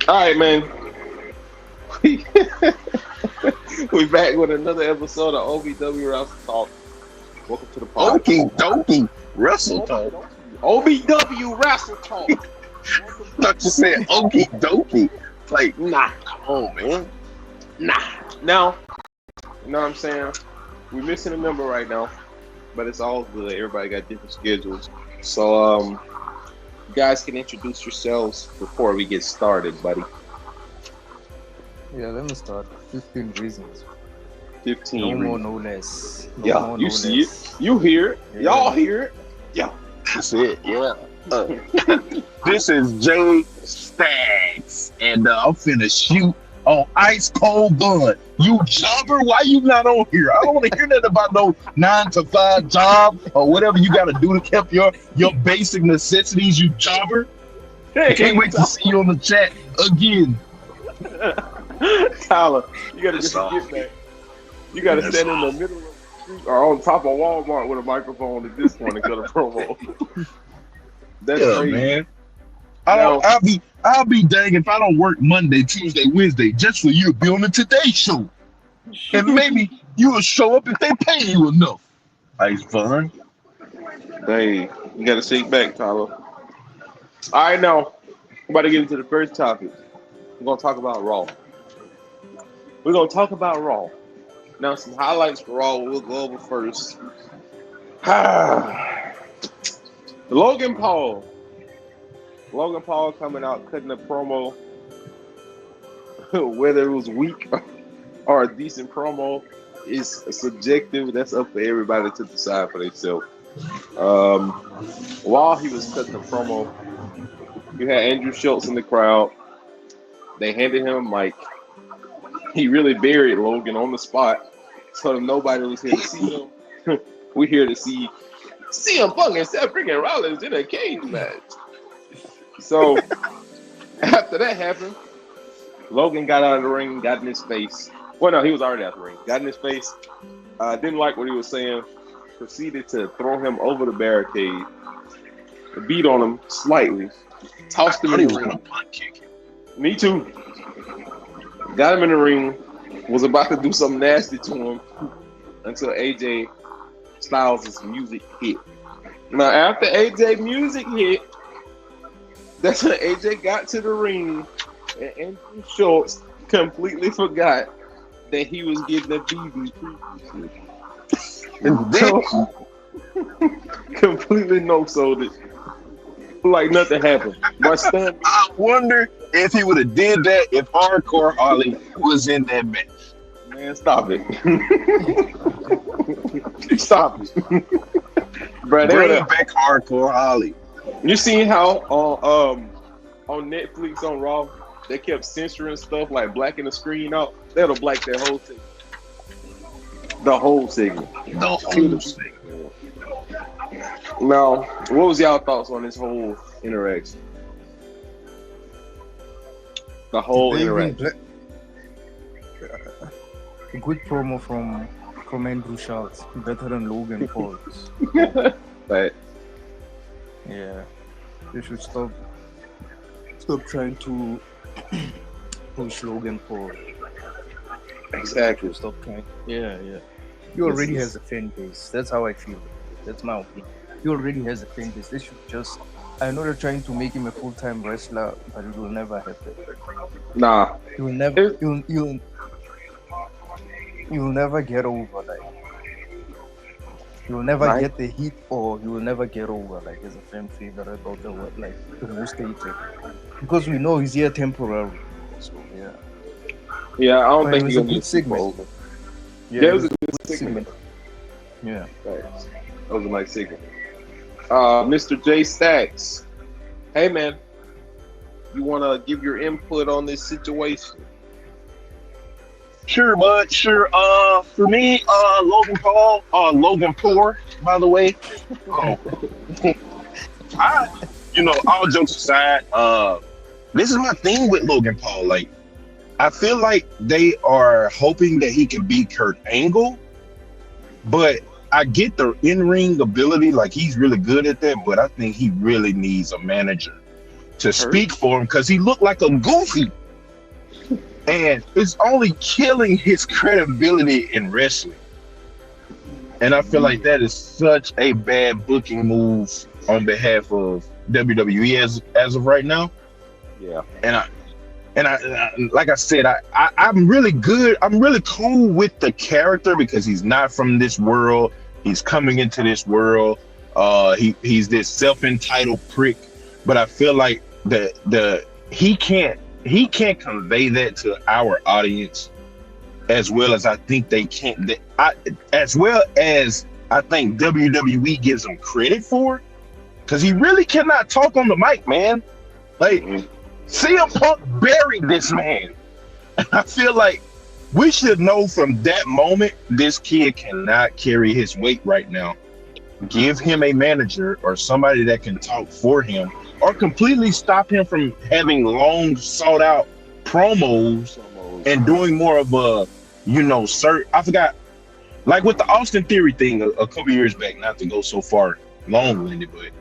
All right, man. We back with another episode of OVW Wrestle Talk. Welcome to the podcast. Okie dokie Wrestle Talk. OVW Wrestle Talk. Thought you said okie dokie. Like, nah, come on, man. Nah. Now, you know what I'm saying? We're missing a member right now, but it's all good. Everybody got different schedules. So, you guys can introduce yourselves before we get started, buddy. Yeah, let me start. 15 reasons. 15 No reasons. more, no less. No Yeah, more, you no see less. it. You hear it. Yeah. Y'all hear it. Yeah. That's it, yeah. This is Jay Staggs, and I'm finna shoot on ice cold bun. You jobber, why you not on here? I don't want to hear nothing about no 9-to-5 job or whatever you got to do to keep your basic necessities, you jobber. I can't wait to see you on the chat again. Tyler, you gotta That's get all. your gift back. You gotta That's stand in all. the middle of the street or on top of Walmart with a microphone at this point and cut a promo. That's Yeah, crazy. man. Now- I'll be dang if I don't work Monday, Tuesday, Wednesday just for you to be on the Today Show. And maybe you'll show up if they pay you enough. Ice Bun. Hey, you gotta shake back, Tyler. All right, now I'm about to get into the first topic. We're gonna talk about Raw. We're gonna talk about Raw. Now, some highlights for Raw. We'll go over first. Logan Paul. Logan Paul coming out cutting a promo. Whether it was weak or a decent promo is subjective. That's up for everybody to decide for themselves. While he was cutting the promo, you had Andrew Schultz in the crowd. They handed him a mic. He really buried Logan on the spot, so nobody was here to see him. We're here to see CM Punk and Seth freaking Rollins in a cage match. So after that happened, Logan got out of the ring, got in his face. Well, no, he was already out of the ring. Got in his face. Didn't like what he was saying. Proceeded to throw him over the barricade. Beat on him slightly. Tossed him in the ring. Me too. Got him in the ring. Was about to do something nasty to him until AJ Styles' music hit. Now, after AJ music hit, that's when AJ got to the ring, and Andrew Schultz completely forgot that he was getting a BB previously. And then completely no-sold it. Like nothing happened. I wonder if he would have did that if Hardcore Holly was in that match. Man, stop it. Stop it. Bro, Bring back Hardcore Holly. you seen how on Netflix on Raw they kept censoring stuff like blacking the screen out? They'll black that whole thing. The whole segment. The whole thing. Now, what was y'all thoughts on this whole interaction? The whole They even interaction. a good promo from Andrew Schultz, better than Logan Paul's. But Yeah, they should stop trying to push Logan Paul. exactly. Stop trying. Yeah. He already has a fan base. That's how I feel. That's my opinion. He already has a fan base. They should just. I know they're trying to make him a full-time wrestler, but it will never happen. Nah. He will never. You'll never get over like. You will never Right. get the heat, or you will never get over like as a fan favorite or the most hated. Because we know he's here temporarily. So yeah. Yeah, I don't But think it was he's a gonna good get super segment. over. Yeah, Yeah, it was a good segment. Yeah. Thanks. That was a nice segment. Mr. J Stacks. Hey man, you wanna give your input on this situation? Sure, bud. Sure. For me, Logan Paul, Logan Poor, by the way. All jokes aside, this is my thing with Logan Paul. Like, I feel like they are hoping that he can beat Kurt Angle, but I get the in-ring ability, like he's really good at that, but I think he really needs a manager to speak for him because he looked like a goofy and it's only killing his credibility in wrestling. And I feel like that is such a bad booking move on behalf of WWE as of right now. Yeah. And I like I said, I'm really good. I'm really cool with the character because he's not from this world. He's coming into this world. He's this self-entitled prick. But I feel like he can't convey that to our audience as well as I think they can. As well as I think WWE gives him credit for, because he really cannot talk on the mic, man. Like. CM Punk buried this man. I feel like we should know from that moment this kid cannot carry his weight right now. Give him a manager or somebody that can talk for him, or completely stop him from having long sought out promos and doing more of a, I forgot, like with the Austin Theory thing a couple years back, not to go so far long-winded, but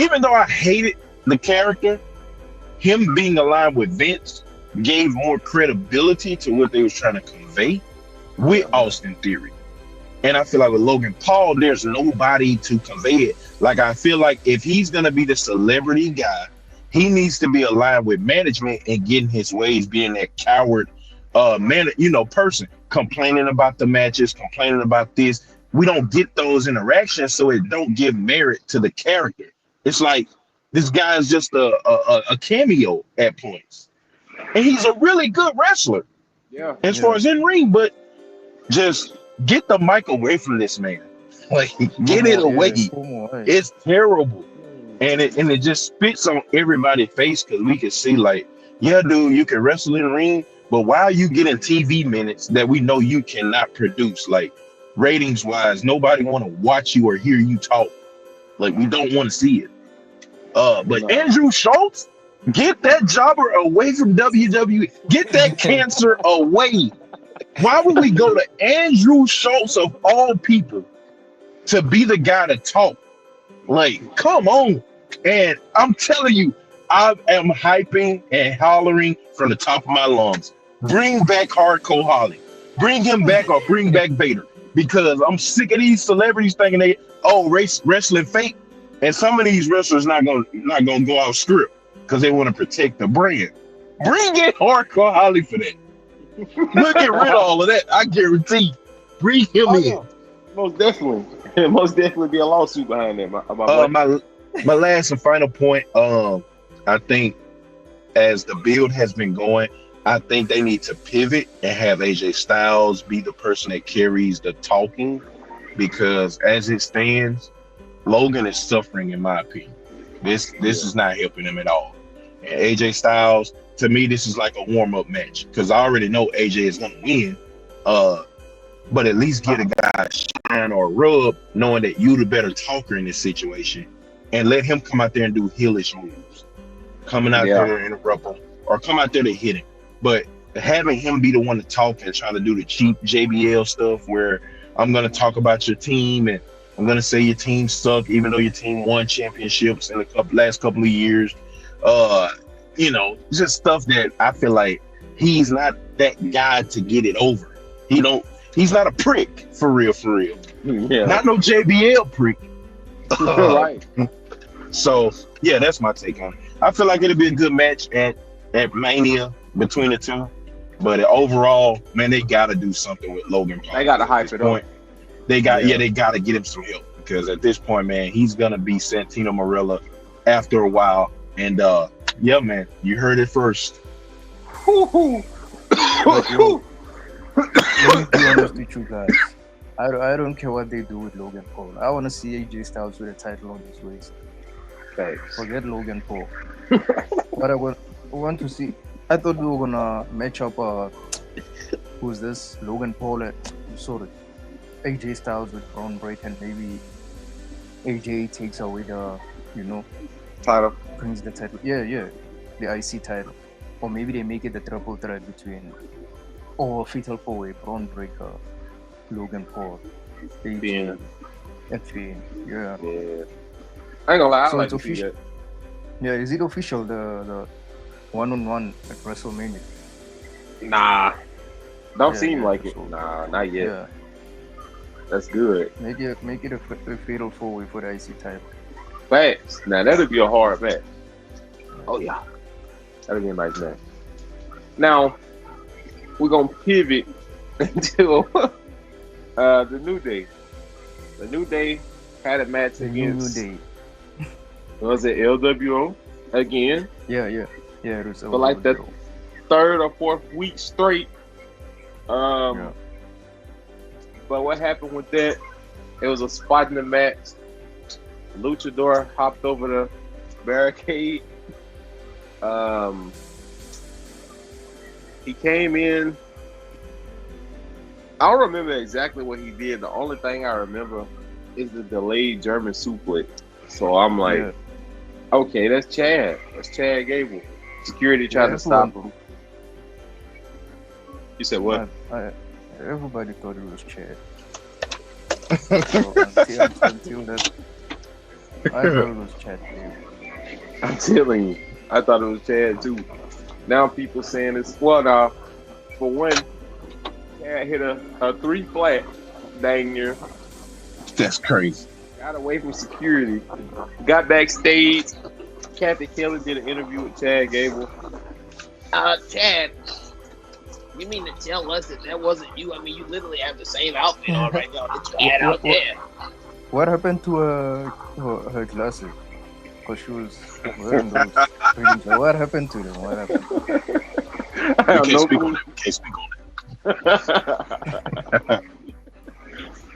even though I hated the character, him being aligned with Vince gave more credibility to what they was trying to convey with Austin Theory. And I feel like with Logan Paul, there's nobody to convey it. Like, I feel like if he's going to be the celebrity guy, he needs to be aligned with management and getting his ways, being that coward person, complaining about the matches, complaining about this. We don't get those interactions, so it don't give merit to the character. It's like, this guy is just a cameo at points. And he's a really good wrestler. Yeah. As far as in ring, but just get the mic away from this man. Like, get it away. It's terrible. And it just spits on everybody's face because we can see, like, yeah, dude, you can wrestle in the ring, but why are you getting TV minutes that we know you cannot produce? Like, ratings wise, nobody want to watch you or hear you talk. Like, we don't want to see it. But Andrew Schultz, get that jobber away from WWE. Get that cancer away. Why would we go to Andrew Schultz of all people to be the guy to talk? Like, come on. And I'm telling you, I am hyping and hollering from the top of my lungs. Bring back Hardcore Holly. Bring him back or bring back Vader. Because I'm sick of these celebrities thinking wrestling fake. And some of these wrestlers not gonna go out script because they want to protect the brand. Bring in Hardcore Holly for that. We'll get rid of all of that. I guarantee. Bring him in. Yeah. Most definitely. Most definitely be a lawsuit behind that. My last and final point. I think as the build has been going, I think they need to pivot and have AJ Styles be the person that carries the talking, because as it stands, Logan is suffering, in my opinion. This is not helping him at all. And AJ Styles, to me, this is like a warm-up match because I already know AJ is going to win. But at least get a guy a shine or a rub, knowing that you the better talker in this situation, and let him come out there and do heelish moves, coming out there to interrupt him or come out there to hit him. But having him be the one to talk and try to do the cheap JBL stuff, where I'm going to talk about your team and I'm gonna say your team suck, even though your team won championships in the last couple of years. Just stuff that I feel like he's not that guy to get it over. He's not a prick for real. Yeah. Not no JBL prick. Right. So yeah, that's my take on it. I feel like it'll be a good match at Mania between the two. But overall, man, they gotta do something with Logan Paul. They gotta hype it up. They got to get him some help, because at this point, man, he's gonna be Santino Marella after a while. And man, you heard it first. Let me be honest with you guys. I don't care what they do with Logan Paul. I want to see AJ Styles with a title on his waist. Okay. Forget Logan Paul. What I want to see, I thought we were gonna match up. Who's this? Logan Paul at AJ Styles with Braun Breaker, and maybe AJ takes away the, title. Brings the title. Yeah, the IC title. Or maybe they make it the triple threat between, or Fatal 4-Way, Braun Breaker, Logan Paul, AJ, and Fiend. Yeah. I ain't gonna lie, So I like it's to see official. that. Yeah, is it official? one-on-one at WrestleMania. Nah, don't Yeah, seem yeah, like it. so- Nah, not yet. Yeah, That's good. make it a fatal four-way for the IC title. Facts. Now that'll be a hard match. Oh yeah, that'll be a nice match. Now we're gonna pivot into the New Day. The New Day had a match The New against. Day. Was it LWO again? Yeah, it was. But like the third or fourth week straight. Yeah. But what happened with that? It was a spot in the match. Luchador hopped over the barricade. He came in. I don't remember exactly what he did. The only thing I remember is the delayed German suplex. So I'm like, Yeah. okay, that's Chad. That's Chad Gable. Security trying to that's stop one. him. You said what? Everybody thought it was Chad. So until that, I thought it was Chad. I'm telling you, I thought it was Chad too. Now people saying it's now. For one, Chad hit a 3 flat, dang near. That's crazy. Got away from security. Got backstage. Kathy Kelly did an interview with Chad Gable. Chad, you mean to tell us that wasn't you? I mean, you literally have the same outfit on right now that you had out there. What happened to her glasses? Because she was wearing those. readings. What happened to them? What happened? I have We can't no speak clue. on it. We can't speak on it.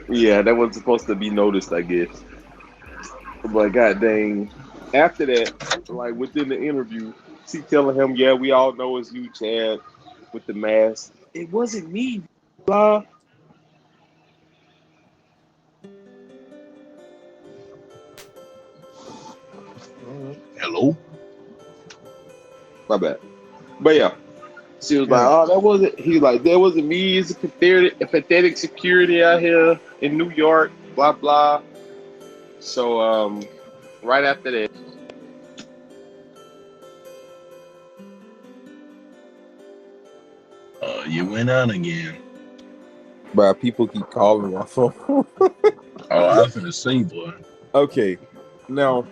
Yeah, that wasn't supposed to be noticed, I guess. But god dang, after that, like within the interview, she telling him, "Yeah, we all know it's you, Chad, with the mask. It wasn't me, blah." Hello? My bad. But yeah, she was like, "Oh, that wasn't." He was like, "That wasn't me. It's a pathetic security out here in New York, blah blah." So right after that. You went out again. But people keep calling my phone. Oh, I was gonna say, boy. Okay, now,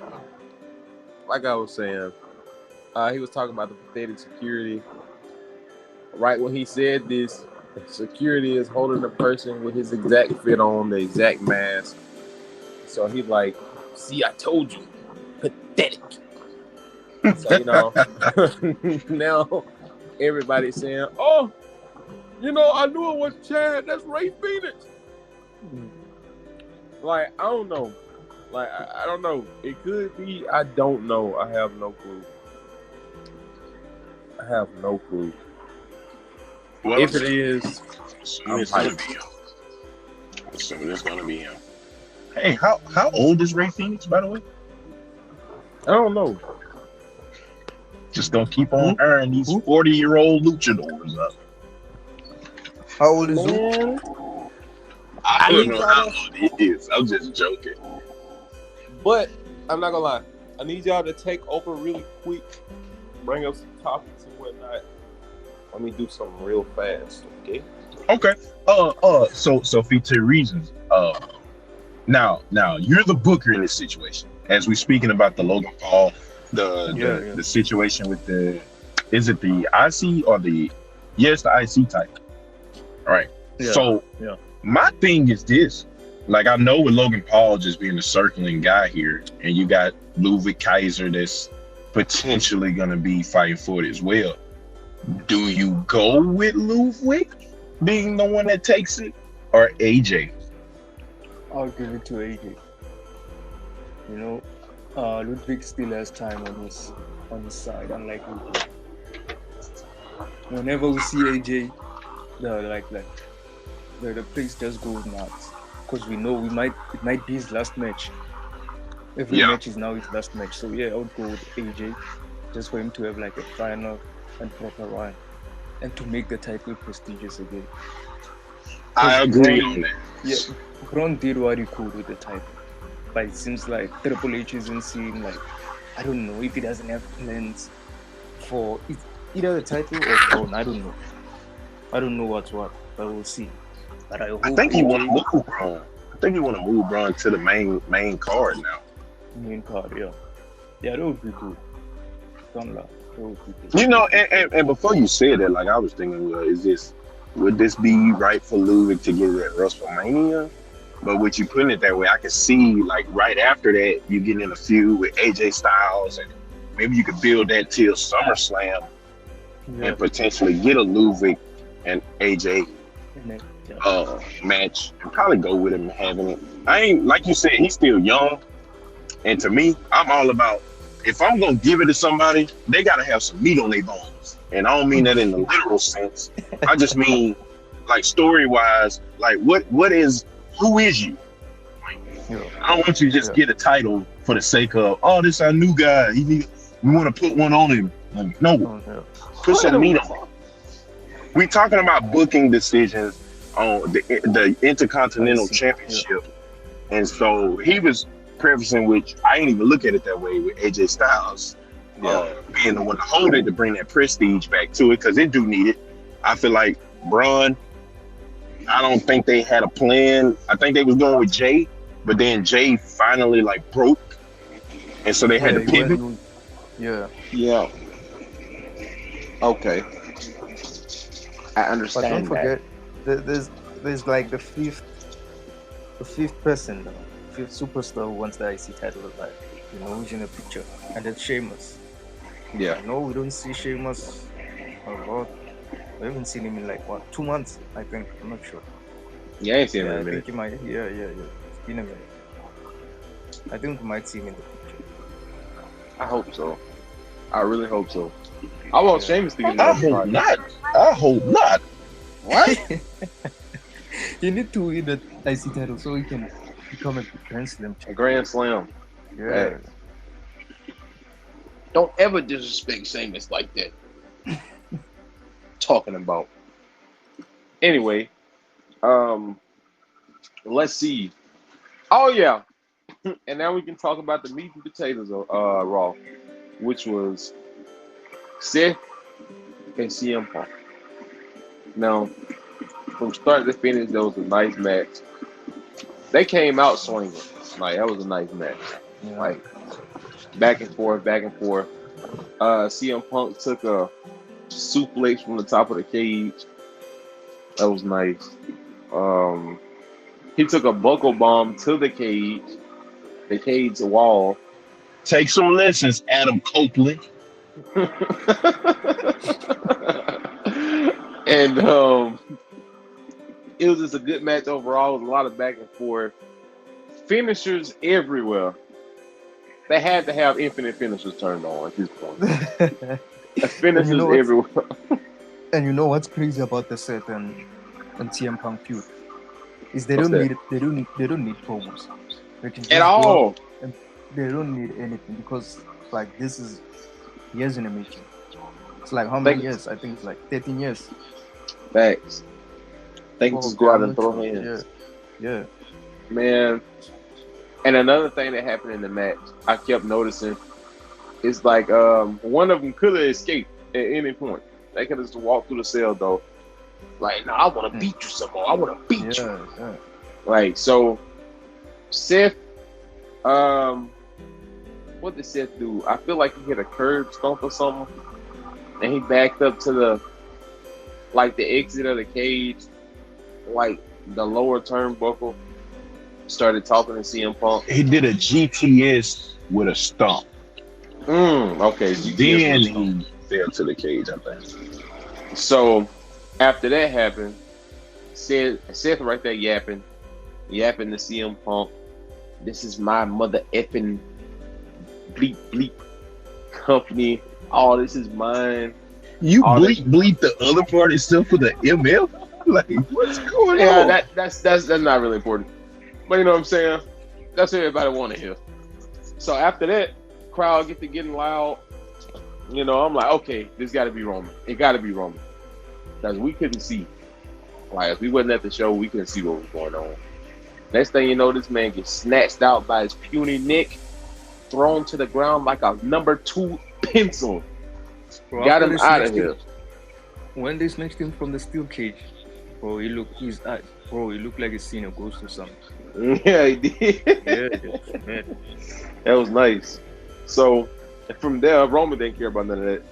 like I was saying, he was talking about the pathetic security. Right when he said this, security is holding the person with his exact fit on, the exact mask. So he's like, "See, I told you, pathetic." So now everybody's saying, "Oh, I knew it was Chad. That's Ray Phoenix." Like, I don't know. Like, I don't know. It could be. I don't know. I have no clue. Well, If it is, assuming it's gonna be him. Assuming it's gonna be him. Hey, how old is Ray Phoenix, by the way? I don't know. Just gonna keep on earning these 40-year-old luchadors up. How old is he? Man, I don't don't know know how old he is. I'm just joking. but I'm not gonna lie. I need y'all to take over really quick. Bring up some topics and whatnot. Let me do something real fast, okay? Okay. So for reasons. Now you're the booker in this situation. As we're speaking about the Logan Paul, the situation with is it the IC or the IC title? All right. Yeah. So my thing is this. Like, I know with Logan Paul just being the circling guy here, and you got Ludwig Kaiser that's potentially gonna be fighting for it as well. Do you go with Ludwig being the one that takes it, or AJ? I'll give it to AJ. Ludwig still has time on his side, unlike Ludwig. Whenever we see AJ, the place just goes nuts, because we know it might be his last match. Every match is now his last match. So I would go with AJ, just for him to have like a final and proper run, and to make the title prestigious again. I agree on that. Yeah, Braun did what he could with the title, but it seems like Triple H isn't seeing, like, I don't know if he doesn't have plans for either the title or throne. I don't know. I don't know what's what, but we'll see. But I hope I think he want to AJ move Braun. I think he want to move Braun to the main card now. main card, yeah. Yeah, that would be good. Don't lie. That would be good. You know, and before you said that, like I was thinking, would this be right for Ludwig to get it at WrestleMania? But with you putting it that way, I can see like right after that, you get in a feud with AJ Styles, and maybe you could build that till SummerSlam Yeah. and potentially get a Ludwig and AJ Yeah. match, and probably go with him having it. I ain't, like you said, he's still young, and to me, I'm all about, if I'm gonna give it to somebody, they gotta have some meat on their bones, and I don't mean that in the literal sense. I just mean like story wise, like who is you? Yeah. I don't want you to just get a title for the sake of, oh, this our new guy. We want to put one on him. Like, no, Oh, yeah. put some meat on him. We talking about booking decisions on the Intercontinental Championship, and so he was prefacing, which I ain't even look at it that way, with AJ Styles being the one to hold it to bring that prestige back to it, because it do need it. I feel like Braun, I don't think they had a plan. I think they was going with Jay, but then Jay finally like broke, and so they had to pivot. Yeah. Yeah. Okay. I But understand don't forget, there's like the fifth person, fifth superstar who wants the IC title, like, you know, who's in the picture, and that's Sheamus. that. Yeah. I know we don't see Sheamus a lot. We haven't seen him in like 2 months, I think. I'm not sure. Yeah, I ain't seen him Yeah, in a I minute. think he might. Yeah. It's been a minute. I think we might see him in the picture. I hope so. I really hope so. I want Sheamus to get I another hope title. not. I hope not. What? He need to win the IC title so he can become a Grand Slam A champion. Grand Slam. Yeah. Don't ever disrespect Sheamus like that. Talking about. Anyway, let's see. Oh yeah, and now we can talk about the meat and potatoes of Raw, which was Seth and CM Punk. Now, from start to finish, that was a nice match. They came out swinging. Like, that was a nice match. Yeah. Like, back and forth, back and forth. CM Punk took a suplex from the top of the cage. That was nice. He took a buckle bomb to the cage wall. Take some lessons, Adam Copeland. And it was just a good match overall. It was a lot of back and forth. Finishers everywhere. They had to have infinite finishers turned on at this point. Finishers you know what's- everywhere. And you know what's crazy about the Seth and CM Punk feud is they What's don't that? need promos. They can just At go all. out and they don't need anything, because like this is years in the making. It's like how many years? I think it's like 13 years. Facts. They can just go out and throw hands. Yeah. Man. And another thing that happened in the match, I kept noticing, is like one of them could have escaped at any point. They could have just walked through the cell though. Like, no, I want to beat you some more. I want to beat you. Yeah. Like, so Seth, what did Seth do? I feel like he hit a curb stomp or something, and he backed up to the exit of the cage, like the lower turnbuckle. Started talking to CM Punk. He did a GTS with a stomp. Okay. Then he fell to the cage, I think. So after that happened, Seth right there yapping to CM Punk. This is my mother effing bleep company. All this is mine. You All bleep the other part except for the MF? Like, what's going Yeah, on? that's not really important. But you know what I'm saying? That's what everybody want to hear. So after that, crowd get to getting loud. You know, I'm like, okay, this got to be Roman. It got to be Roman. Because we couldn't see. Like, if we wasn't at the show, we couldn't see what was going on. Next thing you know, this man gets snatched out by his puny neck, thrown to the ground like a number 2 pencil. Bro, Got after him they out of snatched him- here. When they snatched him from the steel cage, bro, he looked like he's seen a ghost or something. Yeah, he did. Yeah, man. That was nice. So from there, Roman didn't care about none of that.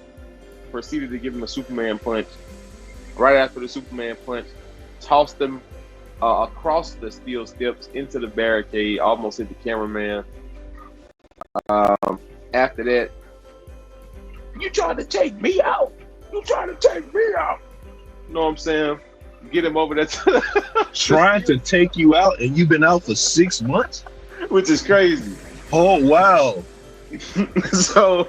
Proceeded to give him a Superman punch. Right after the Superman punch, tossed him across the steel steps into the barricade, almost hit the cameraman. After that, you trying to take me out? You trying to take me out? You know what I'm saying? Get him over there, Trying to take you out, and you've been out for 6 months. which is crazy. Oh wow! So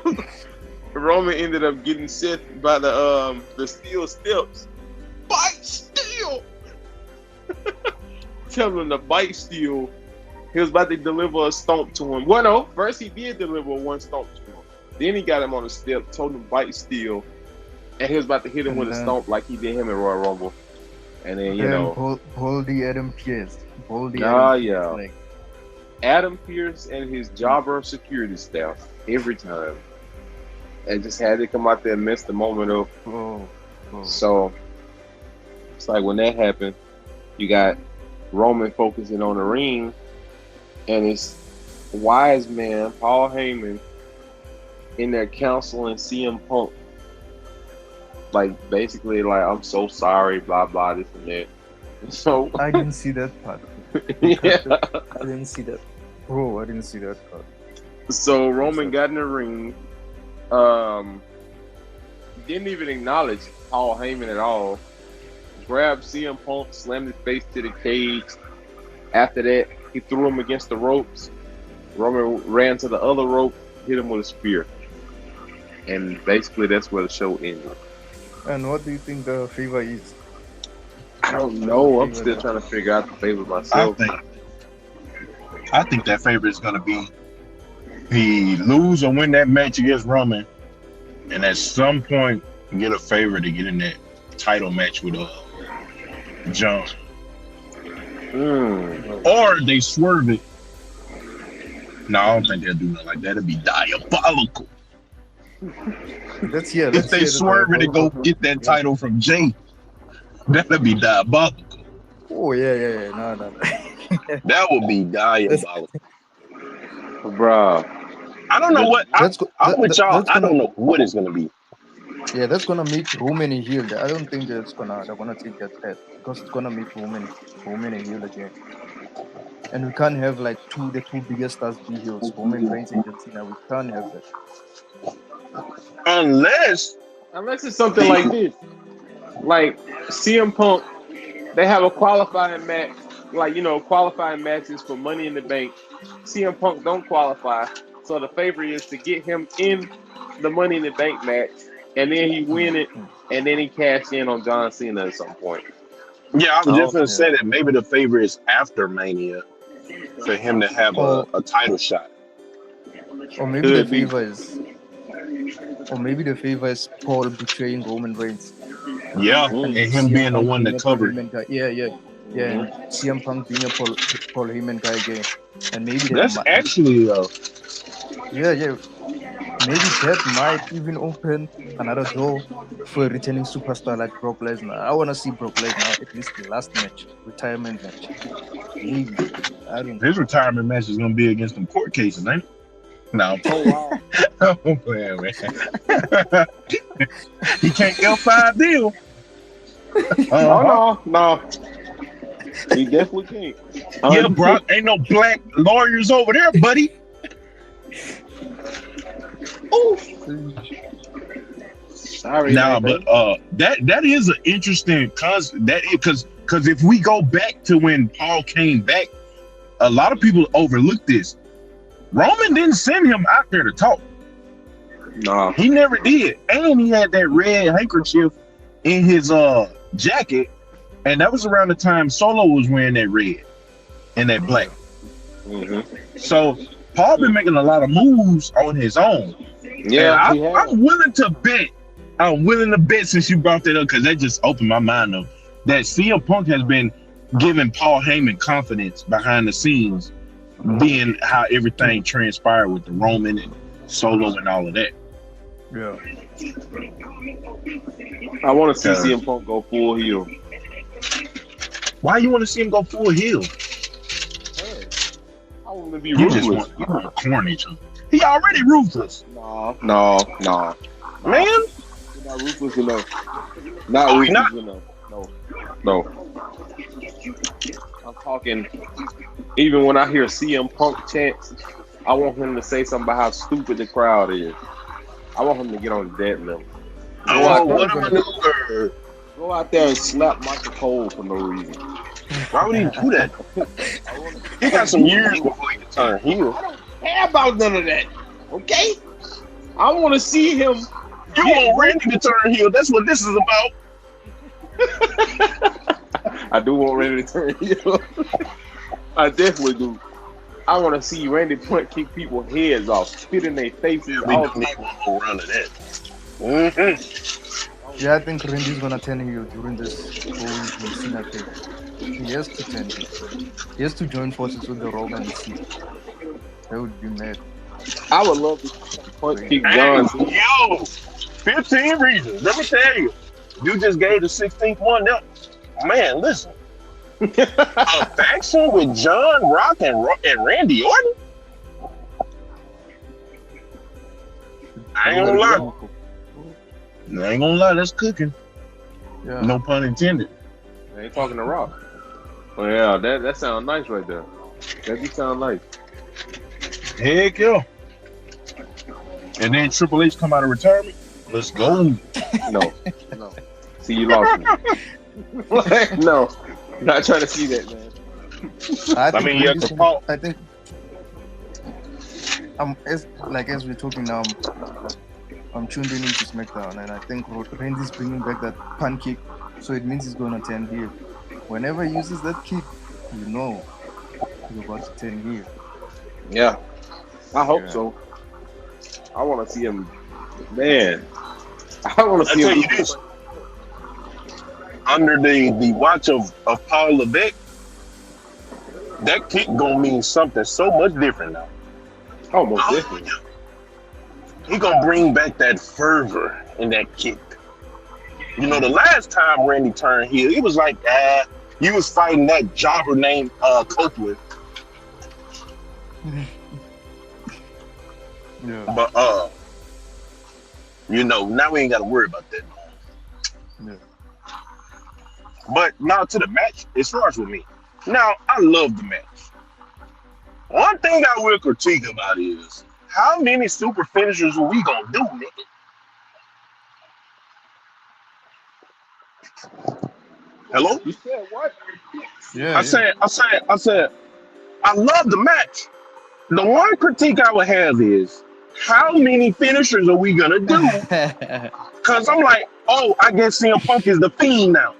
Roman ended up getting Seth by the steel steps. Bite steel. Tell him to bite steel. He was about to deliver a stomp to him. Well, no, first he did deliver one stomp to him. Then he got him on the step, told him to bite steel, and he was about to hit him with a stomp like he did him in Royal Rumble. And then Boldy Adam Pierce. Yeah. Like, Adam Pearce and his jobber security staff every time. And just had to come out there and miss the moment of. So it's like when that happened, you got Roman focusing on the ring, and it's wise man Paul Heyman in there counseling CM Punk, like basically like, I'm so sorry, blah blah, this and that. So I didn't see that part. yeah. I didn't see that. Bro, I didn't see that part. So Roman got in the ring. Didn't even acknowledge Paul Heyman at all. Grabbed CM Punk, slammed his face to the cage. After that, he threw him against the ropes. Roman ran to the other rope, hit him with a spear. And basically that's where the show ended. And what do you think the favor is? I don't know. I'm still trying to figure out the favor myself. I think that favor is gonna be he lose or win that match against Roman, and at some point get a favor to get in that title match with John. Or they swerve it. No, I don't think they'll do nothing like that. It'd be diabolical. If they swerve it and go get that title from Jay, that'd be diabolical. Oh yeah. No. That would be diabolical. Bruh. I don't know what. I'm with y'all. I don't know what it's gonna be. Yeah, that's gonna make Roman a heel. I don't think they're gonna take that step because it's gonna make Roman a heel again. And we can't have like the two biggest stars be heels, Roman Reigns and John Cena. We can't have that. Unless it's something like this. Like CM Punk, they have a qualifying match, like, qualifying matches for Money in the Bank. CM Punk don't qualify, so the favor is to get him in the Money in the Bank match, and then he win it, and then he cash in on John Cena at some point. Yeah, I was just gonna say that maybe the favor is after Mania for him to have a title shot. Or maybe the favor is Paul betraying Roman Reigns. Yeah, and him being the one that covered. Yeah. And CM Punk being a Paul Heyman guy again. And maybe that's actually Yeah. Maybe that might even open another door for a returning superstar like Brock Lesnar. I want to see Brock Lesnar at least the last match, retirement match. Maybe. I don't know. His retirement match is going to be against them court cases, ain't it? No. Oh, wow. Oh, man. He can't L5 deal. No. He definitely can't. Yeah, Brock, ain't no black lawyers over there, buddy. Sorry. Nah, but that is an interesting concept. That because if we go back to when Paul came back, a lot of people overlooked this. Roman didn't send him out there to talk. No, he never did, and he had that red handkerchief in his jacket, and that was around the time Solo was wearing that red and that black. So Paul been making a lot of moves on his own. Yeah, I'm willing to bet. Since you brought that up, because that just opened my mind up, that CM Punk has been giving Paul Heyman confidence behind the scenes, being how everything transpired with the Roman and Solo and all of that. Yeah. I want to see CM Punk go full heel. Why you want to see him go full heel? I want him to be You ruthless. want to corner each other. He already ruthless. No. Man. You're not ruthless enough. Not Oh, ruthless not? enough. No. I'm talking. Even when I hear CM Punk chants, I want him to say something about how stupid the crowd is. I want him to get on that level. Oh, what a maneuver. Go out there and slap Michael Cole for no reason. Why would he do that? He got some years before he can turn heel. I don't care about none of that. Okay? I want to see him. You want Randy to turn heel. That's what this is about. I do want Randy to turn heel. I definitely do. I want to see Randy Punk kick people's heads off, spit in their faces. We don't need one more round of that. Mm-hmm. Yeah, I think Randy's gonna turn heel during this whole Cena thing. He has to turn heel. He has to join forces with the Rock and Cena. That would be mad. I would love to see Punk kick John. Yo, 15 reasons. Let me tell you. You just gave the 16th one. Now, man, listen. A faction with John, Rock, and Randy Orton? I ain't gonna lie. That's cooking. Yeah. No pun intended. I ain't talking to Rock. Oh yeah, that sounds nice right there. That do sound nice. Heck yeah. And then Triple H come out of retirement. Let's go. No. See, you lost me. No, not trying to see that, man. I think you have to call. I think as we're talking now, I'm tuned in into Smackdown, and I think Randy's bringing back that punt kick, so it means he's gonna turn heel. Whenever he uses that kick, you know he's about to turn heel. Yeah, I hope so. I want to see him, man. I want to see him. Tell you this. Under the watch of Paul Levesque, that kick gonna mean something so much different now. Almost definitely. He gonna bring back that fervor in that kick. You know, the last time Randy turned heel, it was like you was fighting that jobber named Copeland. Yeah. But you know, now we ain't gotta worry about that. Yeah. But now to the match, it starts with me. Now, I love the match. One thing I will critique about is how many super finishers are we gonna do, nigga? Hello? You said what? Yeah. I said, I love the match. The one critique I would have is how many finishers are we gonna do? Cause I'm like, oh, I guess CM Punk is the Fiend now.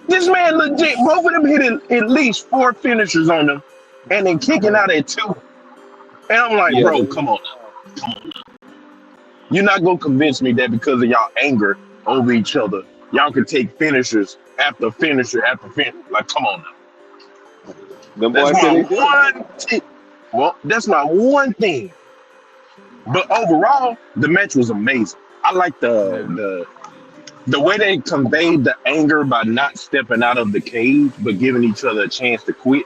This man legit, both of them hit at least 4 finishers on them and then kicking out at 2. And I'm like, bro, come on. You're not gonna convince me that because of y'all anger over each other, y'all can take finishers after finisher after finisher. Like, come on now. That's my one thing. But overall, the match was amazing. I like the way they conveyed the anger by not stepping out of the cage, but giving each other a chance to quit.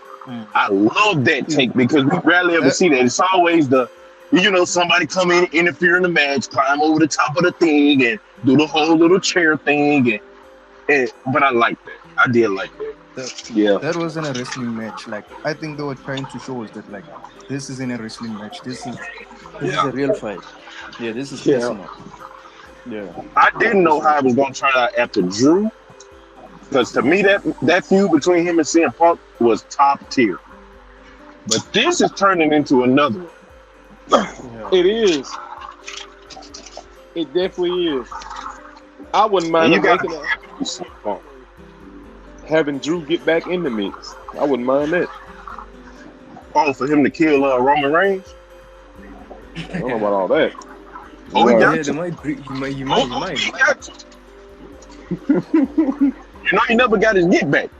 I love that take because we rarely ever see that. It's always somebody come in, interfere in the match, climb over the top of the thing, and do the whole little chair thing. But I like that. I did like that. That wasn't a wrestling match. Like, I think they were trying to show us that, like, this isn't a wrestling match. This is a real fight. Yeah, this is personal. Yeah. I didn't know how I was gonna turn out after Drew, because to me that feud between him and CM Punk was top tier. But this is turning into another one. It is. It definitely is. I wouldn't mind having Drew get back in the mix. I wouldn't mind that. Oh, for him to kill Roman Reigns? I don't know about all that. Oh, he got He might. He got to. He never got his get back.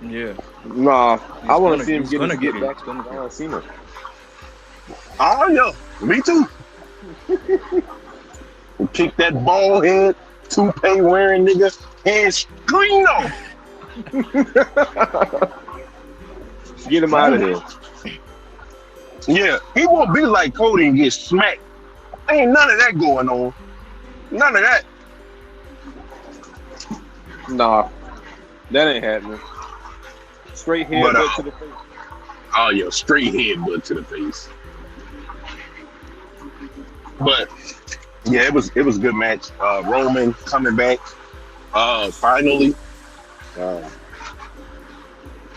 Yeah. Nah, I want to see him get back to on Cena. Oh, yeah. Me too. Kick that bald head, toupee wearing nigga and scream off. Get him out of here. Yeah, he won't be like Cody and get smacked. Ain't none of that going on. None of that. Nah, that ain't happening. Straight headbutt to the face. Oh yeah, straight headbutt to the face. But yeah, it was a good match. Roman coming back. Finally.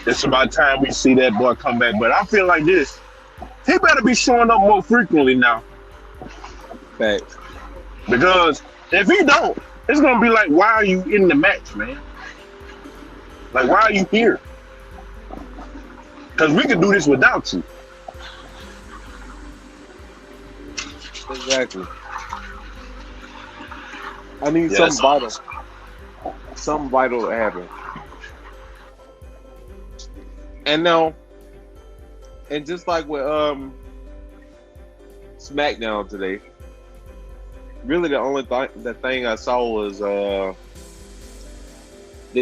It's about time we see that boy come back. But I feel like this. He better be showing up more frequently now. Facts. Because if he don't, it's gonna be like, why are you in the match, man? Like, why are you here? Because we could do this without you. Exactly. I need something vital to happen. And now, and just like with Smackdown today, really the only thing I saw was the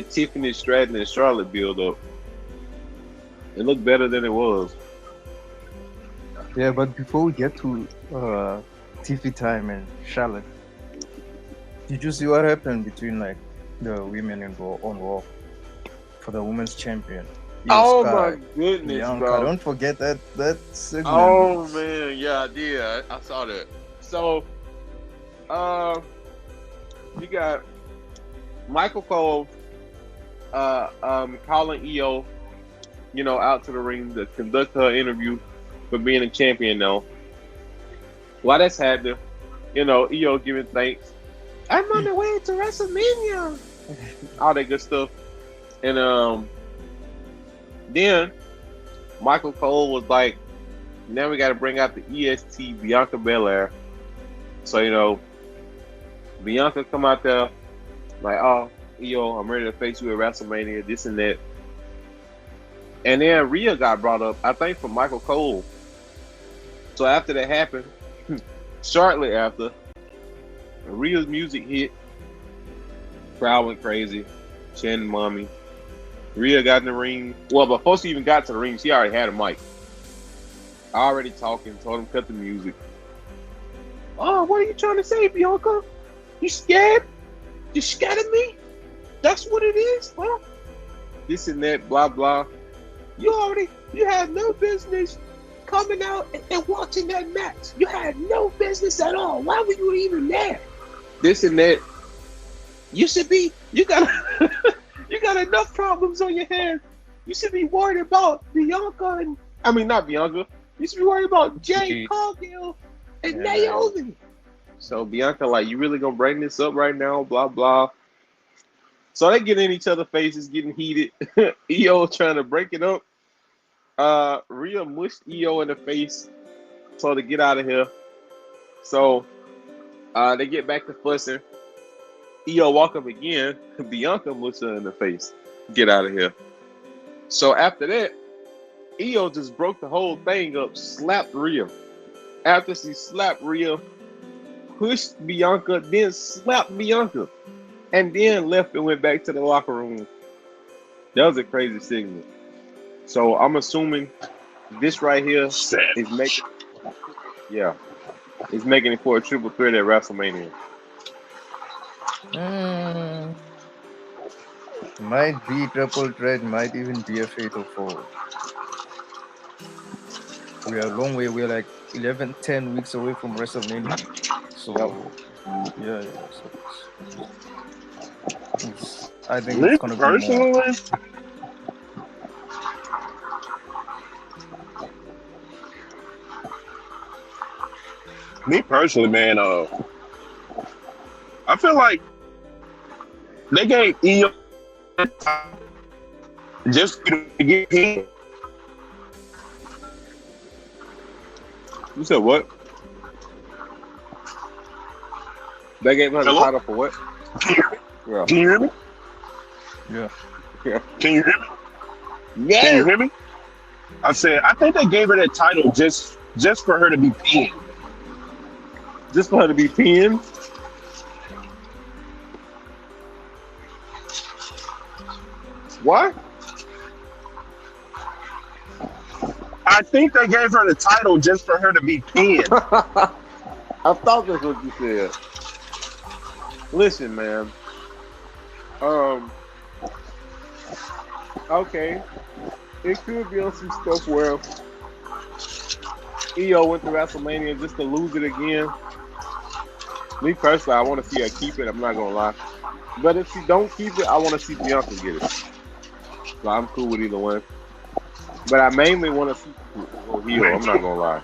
Tiffany Stratton and Charlotte build up. It looked better than it was. Yeah, but before we get to TV time and Charlotte, did you see what happened between like the women on Raw for the women's champion? Oh Sky, my goodness, Bianca. bro! Don't forget that segment. Oh man, yeah, I did. I saw that. So, you got Michael Cole, calling EO, out to the ring to conduct her interview for being a champion now. While that's happening, EO giving thanks. I'm on the way to WrestleMania. All that good stuff. And then Michael Cole was like, now we got to bring out the EST Bianca Belair. So, Bianca come out there like, oh, EO, I'm ready to face you at WrestleMania, this and that. And then Rhea got brought up, I think, from Michael Cole. So after that happened, shortly after, Rhea's music hit. Crowd went crazy. Chanting mommy. Rhea got in the ring. Well, before she even got to the ring, she already had a mic. Already talking, told him cut the music. Oh, what are you trying to say, Bianca? You scared? You scared of me? That's what it is? Huh? This and that, blah, blah. You had no business coming out and watching that match. You had no business at all. Why were you even there? This and that. You got you got enough problems on your hands. You should be worried about Bianca not Bianca. You should be worried about Jay Cargill and Naomi. So Bianca, like, you really gonna bring this up right now? Blah, blah. So they get in each other's faces, getting heated. EO trying to break it up. Rhea mushed EO in the face, told her to get out of here. So they get back to fussing. EO walk up again. Bianca mushed her in the face. Get out of here. So after that, EO just broke the whole thing up, slapped Rhea. After she slapped Rhea, pushed Bianca, then slapped Bianca. And then left and went back to the locker room. That was a crazy segment. So I'm assuming this right here is making it for a triple threat at WrestleMania. Might be triple threat, might even be a fatal four. We are a long way. We're like 10 weeks away from WrestleMania. So yeah. So I think it's gonna be more. Me personally, man, I feel like they gave EO just to get him. You said what? They gave her the title for what? Can you hear me? Yeah. Can you hear me? Yeah. Can you hear me? I said, I think they gave her that title just for her to be pinned. Just for her to be pinned. Why? I think they gave her the title just for her to be pinned. I thought that's what you said. Listen, man. Okay. It could be on some stuff where EO went to WrestleMania just to lose it again. Me personally, I want to see her keep it. I'm not gonna lie. But if she don't keep it, I want to see Bianca get it. So I'm cool with either one. But I mainly want to see her heel. I'm not gonna lie.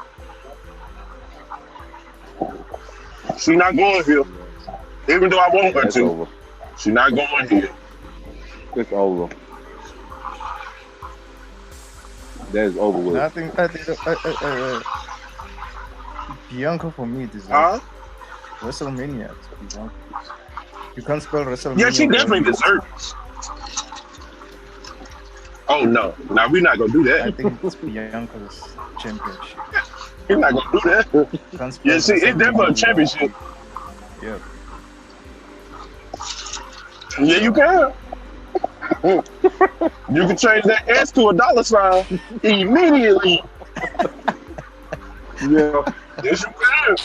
She not going here. Even though I want her That's to. over. She not going here. It's over. That is over with. I think Bianca for me deserves Huh? WrestleMania. It's Bianca. You can't spell WrestleMania. Yeah, she definitely deserves. Oh no. Now we're not gonna do I that. think it's Bianca's championship. We're not gonna do that. You can't spell Yeah, see, it's definitely a WrestleMania. championship. Yeah. Yeah, you can. You can change that S to a dollar sign immediately. Yeah. Yes, you can.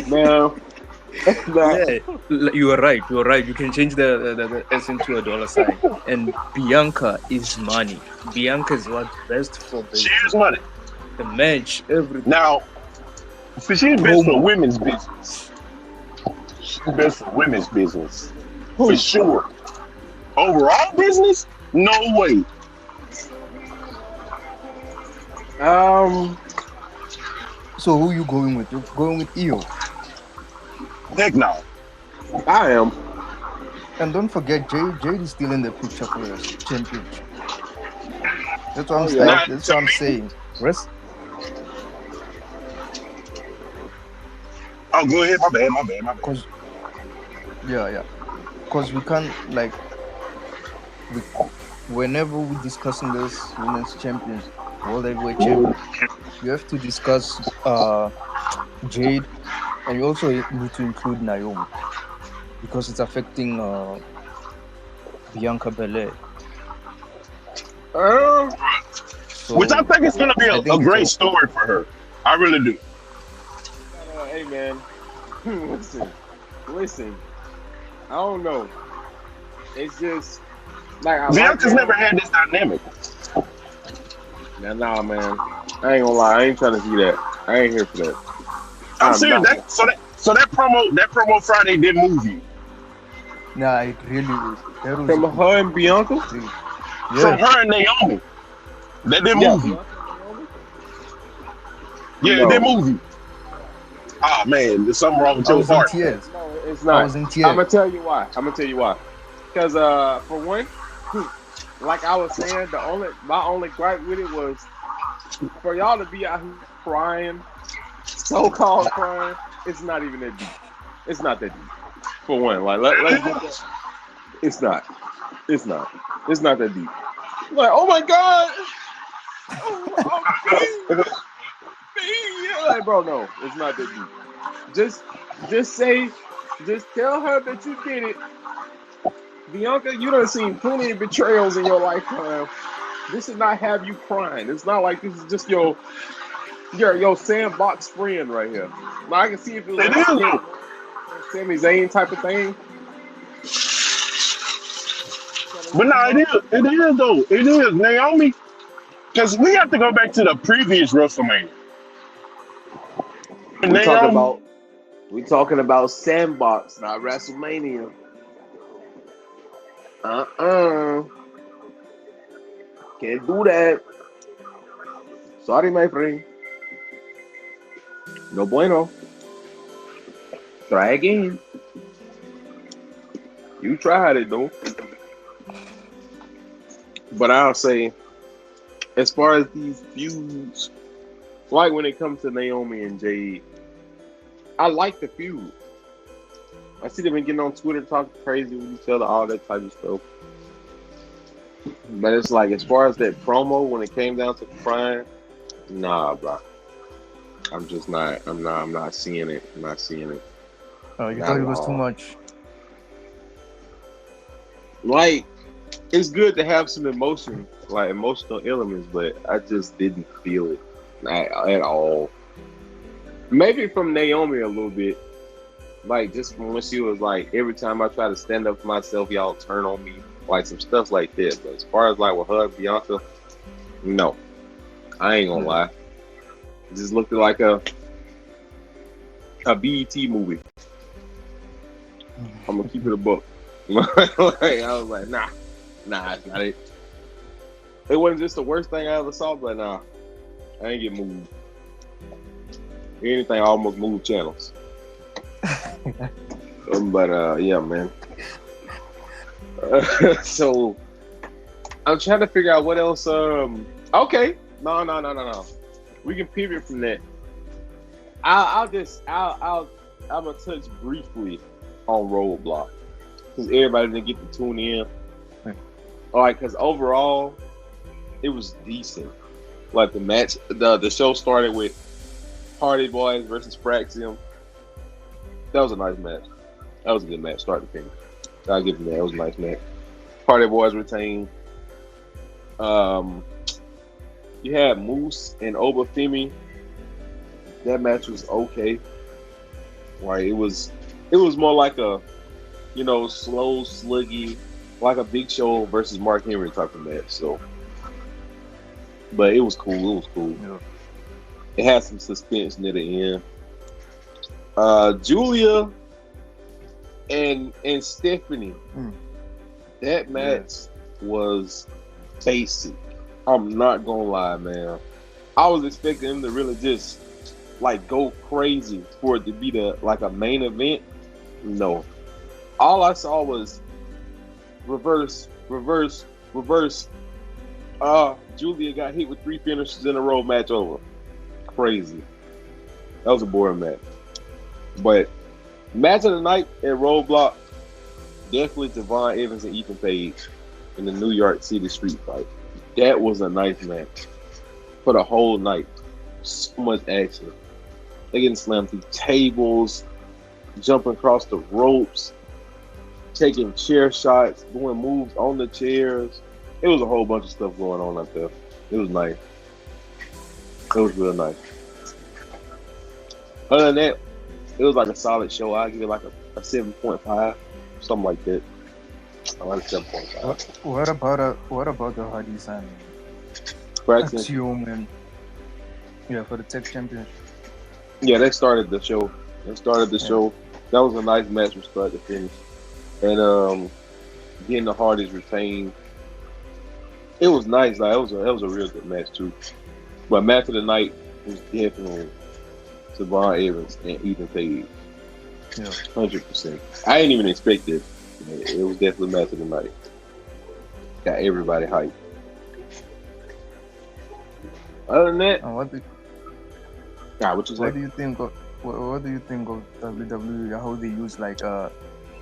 Now, Yeah, you are right. You are right. You can change the S into a dollar sign. And Bianca is money. Bianca is what's best for She the, is money. the match, everything. Now, see, she's best for women's business. She's best for women's business. For sure. Overall business? No way. So who you going with? You're going with EO. Heck no. I am. And don't forget, Jade is still in the picture for the championship. That's what I'm saying. yeah. That's what I'm saying. Rest. Oh, go ahead. My bad. Cause yeah. Cause we can't whenever we discussing this women's champions, world heavyweight champion, you have to discuss Jade, and you also need to include Naomi because it's affecting Bianca Belair. So, Which I think is going to be I a think great so. story for her. I really do. Hey, man. Listen. I don't know. It's just like Bianca's never had this dynamic. Nah, man. I ain't gonna lie. I ain't trying to see that. I ain't here for that. I'm serious. That promo Friday did move you. Nah, it really is. That was From her and Bianca. From yeah. her and Naomi. That did move you. Yeah, No. it did move you. Ah man, there's something wrong with I your was in heart. tears. No, it's I not. was in I'm tears. gonna tell you why. Because for one, like I was saying, my only gripe with it was for y'all to be out here crying, so-called crying. It's not even that deep. It's not that deep. For one, like let's get that. It's not. It's not that deep. Like, oh my god. Like, bro, no, it's not that deep. Just tell her that you did it. Bianca, you done seen plenty of betrayals in your lifetime. This should not have you crying. It's not like this is just your sandbox friend right here. Now, I can see if it was like a Sami Zayn type of thing. But no, it is though. It is Naomi. Because we have to go back to the previous WrestleMania. We talking about sandbox, not WrestleMania. Can't do that. Sorry, my friend. No bueno. Try again. You tried it though. But I'll say, as far as these feuds, like when it comes to Naomi and Jade, I like the feud. I see them getting on Twitter talking crazy with each other, all that type of stuff. But it's like, as far as that promo, when it came down to crying, nah, bro. I'm just not. I'm not seeing it. I'm not seeing it. You Not thought it at was too all. much. Like, it's good to have some emotion, like emotional elements, but I just didn't feel it at all. Maybe from Naomi a little bit, like just from when she was like, every time I try to stand up for myself, y'all turn on me, like some stuff like that. But as far as like with her and Bianca, no, I ain't gonna Yeah. lie. It just looked like a BET movie. I'm gonna keep it a book. Like, I was like, nah, it's not it. It wasn't just the worst thing I ever saw, but nah, I ain't get moved. If anything, I almost moved channels. But yeah, man. So I'm trying to figure out what else. Okay, no. We can pivot from that. I'm gonna touch briefly on Roadblock because everybody didn't get to tune in. All right, because overall, it was decent. Like the match, the show started with Hardy Boys versus Fraxium. That was a nice match. That was a good match, start to finish. I'll give them that. It was a nice match. Hardy Boys retained. You had Moose and Obafemi. That match was okay. Like it was more like a, slow, sluggy, like a Big Show versus Mark Henry type of match. So, but it was cool. It was cool. Yeah. It had some suspense near the end. Julia and Stephanie. That match was basic. I'm not gonna lie, man. I was expecting them to really just like go crazy for it to be a main event. No. All I saw was reverse. Julia got hit with 3 finishes in a row, match over. Crazy. That was a boring match. But match of the night at Roadblock, definitely Devon Evans and Ethan Page in the New York City street fight. That was a nice match for the whole night. So much action. They getting slammed through tables, jumping across the ropes, taking chair shots, doing moves on the chairs. It was a whole bunch of stuff going on up there. It was nice. It was real nice. Other than that, it was like a solid show. I'd give it like a 7.5, something like that. I like 7.5. What about the Hardys and Braxton, Axiom and for the tech championship? yeah, they started the show. That was a nice match from start to finish. And getting the Hardys retained. It was nice. Like, that was a real good match too. But match of the night was definitely Savon Evans and Ethan Page. Yeah. 100%. I didn't even expect it. It was definitely match of the night. Got everybody hyped. Other than that, And what do what do you think of WWE? How they use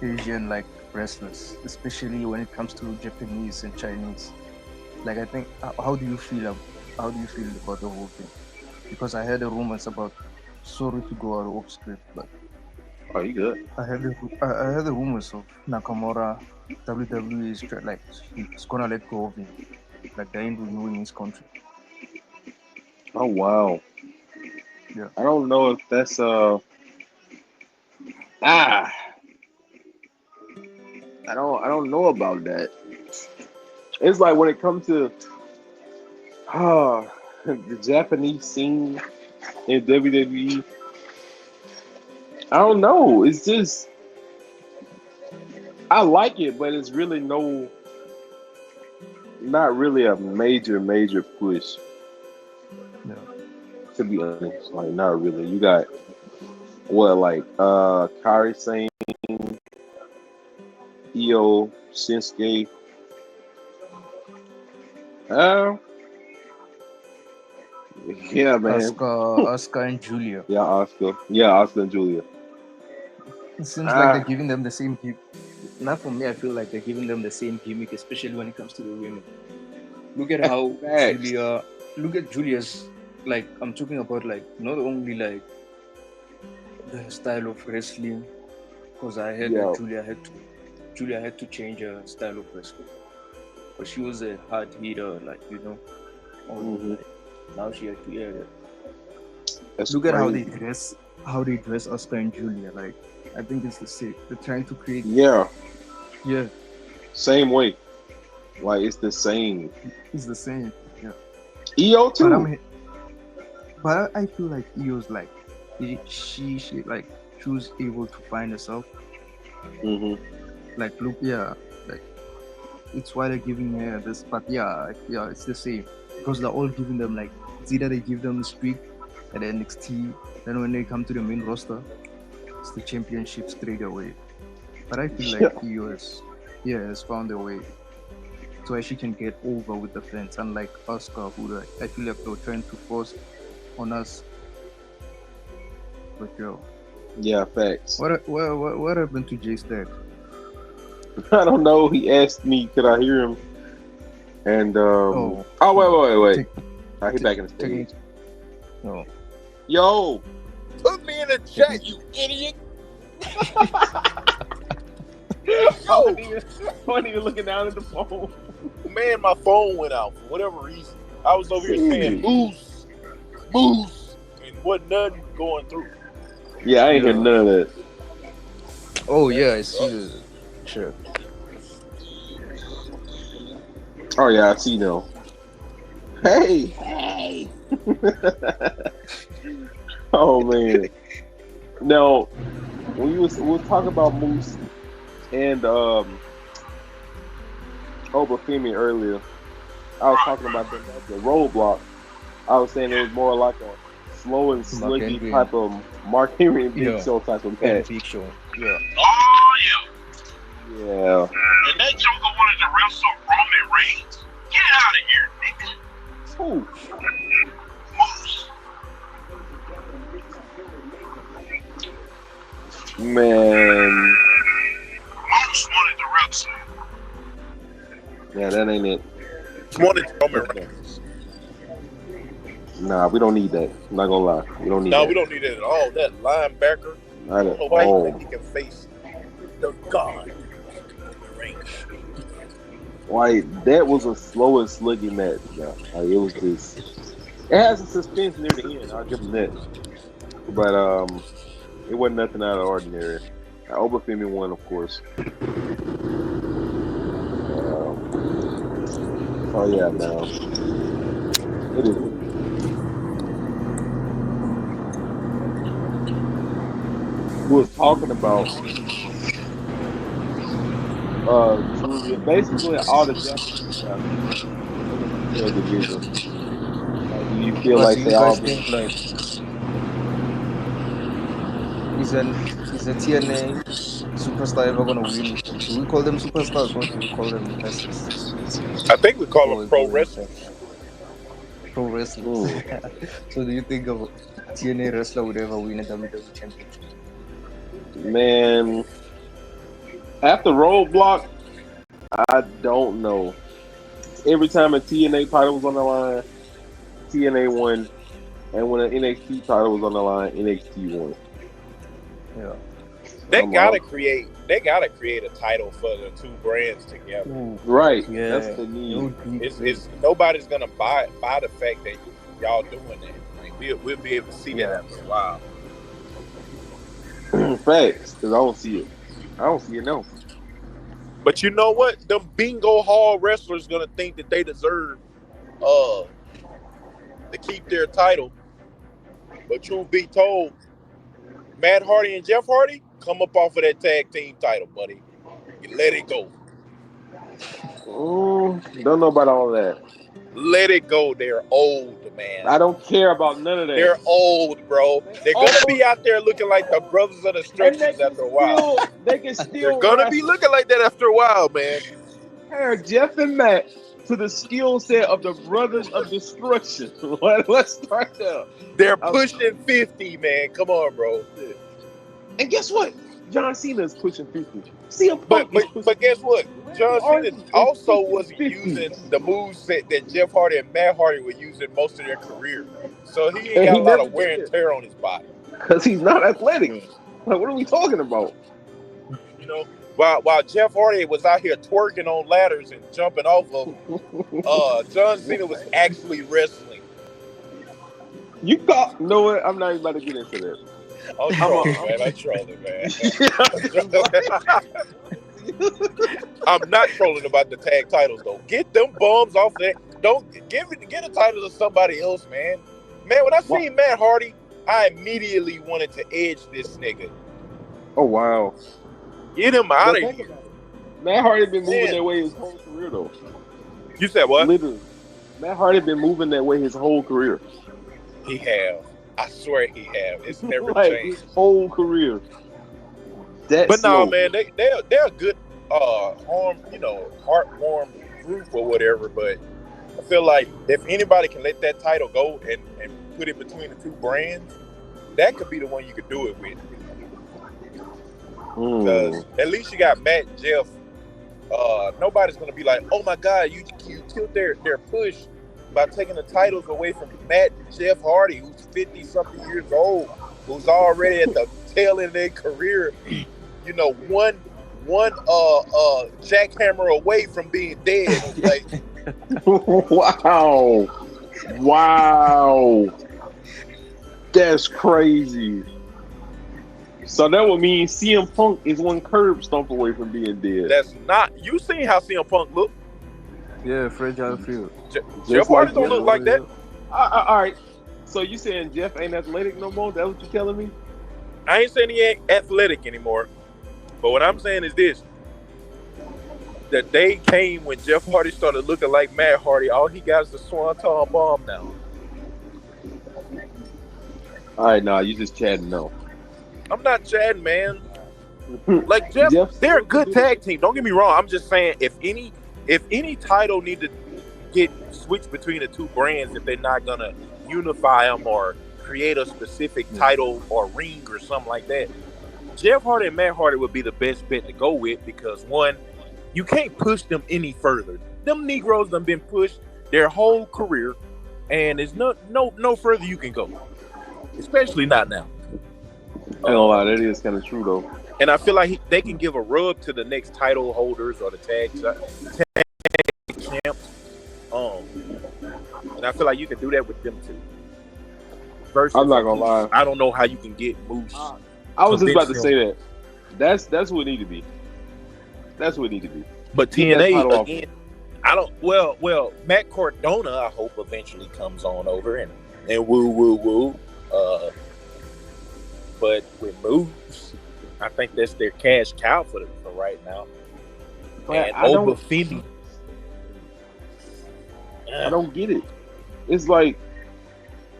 Asian wrestlers, especially when it comes to Japanese and Chinese. Like, I think, how do you feel about the whole thing? Because I heard the rumors about, sorry to go out of script, but Oh, you good? I heard the rumors of Nakamura. WWE is it's gonna let go of him, like they ain't renewing his contract. Oh, wow. Yeah. I don't know if that's I don't know about that. It's like when it comes to the Japanese scene in WWE, I don't know. It's just I like it, but it's really not really a major push. Yeah. To be honest, like not really. You got Kari Sane, Io, Shinsuke. Yeah, man. Asuka and Julia. Yeah, Oscar. Yeah, Oscar and Julia. It seems like they're giving them the same gimmick. Not for me, I feel like they're giving them the same gimmick, especially when it comes to the women. Look at how Facts. Julia's like I'm talking about like not only like the style of wrestling, because I heard Yeah. that Julia had to change her style of wrestling, but she was a hard hitter, like Mhm. like, now she had to That's look at crazy. how they dress Oscar and Julia. Like I think it's the same. They're trying to create Yeah, yeah, same way. Like it's the same. it's the same. Yeah, EO but too. I feel like Io's like she like she was able to find herself. Mhm. Like look, yeah, like it's why they're giving her this, but yeah, it's the same because they're all giving them like it's either they give them the streak at NXT, then when they come to the main roster, it's the championship straight away. But I feel like Yeah. Io has found a way so she can get over with the fans, unlike Oscar, who like, I feel like they were trying to force on us. But yo, Yeah. Facts. what happened to Jay Staggs? I don't know. He asked me, could I hear him? And Oh, wait. take, He back in the taking stage. no. Yo. Put me in the chat, you idiot. I wasn't even looking down at the phone. Man, my phone went out for whatever reason. I was over here saying moose, and wasn't nothing going through. Yeah, I ain't hear Yeah. none of that. Oh yeah, I see the sure. Oh yeah, I see now. Hey. Oh man. Now, when we was talking about Moose and Obafemi earlier, I was talking about the roadblock. I was saying it was more like a slow and Mark slicky Henry. type of Mark Henry and Big Yeah. Show type of And match. Big Show. Yeah. Oh, yeah. Yeah. And that Joker wanted to wrestle Roman Reigns. Get out of here, nigga. Ooh. Moose. Man. Moose wanted to wrestle. Yeah, that ain't it. Wanted Roman Reigns. Nah, we don't need that. I'm not gonna lie. We don't need No, that. we don't need it at all. That linebacker. I I don't know why he oh. think he can face the God. Roman Reigns. Like that was a slow and sluggy match. Yeah. Like it was just it has a suspense near the end. I'll give them that. But it wasn't nothing out of the ordinary. Obafemi won, of course. Oh yeah, man. It is. We was talking about Julia, basically all the Japanese wrestlers in the female division. Like, do you feel But like do they you all guys been? think like is a TNA superstar ever gonna win? Do we call them superstars or do we call them wrestlers? I think we call Or them we pro call them wrestlers. pro wrestlers. Mm. So do you think a TNA wrestler would ever win a WWE championship? Man, after Roadblock, I don't know. Every time a TNA title was on the line, TNA won, and when an NXT title was on the line, NXT won. Yeah. They Come gotta on. create a title for the two brands together. Ooh, Right. yeah. That's the It need. would be It's nobody's gonna buy the fact that y'all doing that. Like we'll be able to see that Yeah. after a while. Facts, because I don't see it. I don't see it, no. But you know what? Them bingo hall wrestlers gonna think that they deserve to keep their title. But truth be told, Matt Hardy and Jeff Hardy come up off of that tag team title, buddy. You let it go. Don't know about all that. Let it go. They're old, man. I don't care about none of that. They're old, bro. They're gonna be out there looking like the Brothers of and Destructions after a while. They can They're still gonna be looking like that after a while, man. compare Jeff and Matt to the skill set of the Brothers of Destruction. Let's start there. They're pushing 50, man. Come on, bro. And guess what? John Cena is pushing 50. CM But Punk is pushing. but guess what? John Cena Orton is also pushing wasn't 50. using the moveset that Jeff Hardy and Matt Hardy were using most of their career. So he ain't And got he a lot never of wear and did tear on his body. because he's not athletic. Like, what are we talking about? You know, while Jeff Hardy was out here twerking on ladders and jumping off of them, John Cena was actually wrestling. You got know what? I'm not even about to get into that. I'm trolling, man. I'm not trolling about the tag titles though. Get them bums off that. Don't get a title to somebody else, man. Man, when I seen Matt Hardy, I immediately wanted to edge this nigga. Oh wow. Get him out of here. Matt Hardy been moving that way his whole career though. You said what? Literally. Matt Hardy been moving that way his whole career. He have. I swear he have. It's never like changed. His whole career. But no, man, they're a good heartwarm group or whatever, but I feel like if anybody can let that title go and put it between the two brands, that could be the one you could do it with. Because at least you got Matt and Jeff. Nobody's gonna be like, oh my God, you killed their push by taking the titles away from Matt and Jeff Hardy, who's 50-something years old, who's already at the tail end of their career, you know, one jackhammer away from being dead. Like, wow, that's crazy. So that would mean CM Punk is one curb stomp away from being dead. That's not. You seen how CM Punk look? Yeah, fragile field. Jeff Hardy don't look like that. All right. So you saying Jeff ain't athletic no more? That's what you telling me? I ain't saying he ain't athletic anymore. But what I'm saying is this. The day came when Jeff Hardy started looking like Matt Hardy. All he got is the Swanton Bomb now. All right, nah, you just chatting no. I'm not chatting, man. Like Jeff, they're a good tag team. Don't get me wrong. I'm just saying if any title need to get switched between the two brands, if they're not gonna unify them or create a specific title or ring or something like that, Jeff Hardy and Matt Hardy would be the best bet to go with because one, you can't push them any further. Them Negroes done been pushed their whole career, and there's no further you can go, especially not now. I don't lie, that is kind of true though. And I feel like they can give a rub to the next title holders or the tag champs. And I feel like you can do that with them too. Versus, I'm not gonna lie, I don't know how you can get Moose. I was just about to say that. That's what it need to be. That's what it need to be. But TNA again, I don't. Well, Matt Cardona, I hope eventually comes on over and woo. But with Moose, I think that's their cash cow for right now. And Oba Femi. I don't get it. It's like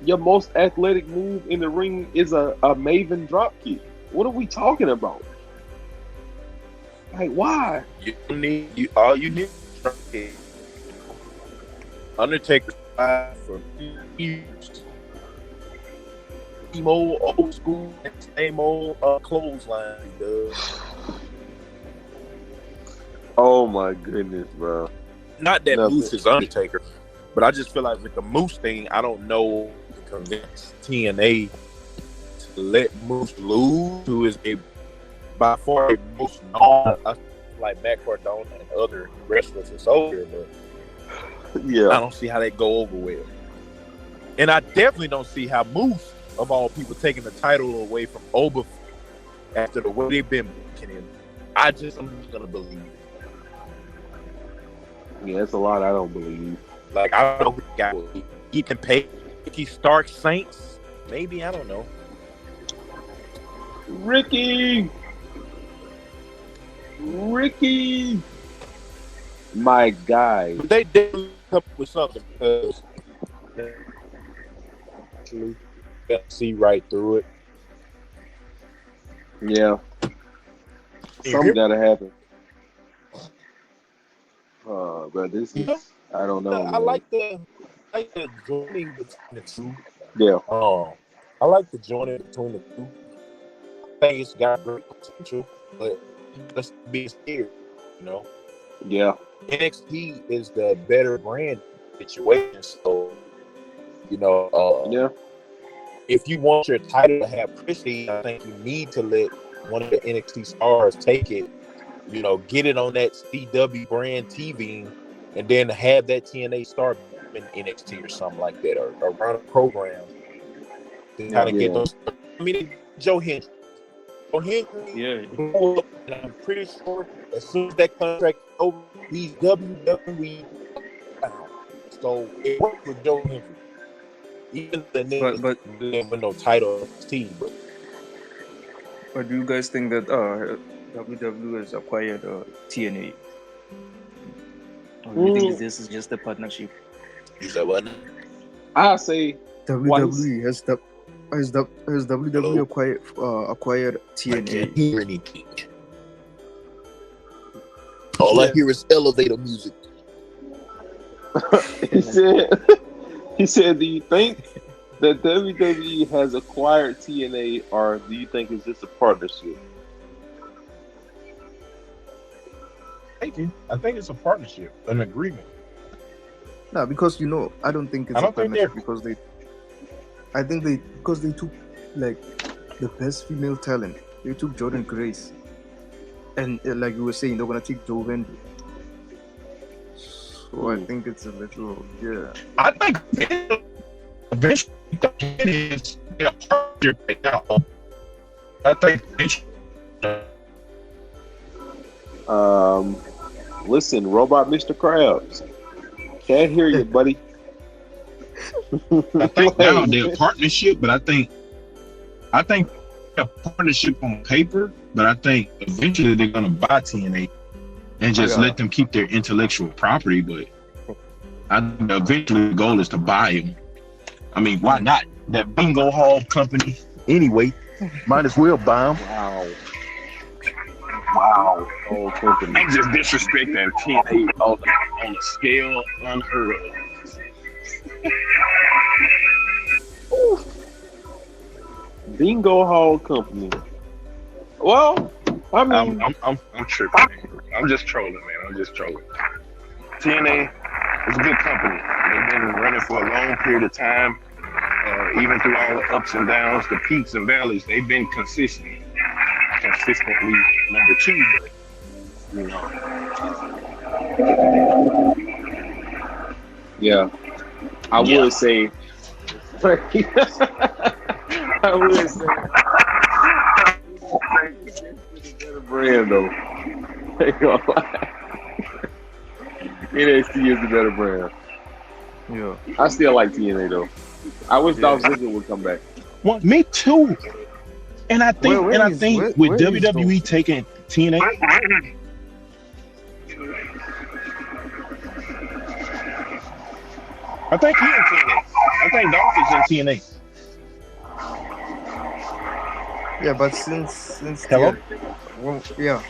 your most athletic move in the ring is a Maven dropkick. What are we talking about? Like, why? All you need is Undertaker for years. Same old school, same old clothesline, dude. Oh my goodness, bro. Not that Moose is Undertaker, but I just feel like with the Moose thing, I don't know to convince TNA to let Moose lose, who is by far the most known, like Matt Cardona and other wrestlers that's over here, but yeah, I don't see how they go over well. And I definitely don't see how Moose, of all people, taking the title away from Oba after the way they've been booking him. I'm just gonna believe it. Yeah, that's a lot I don't believe. Like, I don't know if he can pay Ricky Stark Saints. Maybe, I don't know. Ricky, my guy. But they did come up with something because see right through it. Yeah, something gotta happen. But this is, I don't know. I like the joining between the two. Yeah. I like the joining between the two. think it's got great potential, but let's be scared, you know. Yeah. NXT is the better brand situation, so you know, Yeah. if you want your title to have prestige, I think you need to let one of the NXT stars take it. You know, get it on that CW brand TV, and then have that TNA star in NXT or something like that, or run a program to kind of get those. I mean, Joe Hendry. Joe Hendry Yeah. blew up, and I'm pretty sure as soon as that contract is over, he's WWE bound. So it worked with Joe Hendry. Even the nigga But didn't win no title team, but do you guys think that WWE has acquired TNA? Or do you think this is just a partnership? he's a what? I say WWE has WWE Hello? acquired I TNA? can't hear anything. All I hear is elevator music. he said, do you think that WWE has acquired TNA, or do you think it's just a partnership? I think it's a partnership, an agreement. No, because I don't think it's I don't a think partnership because they took like the best female talent. They took Jordan Grace, and like you were saying, they're gonna take Joe Hendry. So I think it's a little I think eventually it is a partnership right now. I think Listen, Robot Mr. Krabs. Can't hear you, buddy. I think now they're a partnership, but I think a partnership on paper, but I think eventually they're gonna buy TNA and just let them keep their intellectual property. But I think eventually the goal is to buy them. I mean, why not? That bingo hall company anyway. Might as well buy them. Wow. Whole company. They just disrespect that TNA on a scale unheard of. Bingo Hall Company. Well, I mean, I'm tripping. I'm just trolling, man. I'm just trolling. TNA is a good company. They've been running for a long period of time. Even through all the ups and downs, the peaks and valleys, they've been consistently number 2. But, you know. yeah. I would say. I would say. It's a better brand, though. Ain't gonna lie. NXT is the better brand. Yeah. I still like TNA though. I wish Dolph Ziggler would come back. Well, me too. And I think with WWE taking TNA, I think he's in TNA. I think Dolph is in TNA. Yeah, but since Hello? yeah.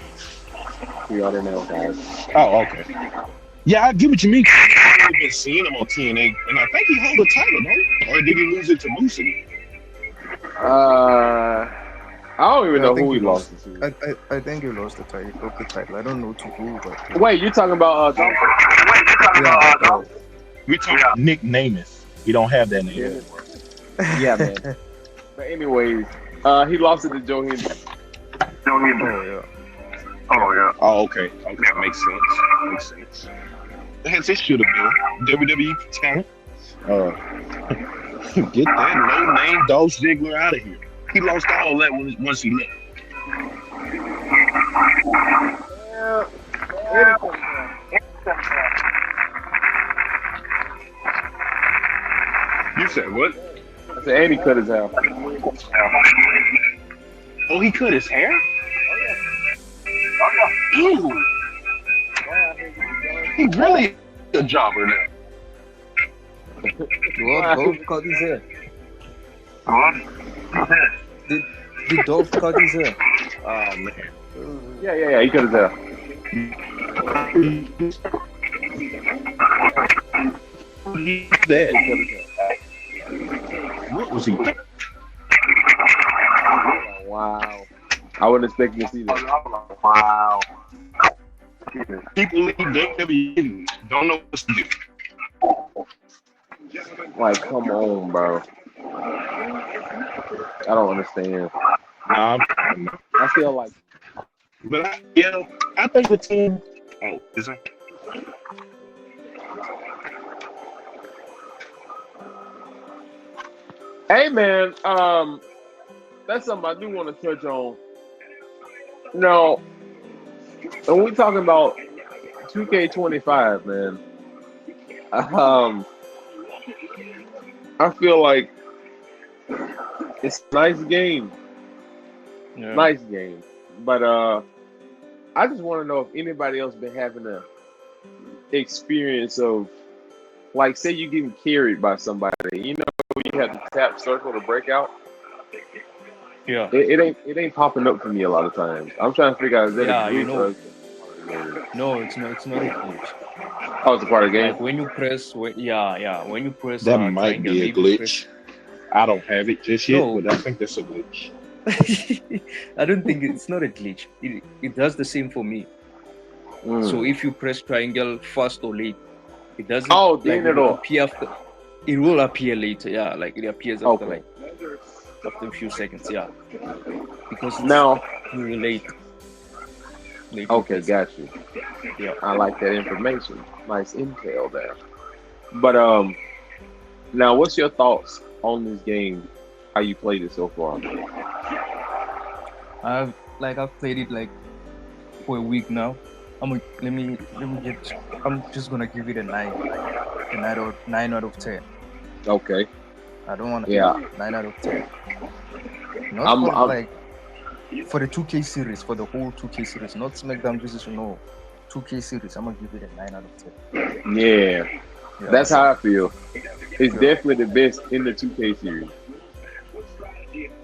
We are there now, guys. Oh, okay. Yeah, I get what you mean. I've been seeing him on TNA, and I think he held the title, no? Or did he lose it to Moosey? I don't even know who he lost it to. I think he lost the title. He broke the title. I don't know to who, but Wait, you talking about Dolph? We talking about Nick Namath. We don't have that name anymore. Yeah, man. But anyways, he lost it to Joe Hendry. Oh, okay. Okay, makes sense. That's it should have been WWE talent. Get that no-name Dolph Ziggler out of here. He lost all that once he left. You said what? I said, and he cut his hair. Oh, he cut his hair? Ew. He really a jobber now. Dolph cut his hair. Did Dolph cut his hair? Oh man. Yeah, he cut his hair. That. What was he? Wow. I wouldn't expect to see that. Wow. People leave WWE don't know what to do. Like, come on, bro. I don't understand. Nah, I feel like but I think the team. Oh, is it? hey man, that's something I do want to touch on. No, when we talking about 2K25, man, I feel like it's a nice game, Yeah. but I just want to know if anybody else been having a experience of, like, say you getting carried by somebody, you know, you have to tap circle to break out. Yeah. It ain't popping up for me a lot of times. I'm trying to figure out, is that a Yeah, you glitch or know. is it No, it's not. It's not a glitch. oh, it's a part of the game? Like when you press, when you press That might triangle, be a maybe glitch. I don't have it just yet, No. but I think that's a glitch. I don't think it's not a glitch. It does the same for me. So if you press triangle fast or late, it doesn't Oh, like then it will it'll appear after. It will appear later. Yeah, like it appears after okay. after a few seconds. Yeah, because it's Now, really late. okay, got you. Yeah. I like that information. Nice intel there. But now what's your thoughts on this game? How you played it so far? I've played it like for a week now. Let me get. I'm just gonna give it a 9 out of 10. Okay. I don't want to. Yeah. 9 out of 10. Not I'm like for the 2K series, for the whole 2K series, not Smackdown versus 2K series. I'm gonna give it a 9 out of 10. yeah. That's how I feel. It's Yeah. definitely the best in the 2K series.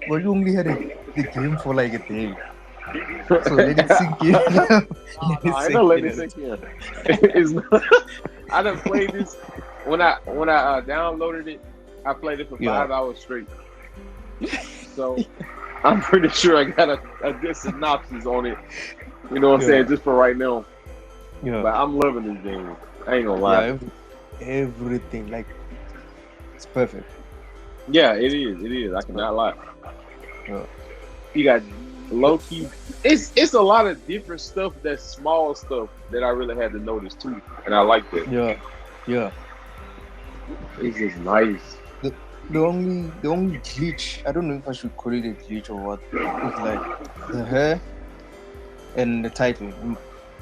Well, you only had the game for like a day, so let it sink in. I know, let it sink in. It's not, I done played this when I downloaded it. I played it for 5 hours straight. So I'm pretty sure I got a good synopsis on it. You know what I'm saying? Just for right now. Yeah. But I'm loving this game. I ain't gonna lie. Yeah, everything like it's perfect. Yeah, it is. It is. I cannot lie. Yeah. You got low key. It's a lot of different stuff. That's small stuff that I really had to notice too, and I like that. Yeah. It's just nice. The only glitch, I don't know if I should call it a glitch or what. It's like the hair and the title,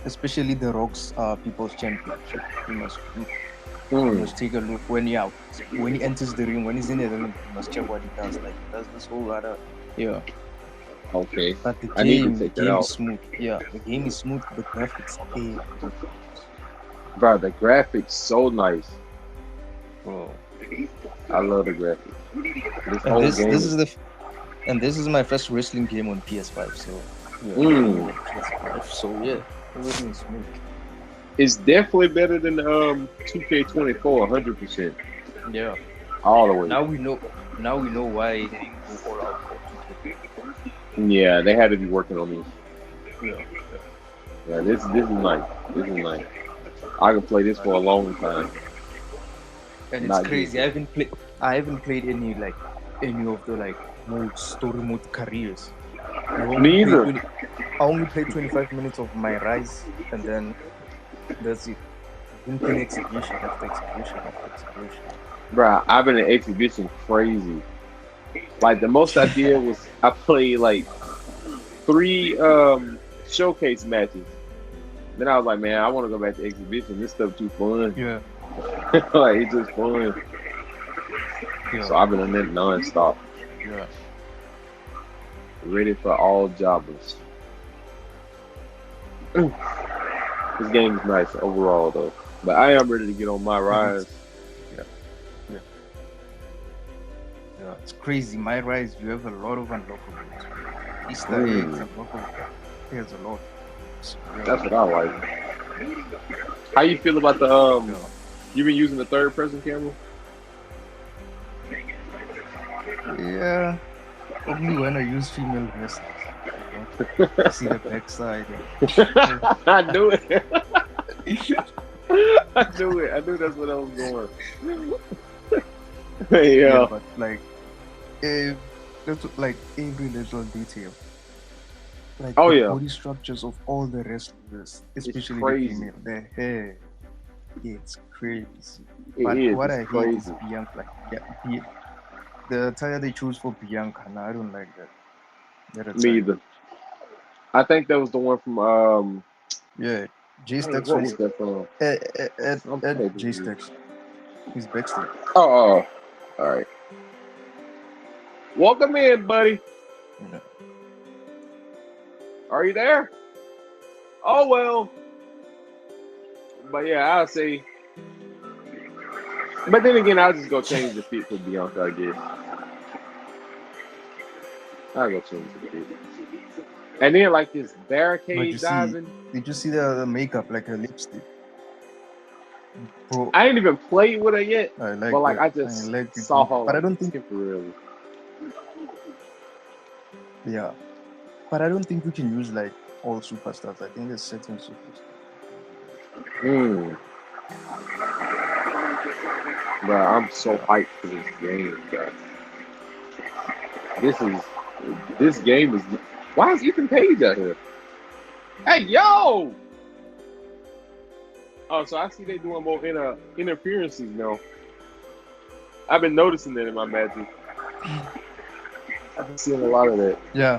especially the Rock's People's Championship. You must take a look when he enters the ring, when he's in the ring, you must check what he does. Like he does this whole other Okay. But the I need to game take that out. is smooth. Yeah, the game is smooth. The graphics are Bro, the graphics so nice. bro. I love the graphics. This And whole this game. this is my first wrestling game on PS5. So PS5. So yeah, everything is smooth. It's definitely better than 2K24, 100%. Yeah. All the way. Now we know why they didn't go all out for 2K. Yeah, they had to be working on this. Yeah. Yeah, this is nice. This is nice. I can play this for a long time. And it's Not crazy. I haven't played any of the story mode careers. Me either. I only played 25 minutes of my Rise, and then that's it. I've been exhibition after exhibition after exhibition. Bruh, I've been in exhibition crazy. Like the most I did was I played like 3 showcase matches. Then I was like, man, I want to go back to exhibition. This stuff too fun. Yeah. Like it's just fun. Yeah. So I've been on that non-stop. Yeah. Ready for all jobbers. This game is nice overall though. But I am ready to get on my Rise. Yeah, it's crazy. My Rise, you have a lot of unlockables. Easter eggs, unlockables. There's a lot. That's what I like. How you feel about the you been using the third person camera? Yeah. Only when I use female wrestlers. You see the backside. I knew it. I knew it. I knew that's what I was going. Yeah. But like, if that's like every little detail, like Oh, the yeah. body structures of all the wrestlers, especially the crazy. female, the hair, it's crazy. It But is. what It's I hate crazy. is Bianca. Like, the attire they choose for Bianca, no, I don't like that. That attire. Me either. I think that was the one from Yeah, J Stacks what was was that from? at J Stacks. He's backstage. Oh, all right. Welcome in, buddy. Yeah. Are you there? Oh well. But yeah, I'll say. But then again, I'll just go change the fit for Bianca, I guess. I'll go change the fit. And then like this But barricade you see, diving. did you see the makeup, like her lipstick? Bro, I ain't even played with her yet. I like But like that. I just like it. saw her But I like don't think, temporarily. yeah. But I don't think we can use like all superstars. I think there's certain superstars. Bro, I'm so hyped for this game, bro. This game is. Why is Ethan Page out here? Hey, yo! Oh, so I see they doing more interferences now. I've been noticing that in my matches. I've been seeing a lot of that. Yeah.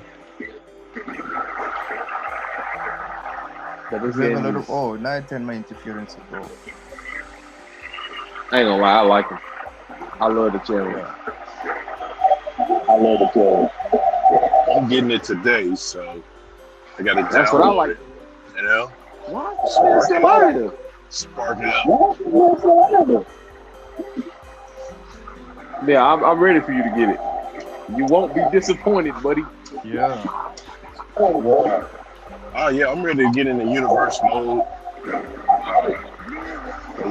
But this We have a game lot is, of now I turn my interferences, bro. I ain't gonna lie, I like him. I love the channel. Yeah. I'm getting it today, so I got to download That's what I like. it. You know, Why is still out here? spark it up. Yeah, I'm ready for you to get it. You won't be disappointed, buddy. Yeah. Oh yeah, I'm ready to get in the universe mode. Play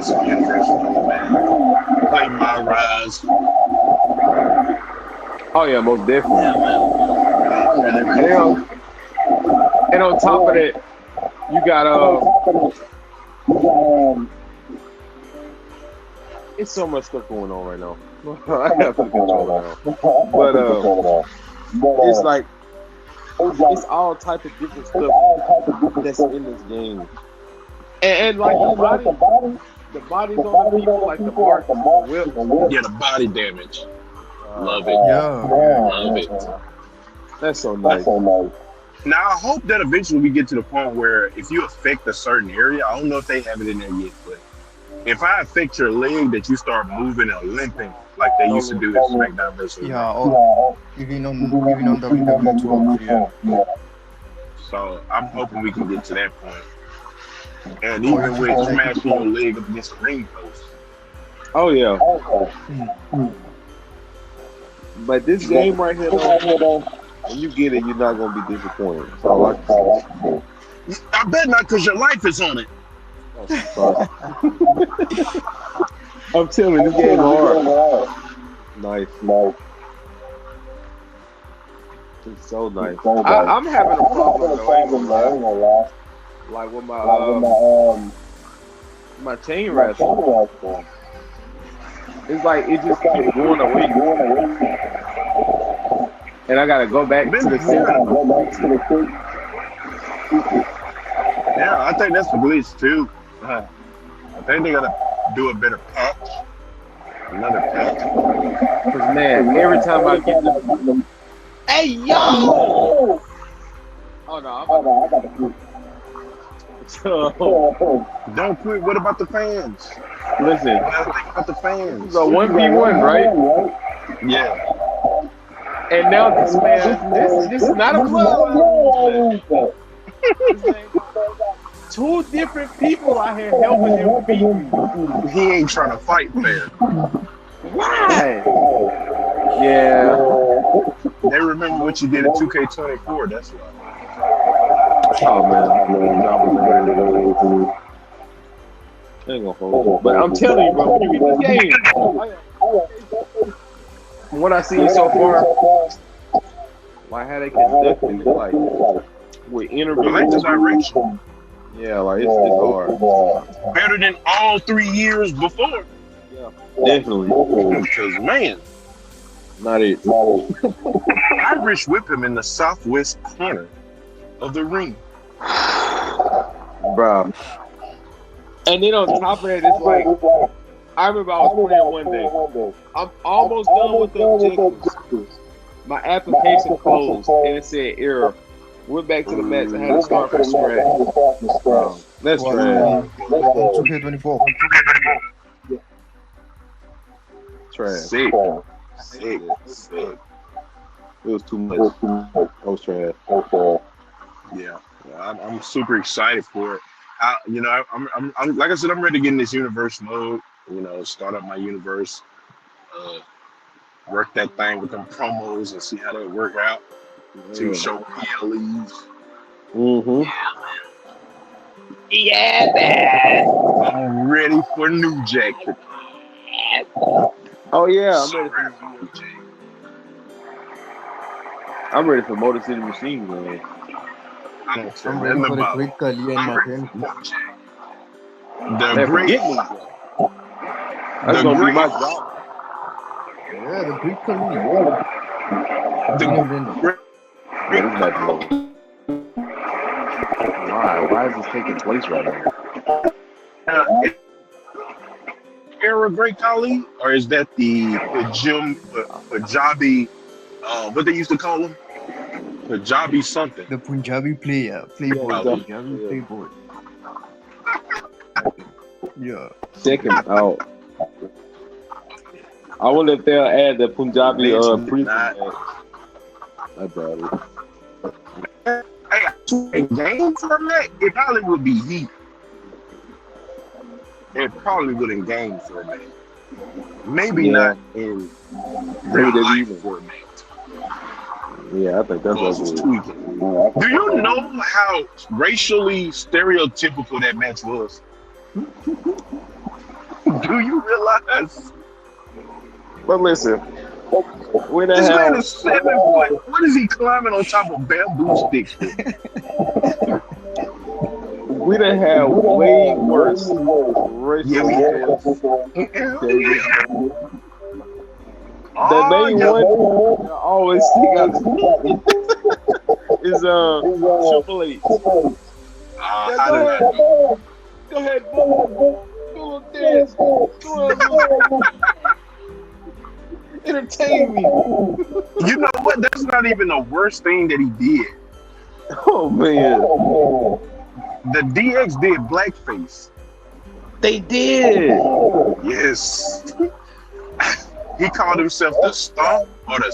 some universe mode, man. Play my rise. Oh yeah, most definitely. And on top of that, you got it's so much stuff going on right now. I gotta put the controller down. But it's like it's all type of different stuff that's in this game. And like the bodies on the people, like the marks, whips. Yeah, the body damage. Love it. Yeah. Love it. That's so nice. Now I hope that eventually we get to the point where if you affect a certain area, I don't know if they have it in there yet, but if I affect your leg, that you start moving and limping like they used to do at Smackdown vs. Yeah. Or even on WWE 12. Yeah. So I'm hoping we can get to that point. And even with smashing your leg up against the ring post. Oh yeah. But this game right here, though, when you get it, you're not gonna be disappointed. That's all I can say. I bet not, because your life is on it. I'm telling you, this game hard. Nice. It's so nice. I'm having a problem though. I ain't gonna lie. Like with my chain wrestling. It's like it just keeps going away. And I gotta go back to the center. Yeah, I think that's the glitch too. I think they gotta do a better patch. Another patch. Cause man, every time I get the hey yo! Oh no, I'm about to so Don't quit. What about the fans? listen, What do you think about the fans? it's a 1v1, right? Yeah. And now this man, this is not a bloodline. Two different people out here helping him beat me. He ain't trying to fight fair. Why? Yeah. They remember what you did in 2K24. That's why. Oh man. I ain't gonna hold you. But I'm telling you, bro, when you get this game, from what I see so far, like how they conducting it, like with I like interviews. the direction. Yeah, like it's hard. Better than all 3 years before. Yeah, definitely. Because, man, Not it. Irish whip him in the southwest corner of the ring. Bro. And then on top of that, it's like, I remember I was playing one day. I'm almost done with the objectives. My application closed and it said error. Went back to the match. I had to start from scratch. That's trash. 2K24. Trash. Sick. It was too much. That was trash. Yeah, I'm super excited for it. I'm like I said, I'm ready to get in this universe mode. Start up my universe, work that thing with them promos and see how they work out. To show PLEs. Mm-hmm. Yeah, man. I'm ready for New Jack. Oh yeah, I'm ready for Motor City Machine Man. I don't care I'm ready nothing for the about Great Khali and I'm ready Martin. for New Jack. The Man, great, forget me. That's gonna be my job. Yeah, the Great Khali. the What is that blow? Why is this taking place right now? era Great Khali, or is that the Punjabi? What they used to call him? Punjabi something. The Punjabi playboy. Yeah, Punjabi playboy. Yeah. Check him out. I wonder if they'll add the Punjabi prison match. I doubt it. Hey, a game format, it probably would be Heat. It probably wouldn't game format. Maybe not in real life format. Yeah, I think that's what it's tweaking. Do you know how racially stereotypical that match was? Do you realize? But listen, when this man is 7 foot. What is he climbing on top of bamboo sticks for? We done had way worse racial The main one that always stick out is Triple H. Go ahead, boo. Go on, dance. Go on, boo. Entertain me. You know what? That's not even the worst thing that he did. Oh man. The DX did blackface. They did. Yes. He called himself the Stomp or the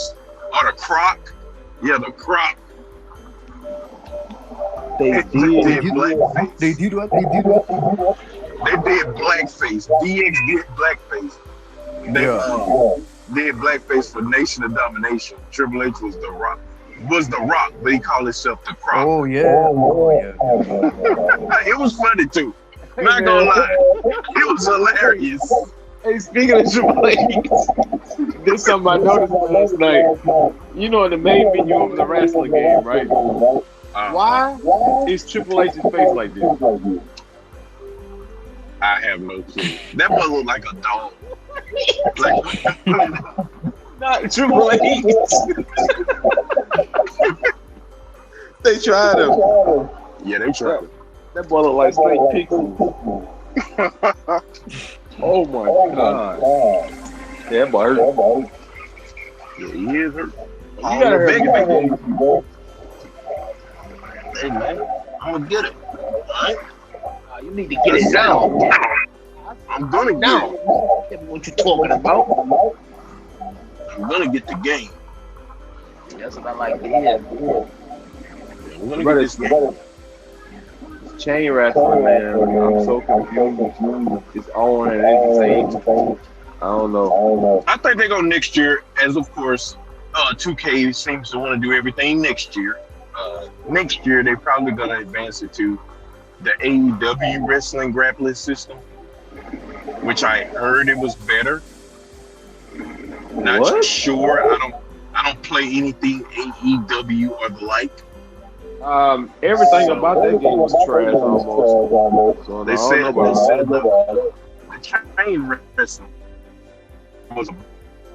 Croc. Yeah, the Croc. They did blackface. They did what? They did blackface. DX did blackface. They did blackface for Nation of Domination. Triple H was the Rock. But he called himself the Croc. Oh yeah. It was funny too. Not gonna lie, it was hilarious. Hey, speaking of Triple H, this something I noticed last night. You know, in the main menu of the wrestling game, right? Why is Triple H's face like this? I have no clue. That boy looked like a dog. Not Triple H. They tried him. Yeah, they tried. That boy look like straight pixels. Oh my god. Yeah, that boy hurt. Yeah, he is hurt. You gotta hurt him. Hey man, I'm gonna get it. Alright? You need to get it down. I'm gonna get it. Tell me what you talking about. I'm gonna get the game. That's what I like to hear. I'm gonna get this game. Chain wrestling, man. I'm so confused. It's on and it's the same. I don't know. I think they go next year, as of course, 2K seems to want to do everything next year. Next year, they're probably going to advance it to the AEW wrestling grappling system, which I heard it was better. Not sure. I don't play anything AEW or the like. Everything about that game was trash almost. So They I said don't know about the chain wrestling was a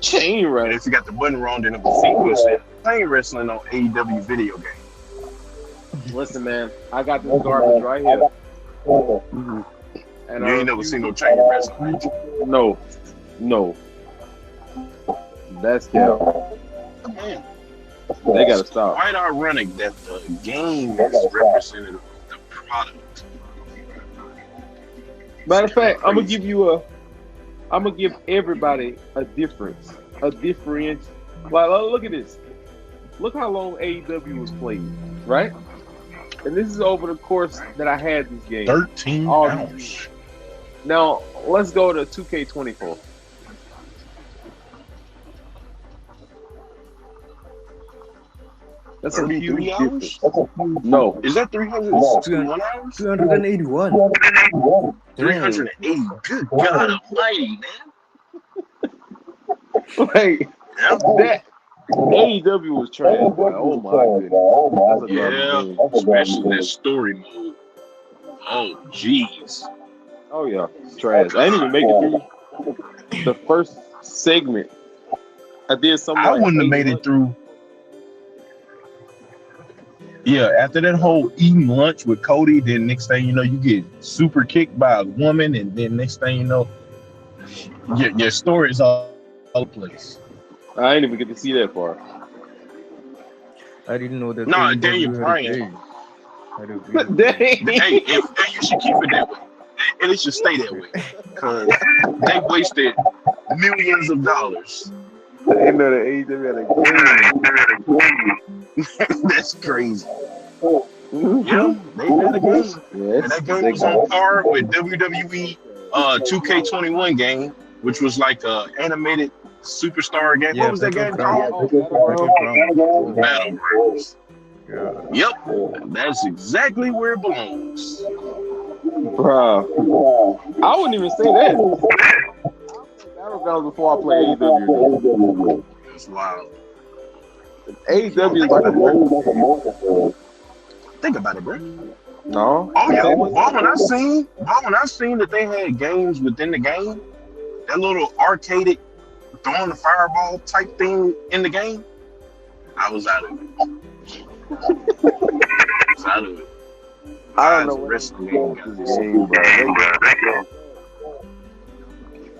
chain and wrestling. if you got the button wrong, then it was sequence. Chain wrestling on AEW video game. Listen, man, I got this garbage right here. And You ain't never seen no chain wrestling, right? No. That's cap. Come on. They gotta stop. Quite ironic that the game is representative of the product. Matter of fact, I'm gonna give everybody a difference, a difference. Like, look at this. Look how long AEW was played, right? And this is over the course that I had this game. 13 hours. Now let's go to 2K24. That's a 33 huge hours? difference. No, Is that 361 hours? 281. 380. Good God Almighty, man. like that. AEW was trash. Like, oh my goodness. That's a Yeah, garbage game. especially that story mode. Oh, jeez. Oh yeah, trash. I didn't even make it through the first segment. I did something. I like wouldn't have made it through. Yeah, after that whole eating lunch with Cody, then next thing you know, you get super kicked by a woman, and then next thing you know, your story is all over the place. I didn't even get to see that part. I didn't know that. Nah, AEW Daniel had a Bryan. page. Had a video Dang. Hey, you should keep it that way, and it should stay that way, because they wasted millions of dollars. The end of the AEW had a game. That's crazy. Yeah, they had a game. And that game was on par with WWE 2K21 game, which was like a animated superstar game. Yeah, What was that game called? Battleground. Battlegrounds. Yeah. Yep, that's exactly where it belongs. Bro, I wouldn't even say that. Battlegrounds before I play AEW. It's wild. AEW is like a mobile. Think about it, bro. No. Oh yeah, but when I seen that they had games within the game, that little arcaded throwing the fireball type thing in the game, I was out of it. I don't know what wrestling game, game. bro.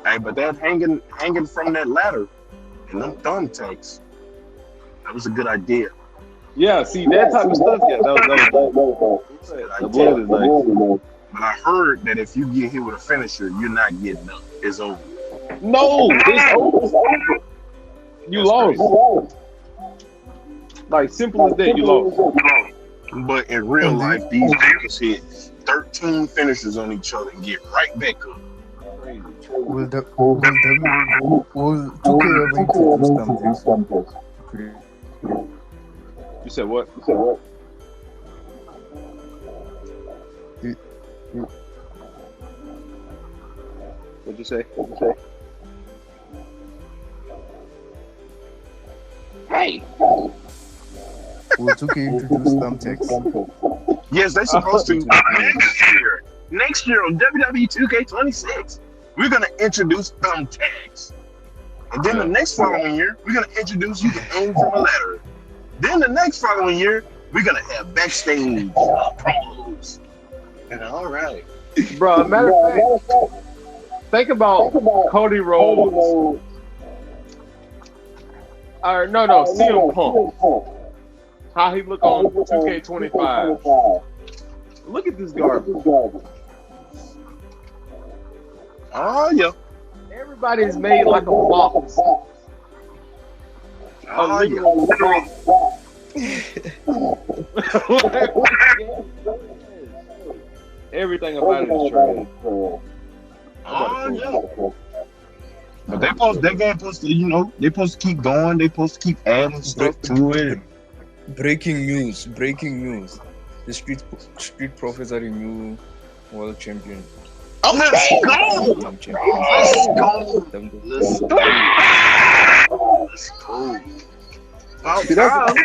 Hey, but that hanging from that ladder and them thumbtacks, that was a good idea. Yeah, see that type of stuff. Yeah, that was the blood is nice. But I heard that if you get hit with a finisher, you're not getting up. It's over. No, it's over. You lost. Like simple as that, you lost. But in real life, these niggas hit 13 finishers on each other and get right back up. Will 2K ever introduce something? You said what? What'd you say? Hey. Will 2K introduce thumbtacks? Yes, they're supposed to next year. Next year on WWE 2K26, we're gonna introduce thumbtacks. And then the next following year, we're gonna introduce you to aim from a ladder. Then the next following year, we're gonna have backstage promos. And all right, Bro, matter of fact, think about Cody Rhodes. No, CM Punk. How he look on 2K25. Look at this garbage. oh yeah, Everybody's made like a box. oh yeah. Everything about it is trash. Oh yeah. But they game supposed to, they supposed to keep going. They supposed to keep adding stuff to it. Breaking news! The Street Profits are the new world champion. Oh, let's go! Tag champion. Let's go! Let's go! About time.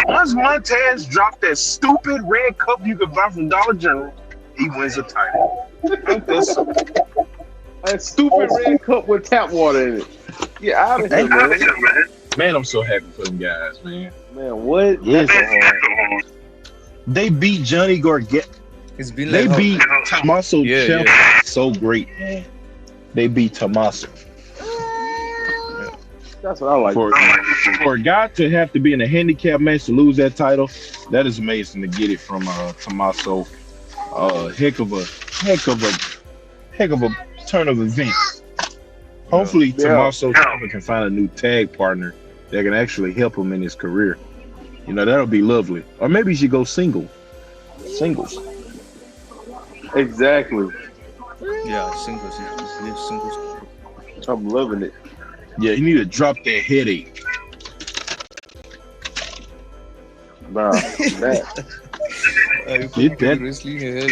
Once Montez dropped that stupid red cup you could buy from Dollar General, he wins the title. Ain't that simple? A stupid red cup with tap water in it. Get out of here, man. Man, I'm so happy for them guys, man. Man, what? Yes. That's so hard. They beat Johnny Gargano. It's been They like beat Tommaso Yeah, Ciampa. yeah. So great, man. They beat Tommaso. That's what I like. For a guy to have to be in a handicap match to lose that title, that is amazing to get it from Tommaso. Heck of a turn of events. Hopefully, Tommaso Ciampa can find a new tag partner that can actually help him in his career. You know, that'll be lovely. Or maybe he should go singles. Exactly. Yeah, singles. Singles. I'm loving it. Yeah, you need to drop that headache. Nah, that. Get that. Wrestling ahead.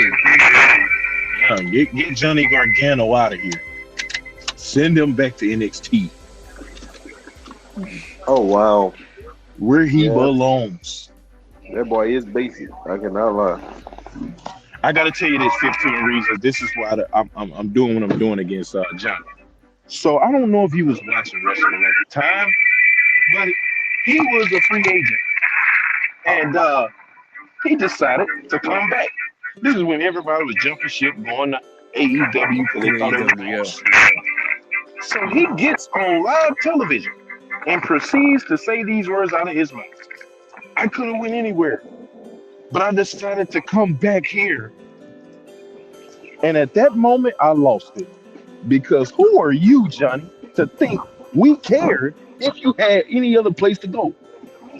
Get Johnny Gargano out of here. Send him back to NXT, Oh wow, where he belongs. that boy is basic. I cannot lie. I gotta tell you this 15 reasons. This is why I'm doing what I'm doing against Johnny. So I don't know if he was watching wrestling at the time, but he was a free agent, and he decided to come back. This is when everybody was jumping ship, going to AEW because they thought it was close. So he gets on live television and proceeds to say these words out of his mouth. I could have went anywhere, but I decided to come back here. And at that moment, I lost it. Because who are you, Johnny, to think we cared if you had any other place to go?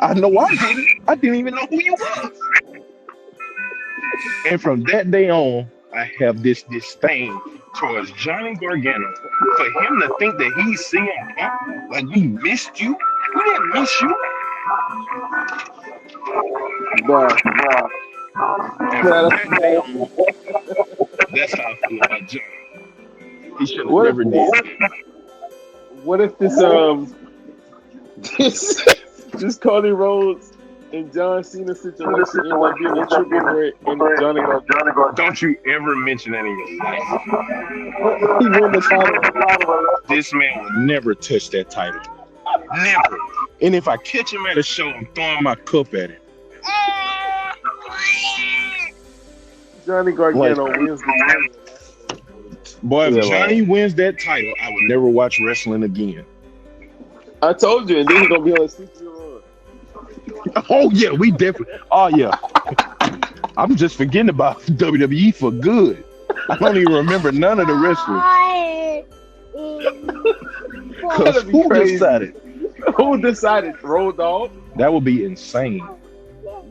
I know I didn't. I didn't even know who you was. And from that day on, I have this disdain towards Johnny Gargano. For him to think that he's seeing him, like we missed you. We didn't miss you. Bruh. And from that day on, that's how I feel about Johnny. He should have never did. What if this this Cody Rhodes and John Cena situation ended up being a triple threat and Johnny Gargano? Don't you ever mention that in your life. He won the title. This man will never touch that title. Never. And if I catch him at a show, I'm throwing my cup at him. Johnny Gargano wins the title. Boy, if Johnny wins that title, I would never watch wrestling again. I told you, and then he's gonna be on a 6-year run. Oh yeah, we definitely. Oh yeah. I'm just forgetting about WWE for good. I don't even remember none of the wrestling. Because who decided? Who decided? Road Dogg? That would be insane.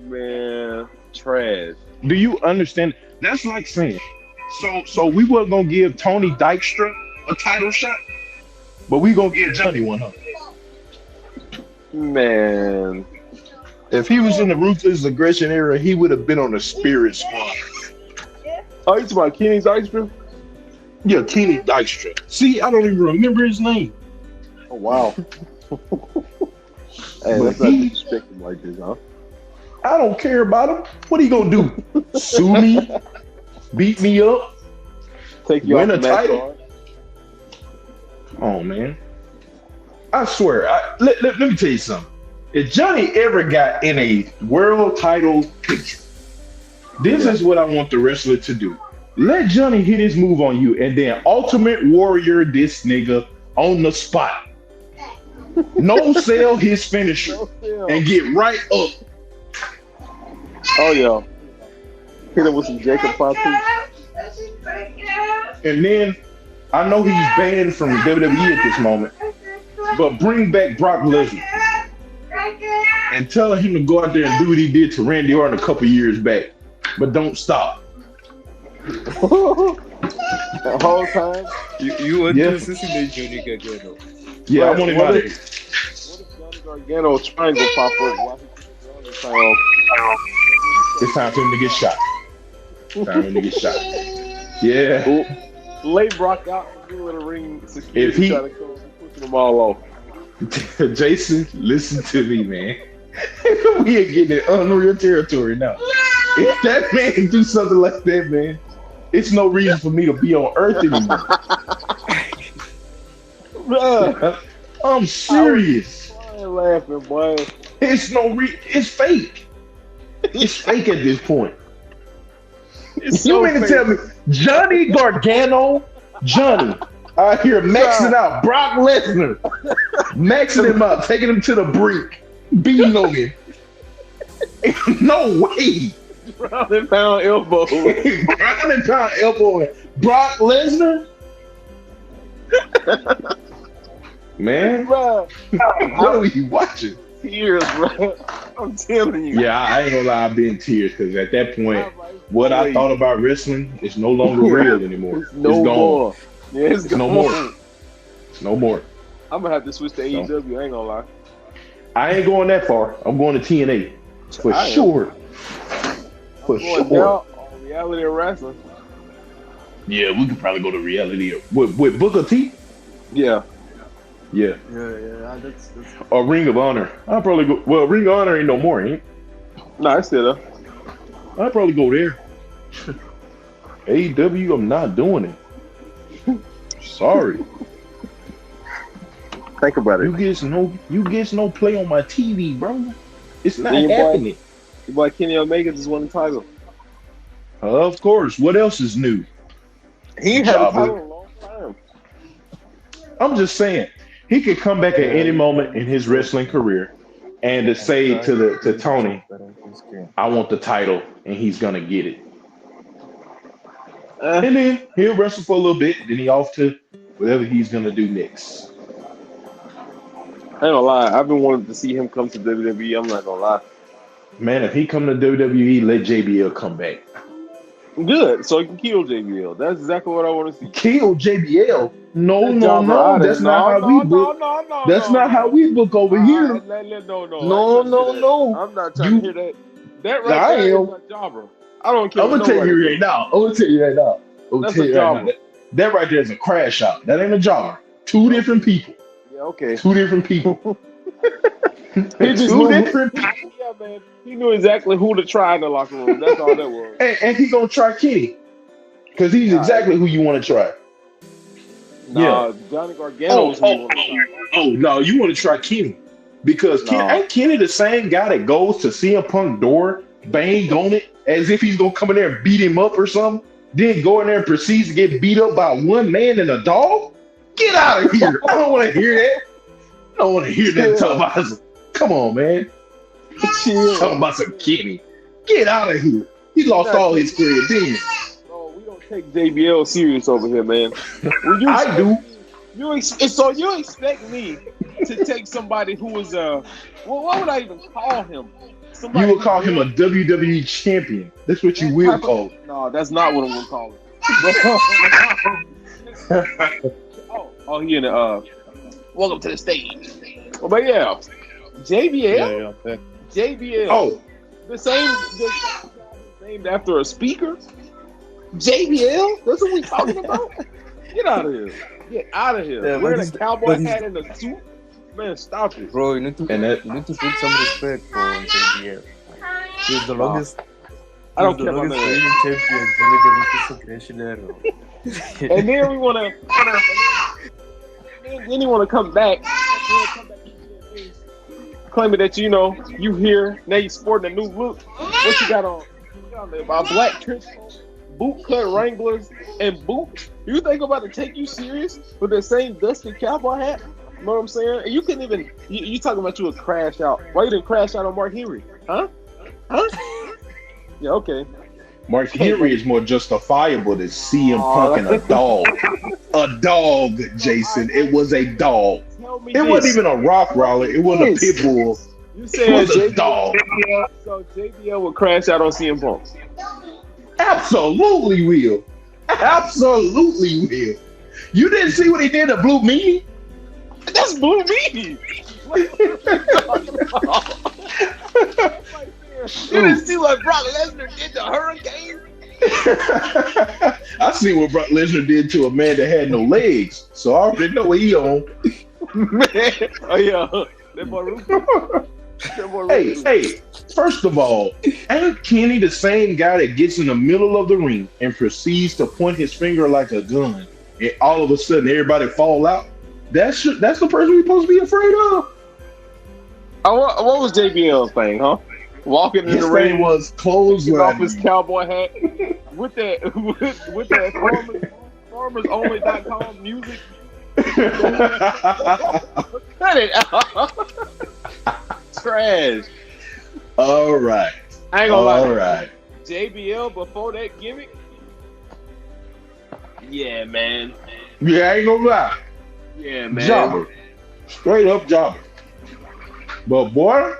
Man, trash. Do you understand? That's like saying, so we weren't gonna give Tony Dykstra a title shot, but we gonna give Johnny one, huh? Man. If he was in the Ruthless Aggression era, he would have been on the Spirit Squad. Oh, you talking about Kenny Dykstra? Yeah, Kenny Dykstra. See, I don't even remember his name. Oh, wow. Hey, let's not disrespect him like this, huh? I don't care about him. What are you gonna do? Sue me? Beat me up? Take you win off a the title? Oh man! I swear. Let me tell you something. If Johnny ever got in a world title picture, this is what I want the wrestler to do. Let Johnny hit his move on you, and then Ultimate Warrior this nigga on the spot. No sell his finisher and get right up. Oh yeah. Hit him with some Jacob Fontaine. And then I know he's banned from WWE at this moment, but bring back Brock Lesnar and tell him to go out there and do what he did to Randy Orton a couple years back, but don't stop. The whole time. You want to assassinate Johnny Gargano? Yeah, I want him out of here. What if Johnny Gargano triangle pop up while he's trying? It's time for him to get shot. Yeah. Lay Brock out in the middle of the ring. If he try to come and push them all off. Jason, listen to me, man. We are getting in unreal territory now. If that man can do something like that, man, it's no reason for me to be on Earth anymore. Bruh, I'm serious. I ain't laughing, boy. It's it's fake. It's fake at this point. It's You so mean to fake. tell me Johnny Gargano, Johnny, out here maxing out Brock Lesnar, maxing him out, taking him to the brink, beating on him. No way. Ground and pound elbow. Ground and pound elbow. Brock Lesnar? Man, Bruh, what are we watching? tears, bro. I'm telling you. Yeah, I ain't gonna lie, I've been in tears because at that point, what I thought about wrestling is no longer real anymore. It's no gone. more. Yeah, it's No gone. more. No more. I'm gonna have to switch to AEW. I ain't gonna lie. I ain't going that far. I'm going to TNA for I am. sure. For Going sure. down on reality of wrestling. Yeah, we could probably go to reality with Booker T. Yeah. Yeah, Yeah, that's or Ring of Honor. I'll probably go. Well, Ring of Honor ain't no more, ain't it? Nah, it's still there. I'll probably go there. AEW, I'm not doing it. Sorry. Think about it. You get no play on my TV, bro. It's not Yeah, boy. happening. Your boy Kenny Omega just won the title. Of course. What else is new? He ain't had a Jobber. title in a long time. I'm just saying, he could come back at any moment in his wrestling career and to say to Tony, I want the title, and he's gonna get it. And then he'll wrestle for a little bit, then he off to whatever he's gonna do next. I ain't gonna lie. I've been wanting to see him come to WWE. I'm not gonna lie. Man, if he come to WWE, let JBL come back. Good, so he can kill JBL. That's exactly what I want to see. Kill JBL? No, That no, Jobber no. out of That's it. not how we book. No, That's not how we book over here. No. I'm not trying to hear that. That I right there am. is a jobber. I don't care. I'm gonna what tell you nobody right now. I'm gonna tell you right now. That's a jobber. That right there is a crash out. That ain't a jobber. Two different people. says. Yeah, okay. Two different people. He just Two knew different people. Yeah, man. He knew exactly who to try in the locker room. That's all that was. And he gonna try Kenny. Because he's exactly who you want to try. Nah, Johnny Gargano was who you want to try. Oh, no, you want to try Kenny. Because ain't Kenny the same guy that goes to CM Punk door, bang on it, as if he's going to come in there and beat him up or something, then go in there and proceeds to get beat up by one man and a dog? Get out of here. I don't want to hear that. I don't want to hear that talk about some. Come on, man. Talking about some Kenny. Get out of here. He lost all his career, didn't he? We don't take JBL serious over here, man. I do. So you expect me to take somebody who is what would I even call him? Somebody You would call him a WWE champion. That's what you will call him. No, that's not what I'm gonna call him. oh, he in the welcome to the stage. Oh, but yeah, JBL. yeah. JBL. Oh, the same named after a speaker. JBL? That's what we talking about? Get out of here. Get out of here. Yeah, Wearing a but cowboy he's- hat and a suit? Man, stop it. Bro, you need to put some respect for JBL. He's the longest. I don't he's care the about longest that. reigning champion. And then we want to... Then you want to come back. Claiming that, you here, now you sporting a new look. What you got on? You got on there about black trench coat, boot cut Wranglers, and boots. You think I'm about to take you serious with that same dusty cowboy hat? You know what I'm saying? And you couldn't even, you talking about you would crash out. Why you didn't crash out on Mark Henry? Huh? Yeah, okay. Mark Henry is more justifiable than CM Punk and a dog. A dog, Jason. It was a dog. Tell me It wasn't even a rock roller. It wasn't a pit bull. You It said was a JBL, dog. so JBL would crash out on CM Punk. Absolutely will. Absolutely will. You didn't see what he did to Blue Meanie? That's Blue Meanie. You didn't see what Brock Lesnar did to Hurricane? I see what Brock Lesnar did to a man that had no legs, so I already know what he on. Man, oh yeah, that boy Rufus. Hey, first of all, ain't Kenny the same guy that gets in the middle of the ring and proceeds to point his finger like a gun, and all of a sudden everybody fall out? That's the person we're supposed to be afraid of. What was JBL's thing, huh? Walking in His the thing ring, was taking clothesline. off his cowboy hat with that farmersonly.com music. Cut it out. Trash. All right. I ain't gonna lie. All right. JBL before that gimmick. Yeah, man. Yeah, I ain't gonna lie. Yeah, man. Jobber. Straight up jobber. But boy,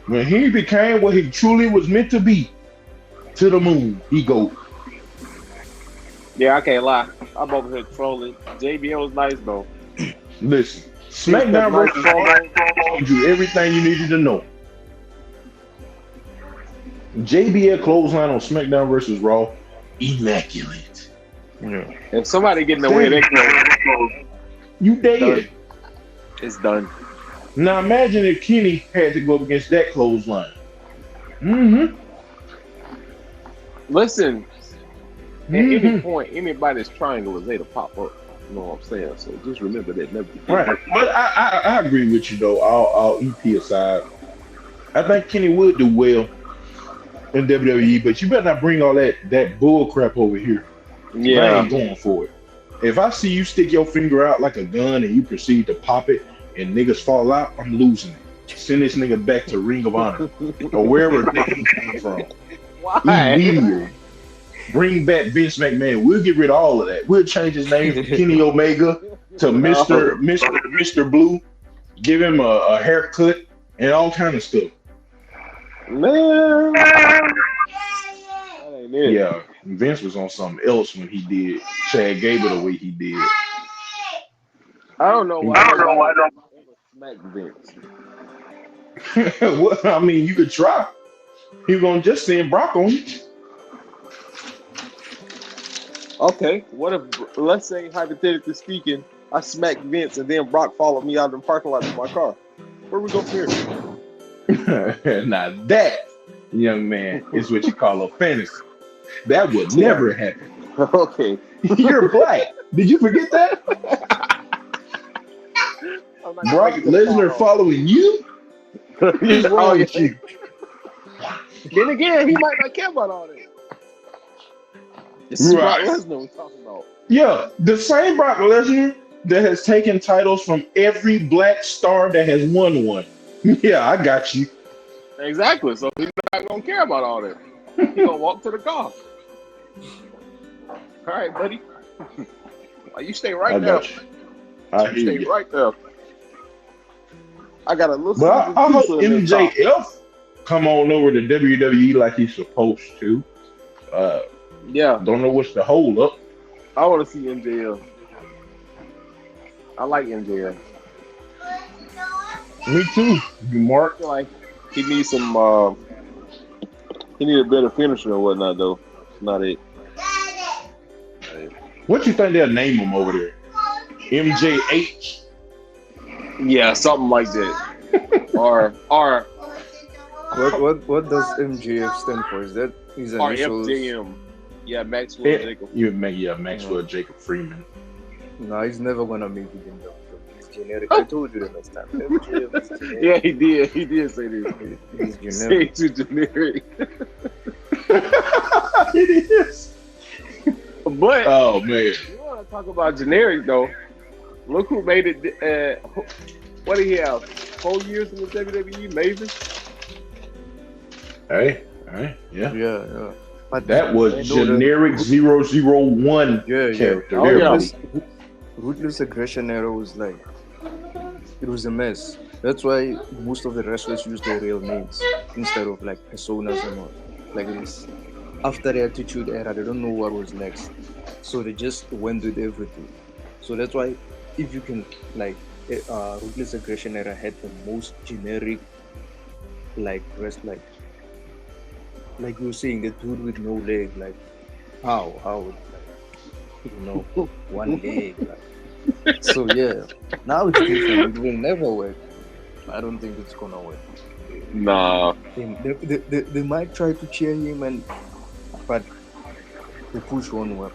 when he became what he truly was meant to be, to the moon, he go. Yeah, I can't lie. I'm over here trolling. JBL was nice though. Listen, Smackdown versus Raw told you everything you needed to know. JBL clothesline on SmackDown versus Raw, immaculate. Yeah. If somebody get in the way of that clothes, You dead. it's done. Now imagine if Kenny had to go up against that clothesline. Mm-hmm. Listen, at any point, anybody's triangle is there to pop up. You know what I'm saying? So just remember that. Never forget. Right. But I agree with you though. All EP aside, I think Kenny would do well in WWE, but you better not bring all that bull crap over here. I Yeah. ain't going for it. If I see you stick your finger out like a gun and you proceed to pop it and niggas fall out, I'm losing it. Send this nigga back to Ring of Honor or wherever the nigga he came from. Why? Immediately. Bring back Vince McMahon. We'll get rid of all of that. We'll change his name from Kenny Omega to Mr. Blue. Give him a haircut and all kind of stuff. Man. That ain't it. Yeah, Vince was on something else when he did Chad Gable the way he did. I don't know why. I don't smack Vince. Well, I mean, you could try. He was gonna just send Brock on you. Okay, what if, let's say, hypothetically speaking, I smack Vince and then Brock followed me out in the parking lot to my car? Where we go from here? Now that, young man, is what you call a fantasy. That would never happen. Okay. You're black. Did you forget that? Brock Lesnar following you? What's wrong with you? Then again, he might not care about all that. This is Brock Right. Lesnar we're talking about. Yeah, the same Brock Lesnar that has taken titles from every black star that has won one. Yeah, I got you. Exactly. So he's not gonna care about all that. He's gonna walk to the car. All right, buddy. You stay right I there. got you. I You hear stay you. right there. I got a little. But I hope pizza in that car. MJF come on over to WWE like he's supposed to. Yeah, Don't know what's the hold up. I want to see MJF. I like MJF. Me too, Mark. I feel like he needs some. He needs a better finisher or whatnot, though. Not it. What you think they'll name him over there? MJH? Yeah, something like that. or What does MJF stand for? Is that his initials? FJM. Yeah, Maxwell Jacob. Maxwell Jacob Freeman. No, he's never gonna make it in the He's generic. I told you the last time. MJF is generic. Yeah, he did. He did say this. He's Say generic. too generic. It is. But Oh man. you want to talk about generic though? Look who made it. What did he have? 4 years in the WWE, Maven. Hey, yeah. Yeah. But That was generic 001 Yeah. character. Oh, there, yeah. buddy. Ruthless Aggression era was like, it was a mess. That's why most of the wrestlers use their real names instead of like personas and all. Like it was after the Attitude Era, they don't know what was next, so they just went with everything. So that's why if you can like, Ruthless Aggression era had the most generic like rest like you were saying, the dude with no leg, like how one leg. Like. So yeah, now it's different. It will never work. I don't think it's gonna work. Nah. They might try to cheer him, but the push won't work.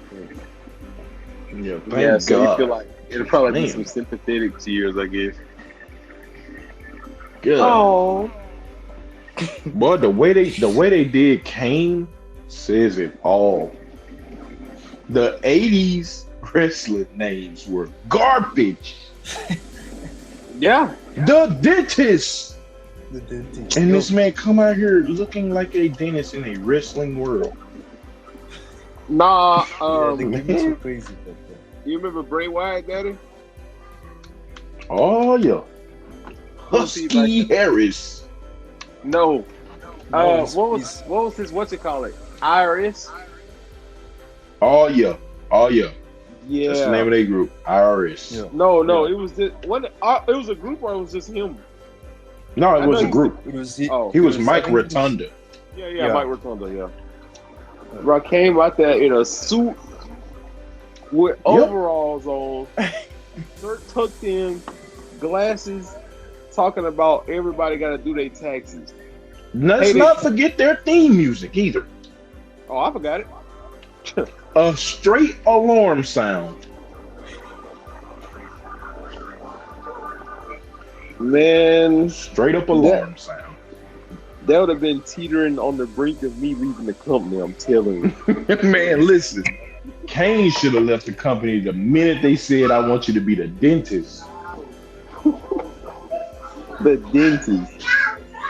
Yeah, thank Yeah, so you God. feel like it'll probably be Man. some sympathetic tears, I guess. Good. Oh. Boy, the way they did Kane says it all. The 80s wrestling names were garbage. Yeah. The Dentist. The dentist. And this man come out here looking like a dentist in a wrestling world. Nah. The gimmicks were crazy. You remember Bray Wyatt, Daddy? Oh yeah. Who's he Husky back Harris. No. No, What was his IRS? Oh yeah. Oh yeah. Yeah. That's the name of their group. IRS. Yeah. No, Yeah. it was it was a group or it was just him? No, it I was know a group. It was Oh. He was it was Mike 70s. Rotunda. Yeah, Mike Rotunda, yeah. Bro came out there in a suit with overalls on, shirt tucked in, glasses, talking about everybody got to do their taxes. Let's Hey, not forget their theme music either. Oh, I forgot it. A straight alarm sound. Man, Straight up alarm sound. that would have been teetering on the brink of me leaving the company, I'm telling you. Man, listen. Kane should have left the company the minute they said, I want you to be the dentist. The dentist.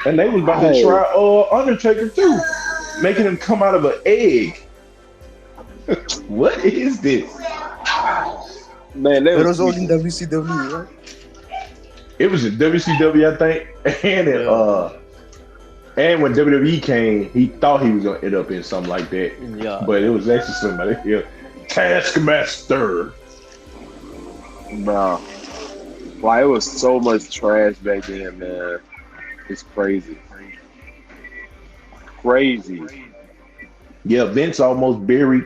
And they was about to try Undertaker too. Making him come out of an egg. What is this? Man, It was all in WCW, right? It was in WCW, I think. And when WWE came, he thought he was gonna end up in something like that. Yeah. But it was actually somebody here. Taskmaster. Nah. Why it was so much trash back then, man. It's crazy. Crazy. Yeah, Vince almost buried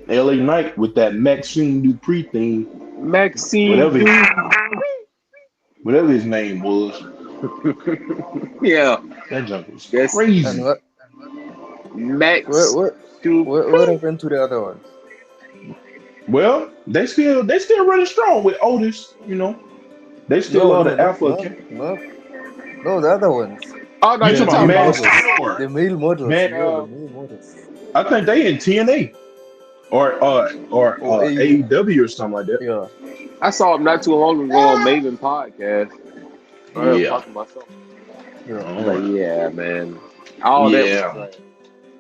LA Knight with that Maxine Dupree theme. Maxine. Whatever his name was. Yeah. That junk was Yes. crazy. And what Max. what happened to the other ones? Well, they still running strong with Otis, you know. They still are the alpha. No, the other ones. Oh, no, You you're talking talking about about Man Store? The male models. Man, the male models. I think they in TNA or AEW or something like that. Yeah. I saw him not too long ago on Maven podcast. I Yeah. talking about something. Yeah. But yeah, man. All that Yeah. was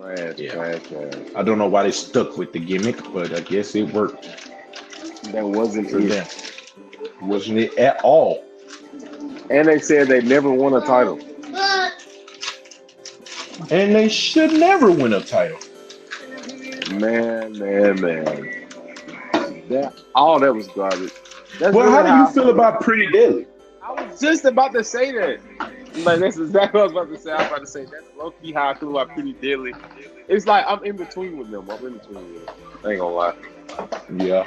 trash. Yeah. Trash. I don't know why they stuck with the gimmick, but I guess it worked That wasn't for it. them. Wasn't it at all? And they said they never won a title. And they should never win a title. Man. All that was garbage. That's Well, really how do you feel about Pretty Deadly? I was just about to say that. Like, that's exactly what I was about to say. I was about to say that's low key how I feel about Pretty Deadly. It's like I'm in between with them. I ain't gonna lie. Yeah.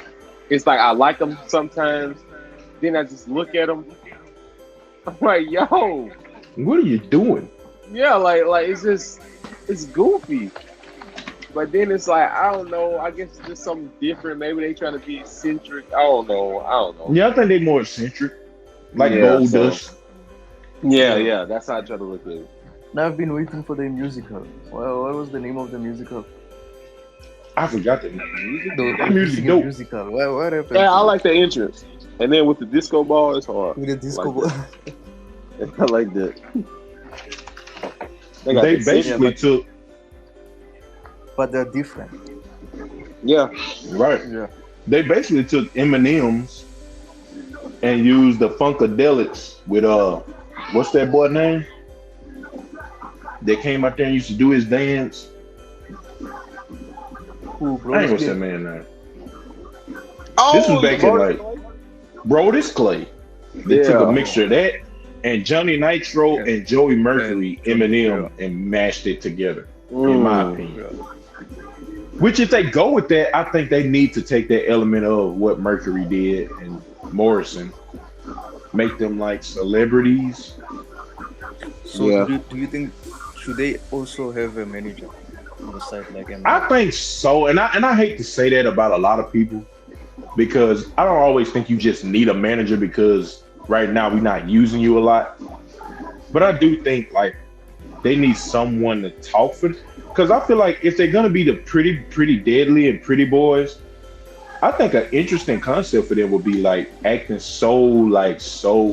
It's like I like them sometimes. Then I just look at them. I'm like, yo, What are you doing? yeah, like it's goofy. But then it's like, I don't know. I guess it's just something different. Maybe they trying to be eccentric. I don't know. Yeah, I think they're more eccentric. Like Yeah, Gold so- Dust. Yeah. That's how I try to look at it. Now I've been waiting for the musical. Well, what was the name of the musical? I forgot the name. The music dope. musical. What happened? Yeah, to I it? like the entrance. And then with the disco ball, it's hard. With the disco like ball. I like that. got They the basically took But they're different. Yeah. right. Yeah. They basically took M&M's and used the Funkadelics with what's that boy name? They came out there and used to do his dance. Who, bro? I ain't gonna say man name. Oh, This was back in like Brodus Clay. They took Yeah. a mixture of that and Johnny Nitro and Joey Mercury, Eminem, and mashed it together. In my opinion. Which, if they go with that, I think they need to take that element of what Mercury did and Morrison, make them like celebrities, So Yeah. do you think should they also have a manager on the side like him? I think so, and I hate to say that about a lot of people because I don't always think you just need a manager because right now we're not using you a lot. But I do think like they need someone to talk for because I feel like if they're gonna be the pretty deadly and pretty boys, I think an interesting concept for them would be like acting so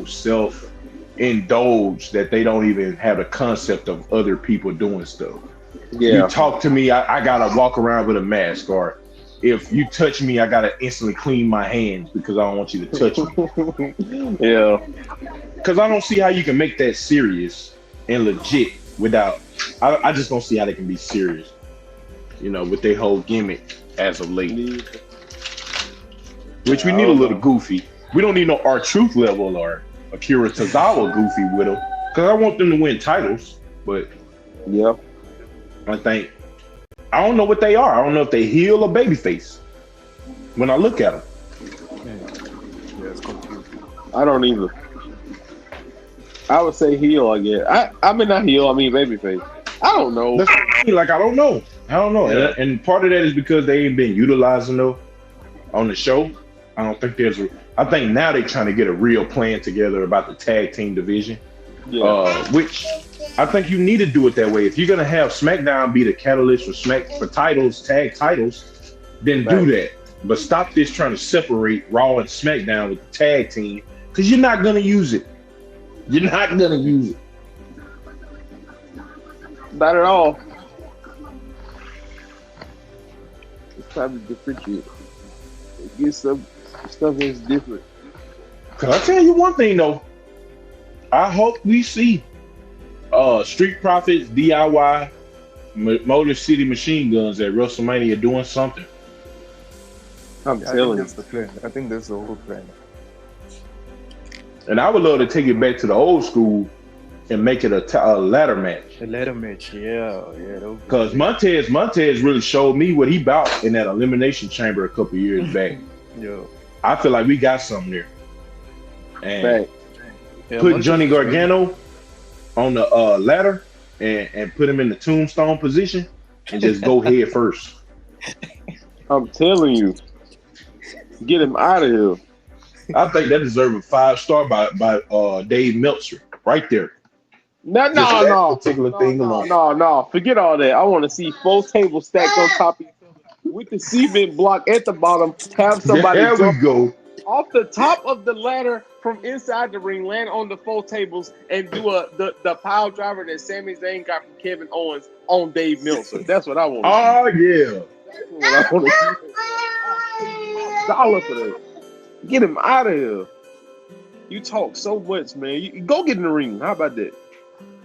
self indulged that they don't even have the concept of other people doing stuff. Yeah. You talk to me, I gotta walk around with a mask, or if you touch me, I gotta instantly clean my hands because I don't want you to touch me. Yeah. Because I don't see how you can make that serious and legit without. I just don't see how they can be serious, with their whole gimmick as of late. Which we need a little goofy. We don't need no R-Truth level or Akira Tozawa goofy with them. Because I want them to win titles, but Yeah. I don't know what they are. I don't know if they heel or babyface when I look at them. Yeah, it's confusing. I don't either. I would say heel, I guess. I mean not heel, I mean babyface. I don't know. That's what I mean. Like, I don't know. Yeah. And part of that is because they ain't been utilizing them on the show. I don't think I think now they're trying to get a real plan together about the tag team division. Yeah. Which I think you need to do it that way. If you're gonna have SmackDown be the catalyst for titles, tag titles, then do that. But stop this trying to separate Raw and SmackDown with the tag team because you're not gonna use it. You're not gonna use it. Not at all. It's time to differentiate. Get some stuff that's different. Cause I'll tell you one thing though. I hope we see Street Profits, DIY, Motor City Machine Guns at WrestleMania doing something. I'm Yeah, I think telling you. that's the plan. I think that's the whole plan. And I would love to take it back to the old school and make it a ladder match. The ladder match, yeah. Because Montez really showed me what he bout in that Elimination Chamber a couple years back. Yeah. I feel like we got something there. And Right. Yeah, put Montez Johnny is Gargano on the ladder and put him in the tombstone position and just go head first. I'm telling you. Get him out of here. I think that deserves a 5-star by Dave Meltzer right there. No, Just that no, particular thing alone. no. Forget all that. I want to see 4 tables stacked on top of each other with the cement block at the bottom. Have somebody There we jump go. off the top of the ladder from inside the ring, land on the 4 tables, and do the pile driver that Sami Zayn got from Kevin Owens on Dave Meltzer. That's what I want. Oh yeah. That's what I want to see. Dollar for that. Get him out of here. You talk so much, man. You go get in the ring. How about that?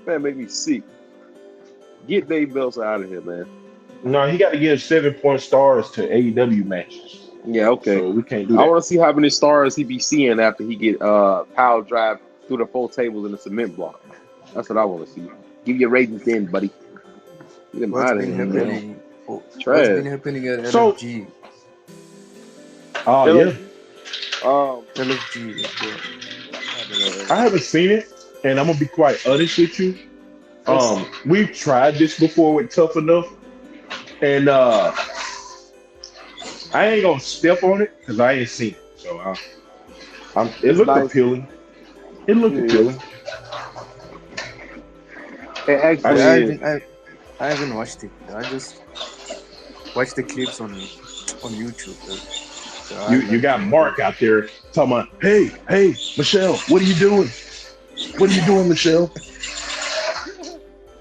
Man, make me sick. Get Dave Meltzer out of here, man. No, he got to give 7-point stars to AEW matches. Yeah, okay. So we can't do that. I want to see how many stars he be seeing after he get power drive through the 4 tables in the cement block. That's what I want to see. Give your ratings in, buddy. Get him What's out of been here, man. happening? What's Trash. been happening at So- LFG? Oh yeah. LFG, yeah. I haven't seen it, and I'm gonna be quite honest with you. We've tried this before with Tough Enough, and I ain't gonna step on it because I ain't seen it. So it looked nice. appealing. It looked appealing. It actually is. I haven't watched it. I just watched the clips on YouTube. So You got Mark out there talking about, hey, Michelle, what are you doing? What are you doing, Michelle?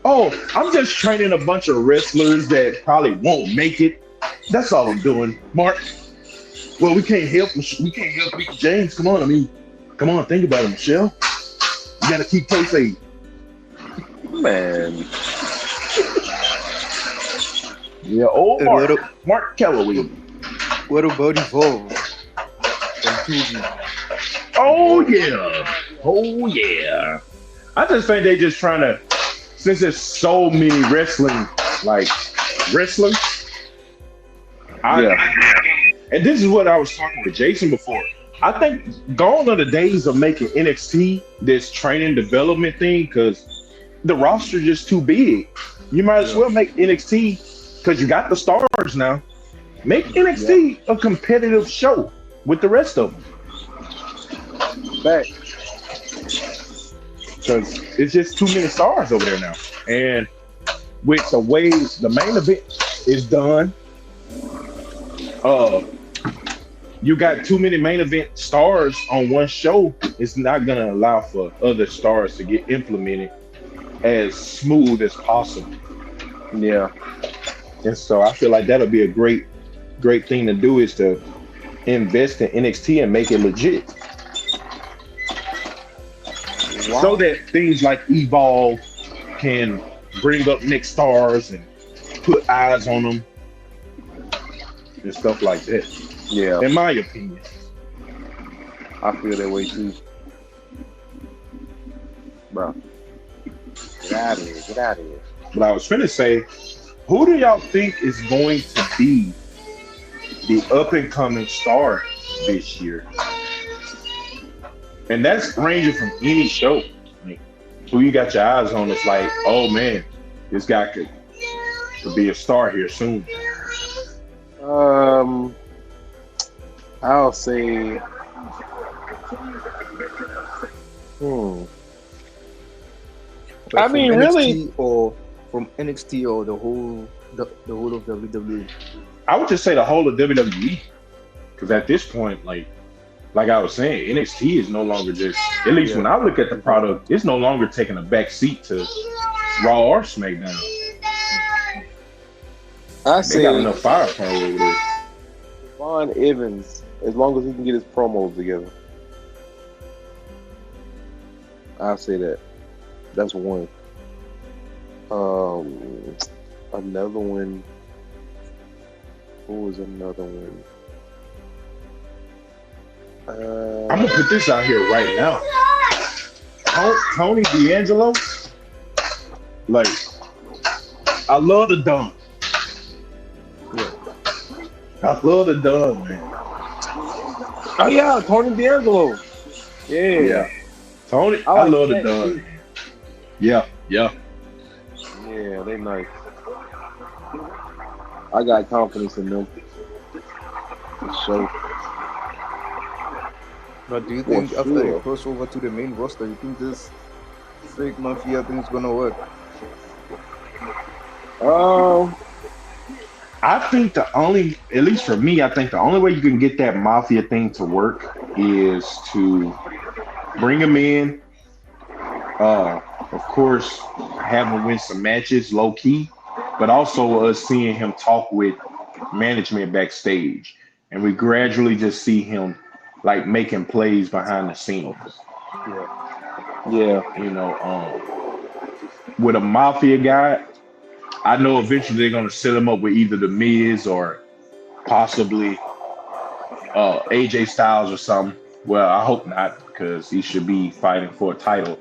Oh, I'm just training a bunch of wrestlers that probably won't make it. That's all I'm doing, Mark. Well, we can't help Mickey James. Come on, think about it, Michelle. You gotta keep kayfabe. Man. Yeah, old And Mark Calloway. what about Evolve from 2G? Oh yeah. I just think they just trying to, since there's so many wrestlers. And this is what I was talking with Jason before. I think gone are the days of making NXT this training development thing, because the roster just too big. You might as well make NXT because you got the stars now. Make NXT a competitive show with the rest of them. Back. Because it's just too many stars over there now. And with the way the main event is done, you got too many main event stars on one show. It's not going to allow for other stars to get implemented as smooth as possible. Yeah. And so I feel like that'll be a great thing to do, is to invest in NXT and make it legit. Wow. So that things like Evolve can bring up next stars and put eyes on them and stuff like that. Yeah. In my opinion. I feel that way too. Bro. Get out of here. Get out of here. But I was finna say, who do y'all think is going to be the up and coming star this year? And that's ranging from any show. Like, who you got your eyes on? It's like, oh man, this guy could be a star here soon. I'll say. I mean, from really, NXT or from NXT or the whole of WWE. I would just say the whole of WWE, because at this point, like I was saying, NXT is no longer just, at least when I look at the product, it's no longer taking a back seat to Raw or SmackDown. I They say got enough firepower over there. Vaughn Evans, as long as he can get his promos together. I'll say that. That's one. Another one. Who was another one? I'm gonna put this out here right now. Tony D'Angelo, like, I love the Don. Yeah. I love the Don, man. Oh yeah, Tony D'Angelo. Yeah. Tony, I I like love the that Don. too. Yeah. Yeah, they nice. I got confidence in them. For sure. But do you think after they sure. cross over to the main roster, you think this fake mafia thing is gonna work? I think at least for me, I think the only way you can get that mafia thing to work is to bring him in. Of course, have him win some matches low key, but also us seeing him talk with management backstage, and we gradually just see him like making plays behind the scenes. Yeah. You know, with a mafia guy, I know eventually they're gonna set him up with either the Miz or possibly AJ Styles or something. Well, I hope not, because he should be fighting for a title.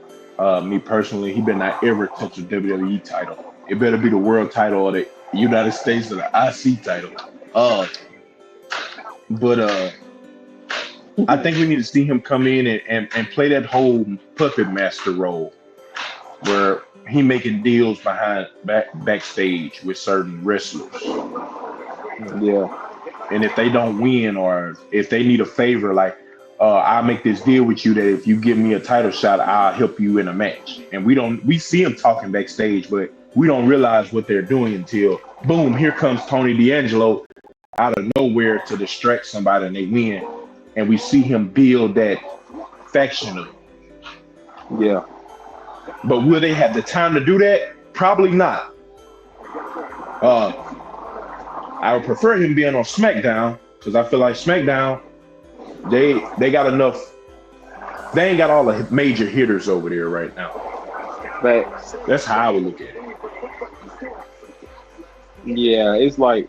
Me personally, he better not ever touch a WWE title. It better be the world title or the United States or the IC title. But I think we need to see him come in and play that whole puppet master role, where he making deals backstage with certain wrestlers. Yeah. And if they don't win, or if they need a favor, like, I'll make this deal with you that if you give me a title shot, I'll help you in a match. And we see them talking backstage, but we don't realize what they're doing until, boom, here comes Tony D'Angelo out of nowhere to distract somebody and they win. And we see him build that faction of them. Yeah. But will they have the time to do that? Probably not. I would prefer him being on SmackDown, because I feel like SmackDown, they got enough. They ain't got all the major hitters over there right now. That's how I would look at it. Yeah, it's like,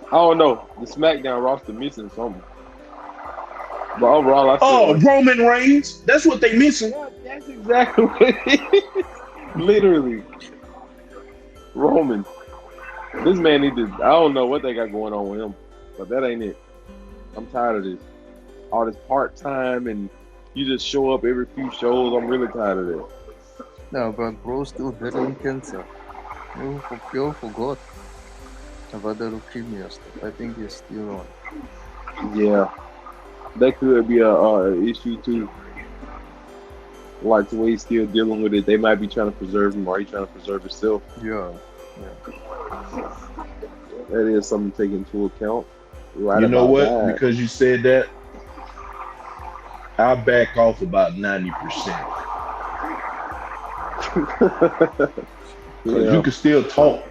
I don't know, the SmackDown roster missing something. But overall, I feel like, Roman Reigns. That's what they missing. yeah, that's exactly what it is. Literally. Roman. This man needs to, I don't know what they got going on with him, but that ain't it. I'm tired of this. All this part-time and you just show up every few shows. I'm really tired of that. No, but bro, still battling cancer. You forgot about the leukemia stuff. I think he's still on. Yeah, that could be a issue too. Like the way he's still dealing with it, they might be trying to preserve him, or he's trying to preserve himself. Yeah. That is something to take into account. Right You know about what? that. Because you said that, I'll back off about 90%. Because Yeah. you can still talk.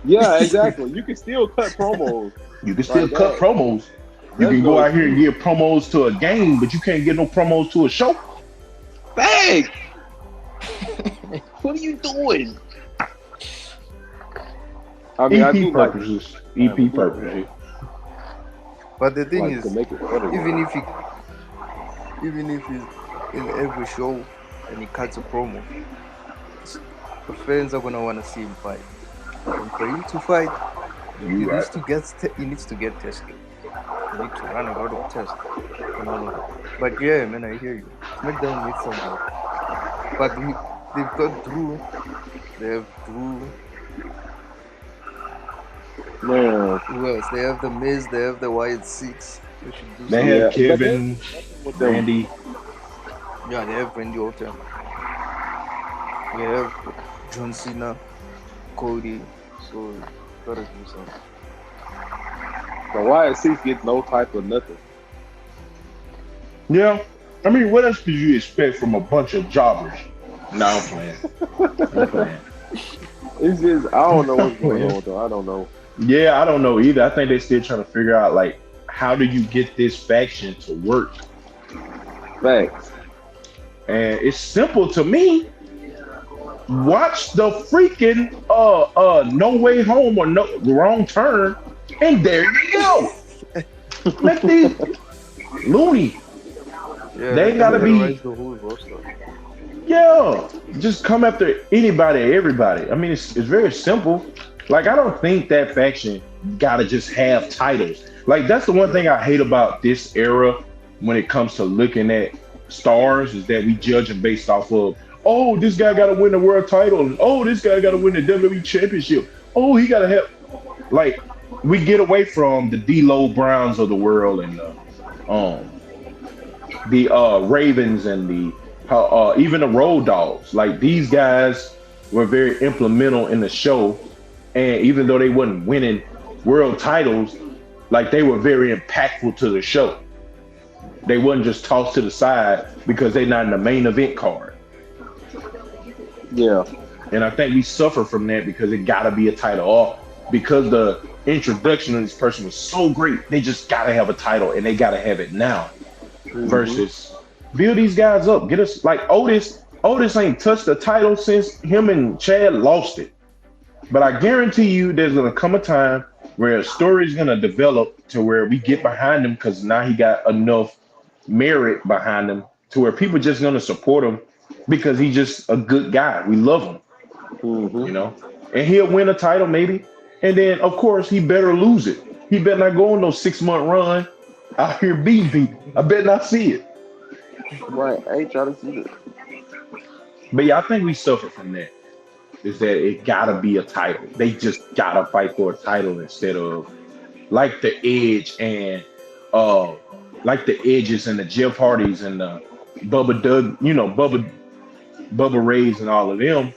Yeah, exactly. You can still cut promos. You can still Like cut that. promos. You That's can go what- out here and give promos to a game, but you can't get no promos to a show. Thanks. What are you doing? I mean, I EP do like purposes. EP purposes. But the thing to is, make it better. even if he's in every show and he cuts a promo, the fans are gonna want to see him fight. And for him to fight, he You needs right. to get tested. You need to run a lot of tests and all of that. But yeah, man, I hear you. Smackdown needs some help. But they've got Drew. They have Drew. Man, Who else? They have the Miz. They have the Wyatt Six. They should do They something. have Yeah, but Kevin, with them, Randy. Yeah, they have Randy Orton. We have John Cena, Cody. So gotta do something. the YSC gets no type of nothing. Yeah. I mean, what else could you expect from a bunch of jobbers? No, I'm playing. I'm playing. It's just I don't know what's going on though. I don't know. Yeah, I don't know either. I think they're still trying to figure out, like, how do you get this faction to work? Facts. And it's simple to me. Watch the freaking No Way Home or No Wrong Turn, and there you go. Let these loony. Yeah, They gotta be- rise the whole roster. Yeah, just come after anybody, everybody. I mean, it's very simple. Like, I don't think that faction gotta just have titles. Like, that's the one thing I hate about this era when it comes to looking at stars, is that we judge them based off of, oh, this guy gotta win the world title, and oh, this guy gotta win the WWE championship. Oh, he gotta have, like, we get away from the D'Lo Browns of the world and the Ravens and the even the Road Dogs. Like, these guys were very implemental in the show, and even though they wasn't winning world titles, like, they were very impactful to the show. They wasn't just tossed to the side because they're not in the main event card. Yeah. And I think we suffer from that because it gotta be a title, or because the introduction of this person was so great, they just gotta have a title and they gotta have it now. Versus build these guys up, get us, like Otis ain't touched the title since him and Chad lost it. But I guarantee you there's gonna come a time where a story is gonna develop to where we get behind him, because now he got enough merit behind him to where people just gonna support him because he's just a good guy. We love him, you know, and he'll win a title maybe. And then of course he better lose it. He better not go on no 6-month run out here beating people. I better not see it. Right. I ain't trying to see it. But yeah, I think we suffer from that. Is that it gotta be a title. They just gotta fight for a title instead of like the Edge and like the Edges and the Jeff Hardys and the Bubba Doug, you know, Bubba Rays and all of them.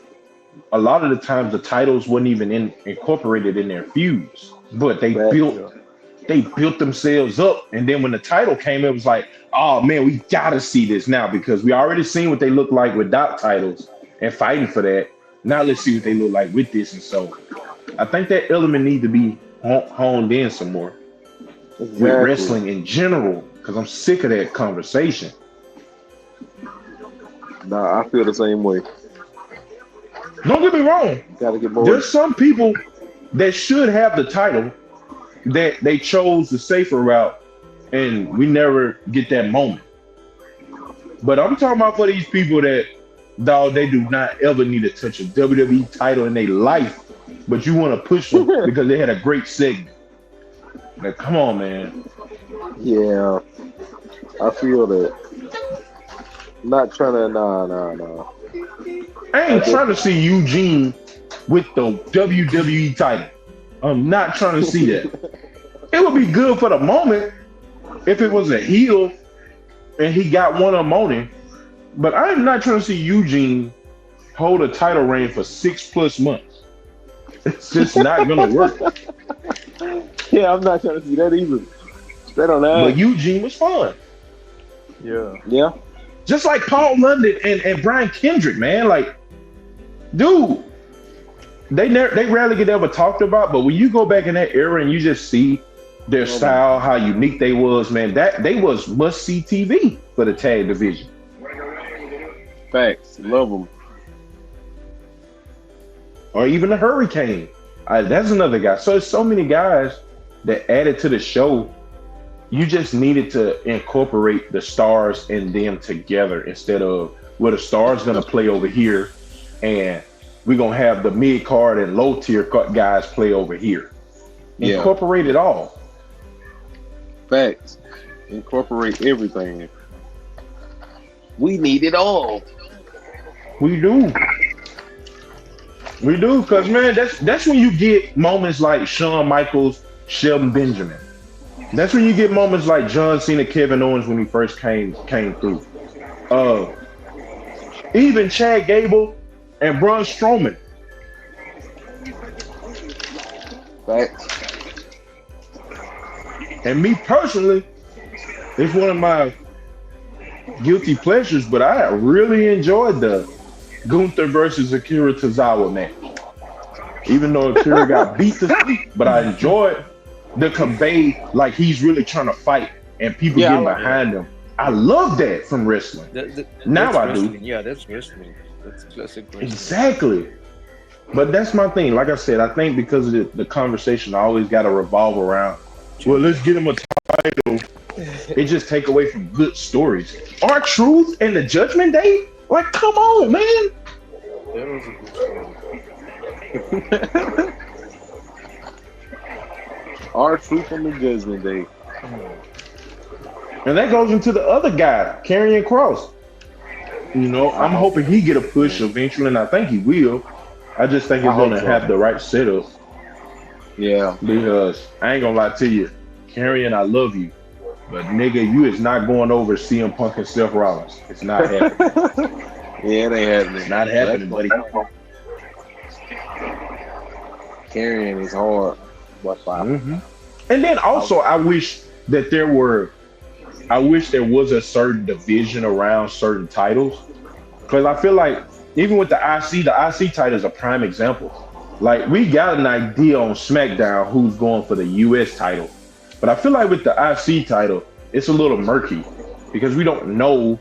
A lot of the times the titles wasn't even incorporated in their feuds, but they built themselves up. And then when the title came, it was like, oh man, we gotta see this now, because we already seen what they look like without titles and fighting for that. Now let's see what they look like with this. And so I think that element needs to be honed in some more with wrestling in general, because I'm sick of that conversation. Nah, I feel the same way. Don't get me wrong. Gotta get more. There's some people that should have the title that they chose the safer route, and we never get that moment. But I'm talking about for these people that, dog, they do not ever need to touch a WWE title in their life, but you want to push them because they had a great segment. Like, come on, man. Yeah, I feel that. Not trying to, nah. I ain't trying to see Eugene with the WWE title. I'm not trying to see that. It would be good for the moment if it was a heel and he got one up on him. But I'm not trying to see Eugene hold a title reign for 6+ months. It's just not gonna work. Yeah, I'm not trying to see that either. That don't know. But Eugene was fun. Yeah. Just like Paul London and Brian Kendrick, man. Like, dude, they rarely get ever talked about, but when you go back in that era and you just see their style, how unique they was, man, that they was must-see TV for the tag division. Facts. Love them. Or even the Hurricane. That's another guy. So there's so many guys that added to the show. You just needed to incorporate the stars and them together instead of, well, the stars gonna play over here and we're gonna have the mid card and low tier guys play over here. Yeah. Incorporate it all. Facts. Incorporate everything. We need it all. We do. We do, because man, that's when you get moments like Shawn Michaels, Shelton Benjamin. That's when you get moments like John Cena, Kevin Owens when he first came through. Even Chad Gable and Braun Strowman. Facts. And me personally, it's one of my guilty pleasures, but I really enjoyed the Gunther versus Akira Tozawa match. Even though Akira got beat to sleep, but I enjoyed the convey, like he's really trying to fight and people getting behind him. I love that from wrestling. Now I do. Yeah, that's wrestling. That's classic wrestling. Exactly. But that's my thing. Like I said, I think because of the conversation, I always got to revolve around, well, let's get him a title. It just take away from good stories. R-Truth and the Judgment Day? Like, come on, man. That was a good story. R-Truth on the Judgment Day. And that goes into the other guy, Karrion Kross. You know, I'm hoping he get a push eventually, and I think he will. I just think he's going to have the right setup. Yeah. Because I ain't going to lie to you, Karrion, I love you. But nigga, you is not going over CM Punk and Seth Rollins. It's not happening. Yeah, it ain't happening. It's not happening, buddy. Karrion is hard. Mm-hmm. And then also, I wish there was a certain division around certain titles. Because I feel like even with the IC title is a prime example. Like, we got an idea on SmackDown who's going for the US title. But I feel like with the IC title, it's a little murky because we don't know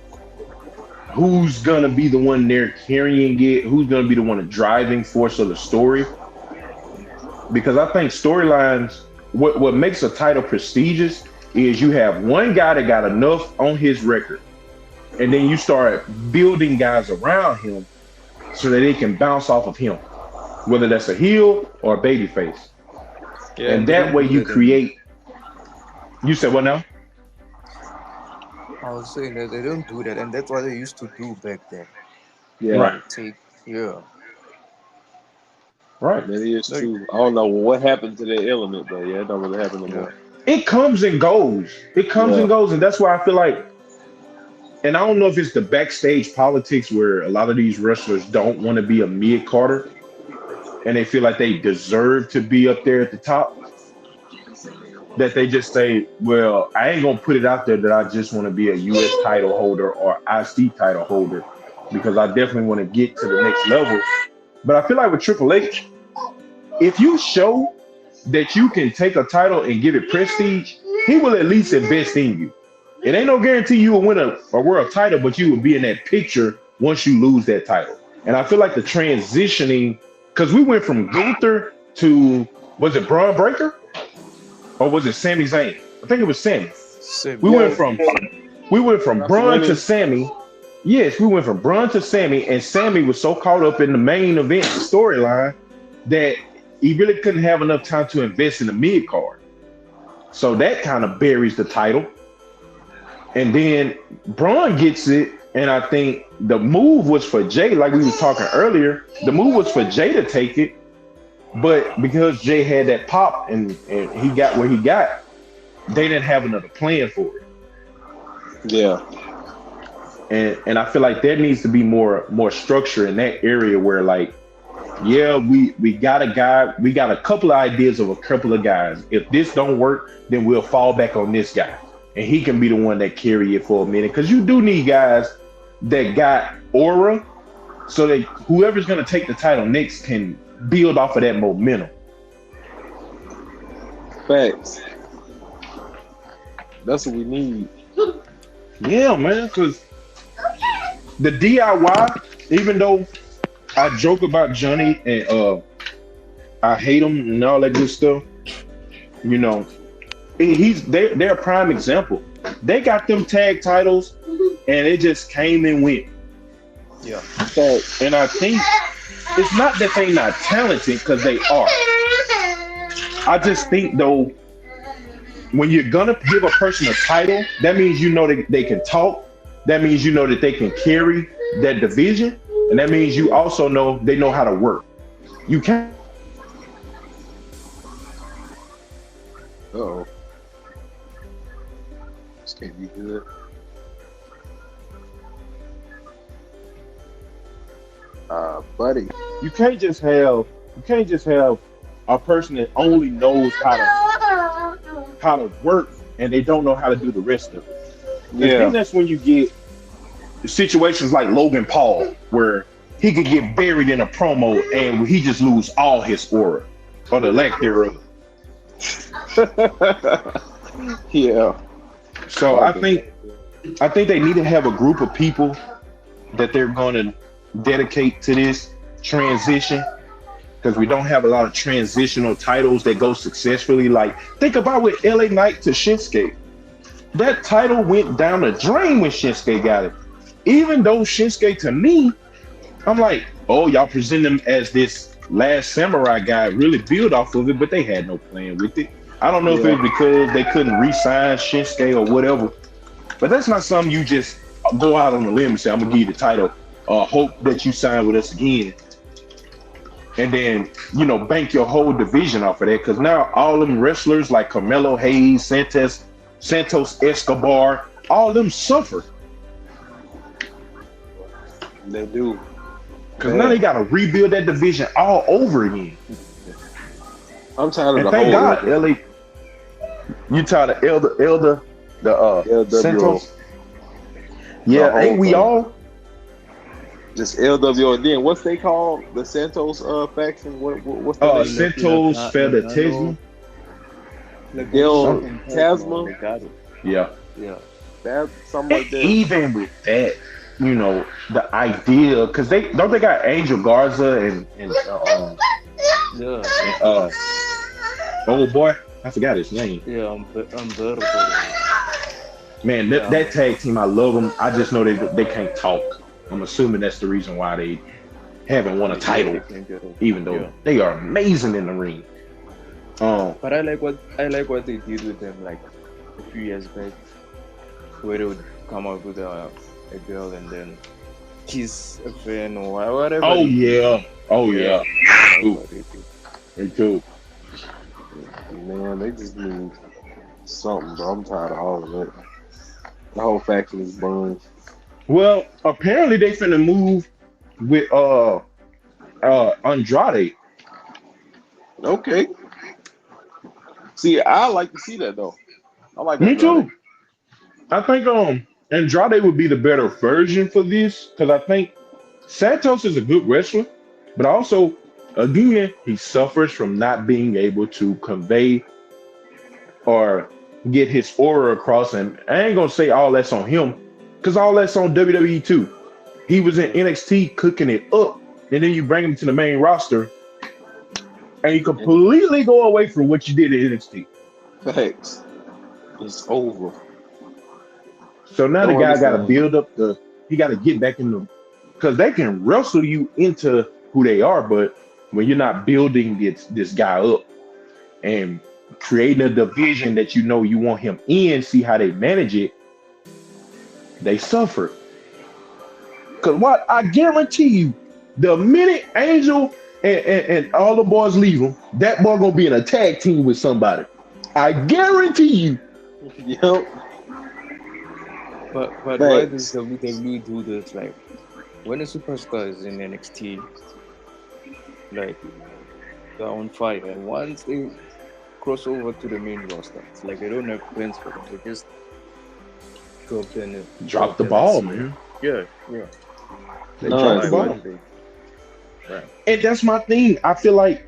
who's going to be the one there carrying it, who's going to be the one, the driving force of the story. Because I think storylines, what makes a title prestigious is you have one guy that got enough on his record, and then you start building guys around him so that they can bounce off of him, whether that's a heel or a babyface. Yeah, and that way you create. You said what now? I was saying that they don't do that, and that's what they used to do back then. Yeah. Right. Right. That is true. I don't know what happened to that element, but yeah, it don't really happen anymore. It comes and goes. And that's why I feel like, and I don't know if it's the backstage politics where a lot of these wrestlers don't want to be a mid-carder and they feel like they deserve to be up there at the top, that they just say, well, I ain't going to put it out there that I just want to be a US title holder or IC title holder because I definitely want to get to the next level. But I feel like with Triple H, if you show that you can take a title and give it prestige, he will at least invest in you. It ain't no guarantee you will win a world title, but you will be in that picture once you lose that title. And I feel like the transitioning, because we went from Gunther to, was it Braun Breaker? Or was it Sami Zayn? I think it was Sami. We went from Braun to Sami. Yes, we went from Braun to Sami, and Sami was so caught up in the main event storyline that he really couldn't have enough time to invest in the mid card. So that kind of buries the title. And then Braun gets it, and I think the move was for Jay, like we were talking earlier. The move was for Jay to take it, but because Jay had that pop and he got where he got, they didn't have another plan for it. Yeah. And I feel like there needs to be more structure in that area where, like, yeah, we got a guy, we got a couple of ideas of a couple of guys. If this don't work, then we'll fall back on this guy. And he can be the one that carry it for a minute. Because you do need guys that got aura so that whoever's going to take the title next can build off of that momentum. Facts. That's what we need. Yeah, man, because the DIY, even though I joke about Johnny and I hate him and all that good stuff, you know, they're a prime example. They got them tag titles and it just came and went. Yeah. And I think it's not that they're not talented, because they are. I just think, though, when you're gonna give a person a title, that means you know that they can talk. That means you know that they can carry that division, and that means you also know they know how to work. You can't. Uh-oh. This can't be good. Buddy. You can't just have a person that only knows how to work and they don't know how to do the rest of it. I think that's when you get situations like Logan Paul, where he could get buried in a promo and he just lose all his aura or the lack thereof. Yeah. So I think they need to have a group of people that they're going to dedicate to this transition, because we don't have a lot of transitional titles that go successfully. Like, think about with LA Knight to Shinsuke. That title went down the drain when Shinsuke got it. Even though Shinsuke, to me, I'm like, oh, y'all present him as this last samurai guy, really build off of it, but they had no plan with it. I don't know if it's because they couldn't re-sign Shinsuke or whatever, but that's not something you just go out on a limb and say, I'm gonna give you the title, hope that you sign with us again, and then, you know, bank your whole division off of that. Because now all them wrestlers like Carmelo Hayes, Santos Escobar, all of them suffer. They do. Because now they got to rebuild that division all over again. I'm tired of and the thank whole God, LA. You tired of Elder, the LWO. Santos? Yeah, ain't we all? Just LWO. Then what's they called? The Santos faction. What's the name? Santos Federation. Del Tasma. Yeah. That's something like that. Even with that, you know, the idea, because they got Angel Garza and old boy, I forgot his name. Yeah, Umberto. Man, that tag team, I love them. I just know they can't talk. I'm assuming that's the reason why they haven't won a title, even though they are amazing in the ring. But I like what they did with them, like a few years back, where they would come up with a girl and then kiss a fan or whatever. Oh yeah. They too. Man, they just need something, bro. I'm tired of all of it. The whole faction is burned. Well, apparently they finna move with Andrade. Okay. See, I like to see that though. I like Me Andrade. too. I think Andrade would be the better version for this, because I think Santos is a good wrestler, but also, again, he suffers from not being able to convey or get his aura across. And I ain't gonna say all that's on him, because all that's on WWE too. He was in NXT cooking it up, and then you bring him to the main roster, and you completely go away from what you did at NXT. Thanks. It's over. So now the guy got to build up he got to get back in because they can wrestle you into who they are, but when you're not building this guy up and creating a division that you know you want him in, see how they manage it, They suffered. Cause what I guarantee you, the minute Angel and all the boys leave him, that boy gonna be in a tag team with somebody. I guarantee you. Yep. But why does WWE do this? Like, when a superstar is in NXT, like, they're on fire, and once they cross over to the main roster, it's like they don't have plans for them. They just Drop the ball, man. Yeah. They drop the ball. Right. And that's my thing. I feel like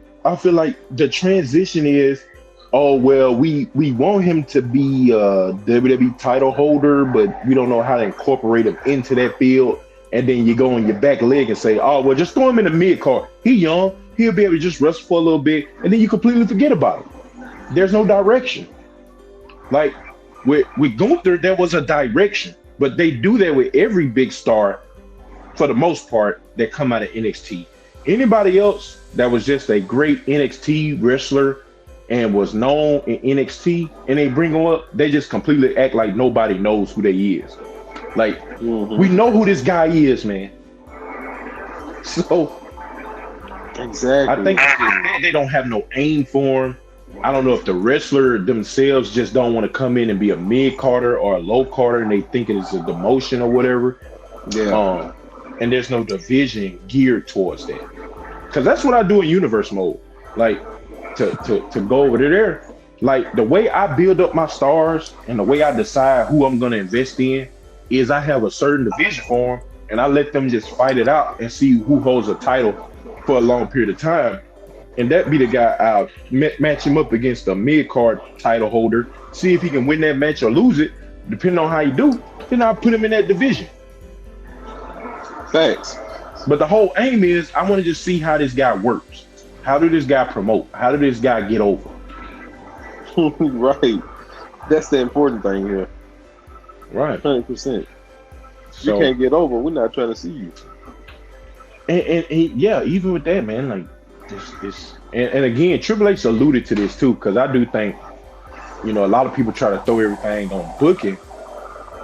the transition is, oh well, we want him to be a WWE title holder, but we don't know how to incorporate him into that field. And then you go on your back leg and say, oh well, just throw him in the mid card. He young, he'll be able to just wrestle for a little bit, and then you completely forget about him. There's no direction. Like with Gunther, there was a direction, but they do that with every big star for the most part that come out of NXT. Anybody else that was just a great NXT wrestler and was known in NXT and they bring them up, they just completely act like nobody knows who they is. Like, we know who this guy is, man. So exactly. I think they don't have no aim for him. I don't know if the wrestler themselves just don't want to come in and be a mid-carder or a low-carder and they think it's a demotion or whatever. Yeah. And there's no division geared towards that. Because that's what I do in universe mode. Like, to go over there, like the way I build up my stars and the way I decide who I'm going to invest in is I have a certain division for them and I let them just fight it out and see who holds a title for a long period of time. And that be the guy I'll match him up against a mid-card title holder, see if he can win that match or lose it, depending on how he do, then I'll put him in that division. Thanks. But the whole aim is I want to just see how this guy works. How did this guy promote? How did this guy get over? Right. That's the important thing here. Right. 100%. So, you can't get over. We're not trying to see you. And yeah, even with that, man, like this and again, Triple H alluded to this too, because I do think, you know, a lot of people try to throw everything on booking,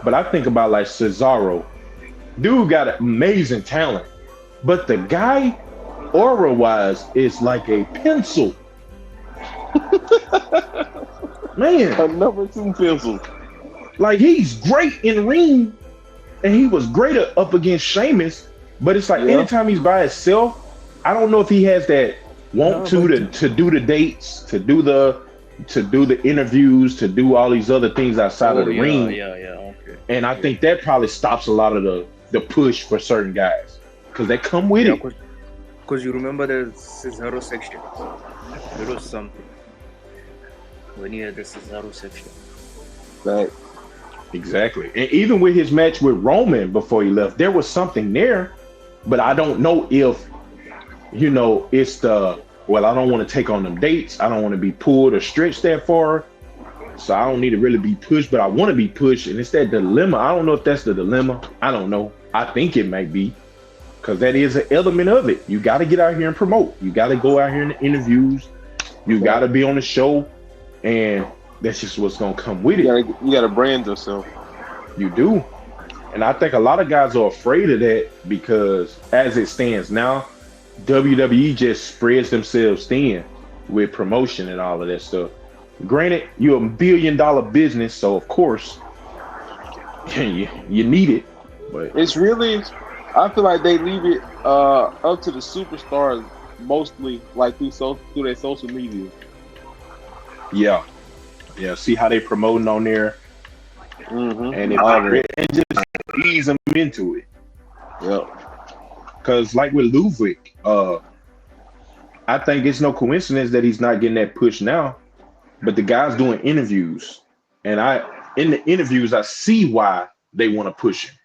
but I think about like Cesaro. Dude got amazing talent, but the guy, aura-wise, is like a pencil. Man, A number 2 pencil. like he's great in ring, and he was greater up against Sheamus. But it's like anytime he's by himself, I don't know if he has that to do the dates, to do the interviews, to do all these other things outside of the ring. Yeah, okay. And I think that probably stops a lot of the push for certain guys because they come with it. Because you remember the Cesaro section. There was something when he had the Cesaro section. Right. Exactly. And even with his match with Roman before he left, there was something there, but I don't know if, you know, it's I don't want to take on them dates. I don't want to be pulled or stretched that far. So I don't need to really be pushed, but I want to be pushed. And it's that dilemma. I don't know if that's the dilemma. I don't know. I think it might be, because that is an element of it. You got to get out here and promote. You got to go out here in the interviews. You got to be on the show. And that's just what's going to come with it. You got to brand yourself. You do. And I think a lot of guys are afraid of that because as it stands now, WWE just spreads themselves thin with promotion and all of that stuff. Granted, you're $1 billion business, so of course you need it. But it's really, I feel like they leave it up to the superstars mostly, like through their social media. Yeah. See how they promoting on there, and just ease them into it. Yeah. Because like with Ludwig, I think it's no coincidence that he's not getting that push now. But the guy's doing interviews, and in the interviews I see why they want to push him.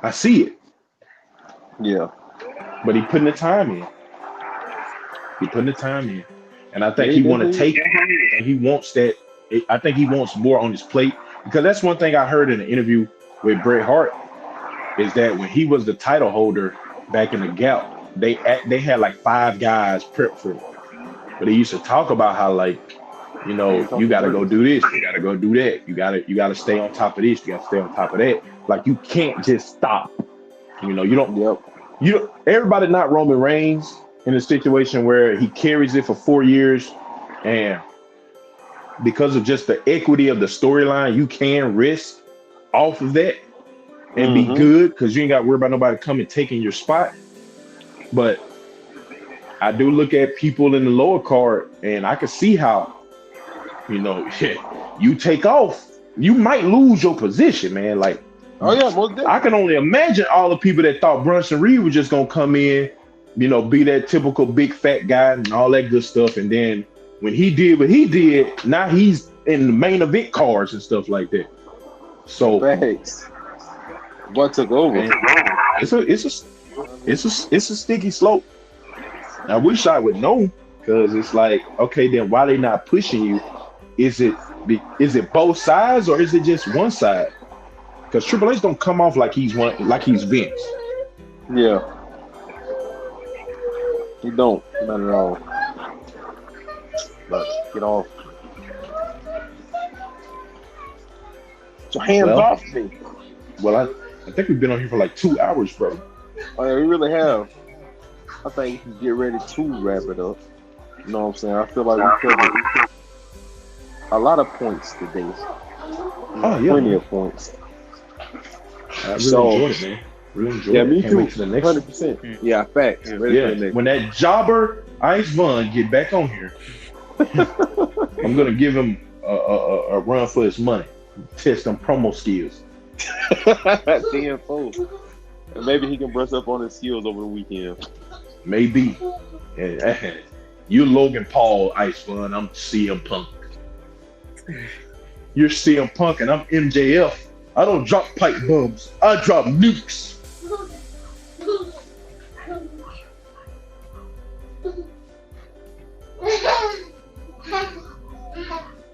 I see it. Yeah. But he putting the time in. And I think he want to take it, and he wants that. I think he wants more on his plate, because that's one thing I heard in an interview with Bret Hart is that when he was the title holder back in the Gap, they had like 5 guys prepped for him. But they used to talk about how like You know, you got to go do this. You got to go do that. You got to stay on top of this. You got to stay on top of that. Like you can't just stop. You know, you don't. Everybody not Roman Reigns in a situation where he carries it for 4 years, and because of just the equity of the storyline, you can risk off of that and be good because you ain't got to worry about nobody coming taking your spot. But I do look at people in the lower card, and I can see how, you know, you take off, you might lose your position, man. Like, Oh yeah, most definitely. I can only imagine all the people that thought Brunson Reed was just gonna come in, you know, be that typical big fat guy and all that good stuff. And then when he did what he did, now he's in the main event cards and stuff like that. So Thanks. What took over? It's a sticky slope. I wish I would know, because it's like, okay, then why they not pushing you? Is it both sides or is it just one side? Because Triple H don't come off like he's Vince. Yeah. He don't. Not at all. But get off. Get your hands off me. Well, I think we've been on here for like 2 hours, bro. Oh yeah, we really have. I think we can get ready to wrap it up. You know what I'm saying? I feel like we covered a lot of points today. Oh yeah, Plenty of points. I really enjoyed it, man. Really enjoyed it. Me Can't too. wait for the next 100%. Yeah, facts. Ready for the next. When that jobber Ice Vaughn get back on here, I'm gonna give him a run for his money. Test them promo skills. DFO. And maybe he can brush up on his skills over the weekend. Maybe. And you Logan Paul, Ice Vaughn. I'm CM Punk. You're CM Punk and I'm MJF. I don't drop pipe bombs. I drop nukes.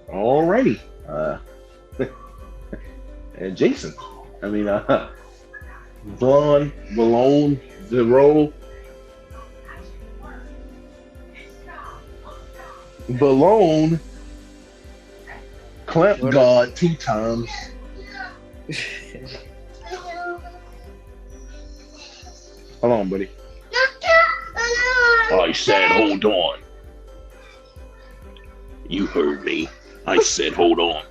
Alrighty. And Jason. I mean, Vaughn, Malone, Zero. Balone. Clamp God 2 times. Hold on, buddy. I said, hold on. You heard me. I said, hold on.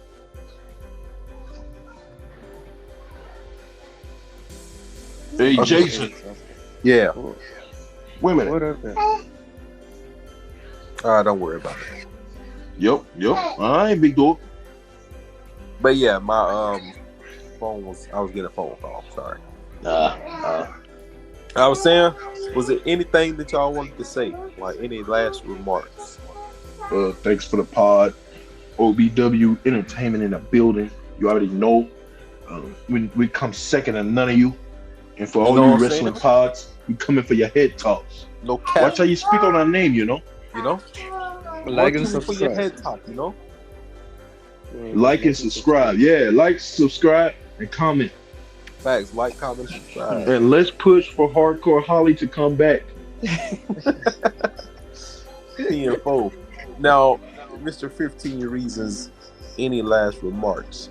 Hey, Jason. Yeah. Wait a minute. What up there? Don't worry about it. Yup. All right, big dog. But yeah, my phone was. I was getting a phone call. Sorry. I was saying, was there anything that y'all wanted to say? Like any last remarks? Thanks for the pod. OBW Entertainment in the building. You already know. We come second to none of you. And for all know you what I'm wrestling saying? pods, we coming for your head tops. No cap. Watch how you speak on our name, you know? You know? Like and For your subscribe. head top, you know? Like and subscribe. Yeah, like, subscribe, and comment. Facts. Like, comment, subscribe. And let's push for Hardcore Holly to come back. TFO. Now, Mr. 15 Reasons, any last remarks?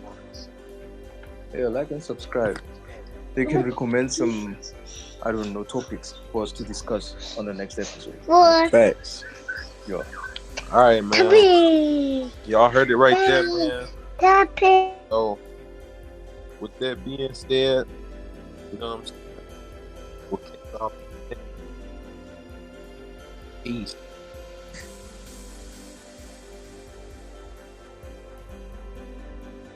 Yeah, like and subscribe. They can recommend some, I don't know, topics for us to discuss on the next episode. Facts. Yeah. All right, man. Y'all heard it right there, man. So, with that being said, you know what I'm saying? We'll kick off. Peace.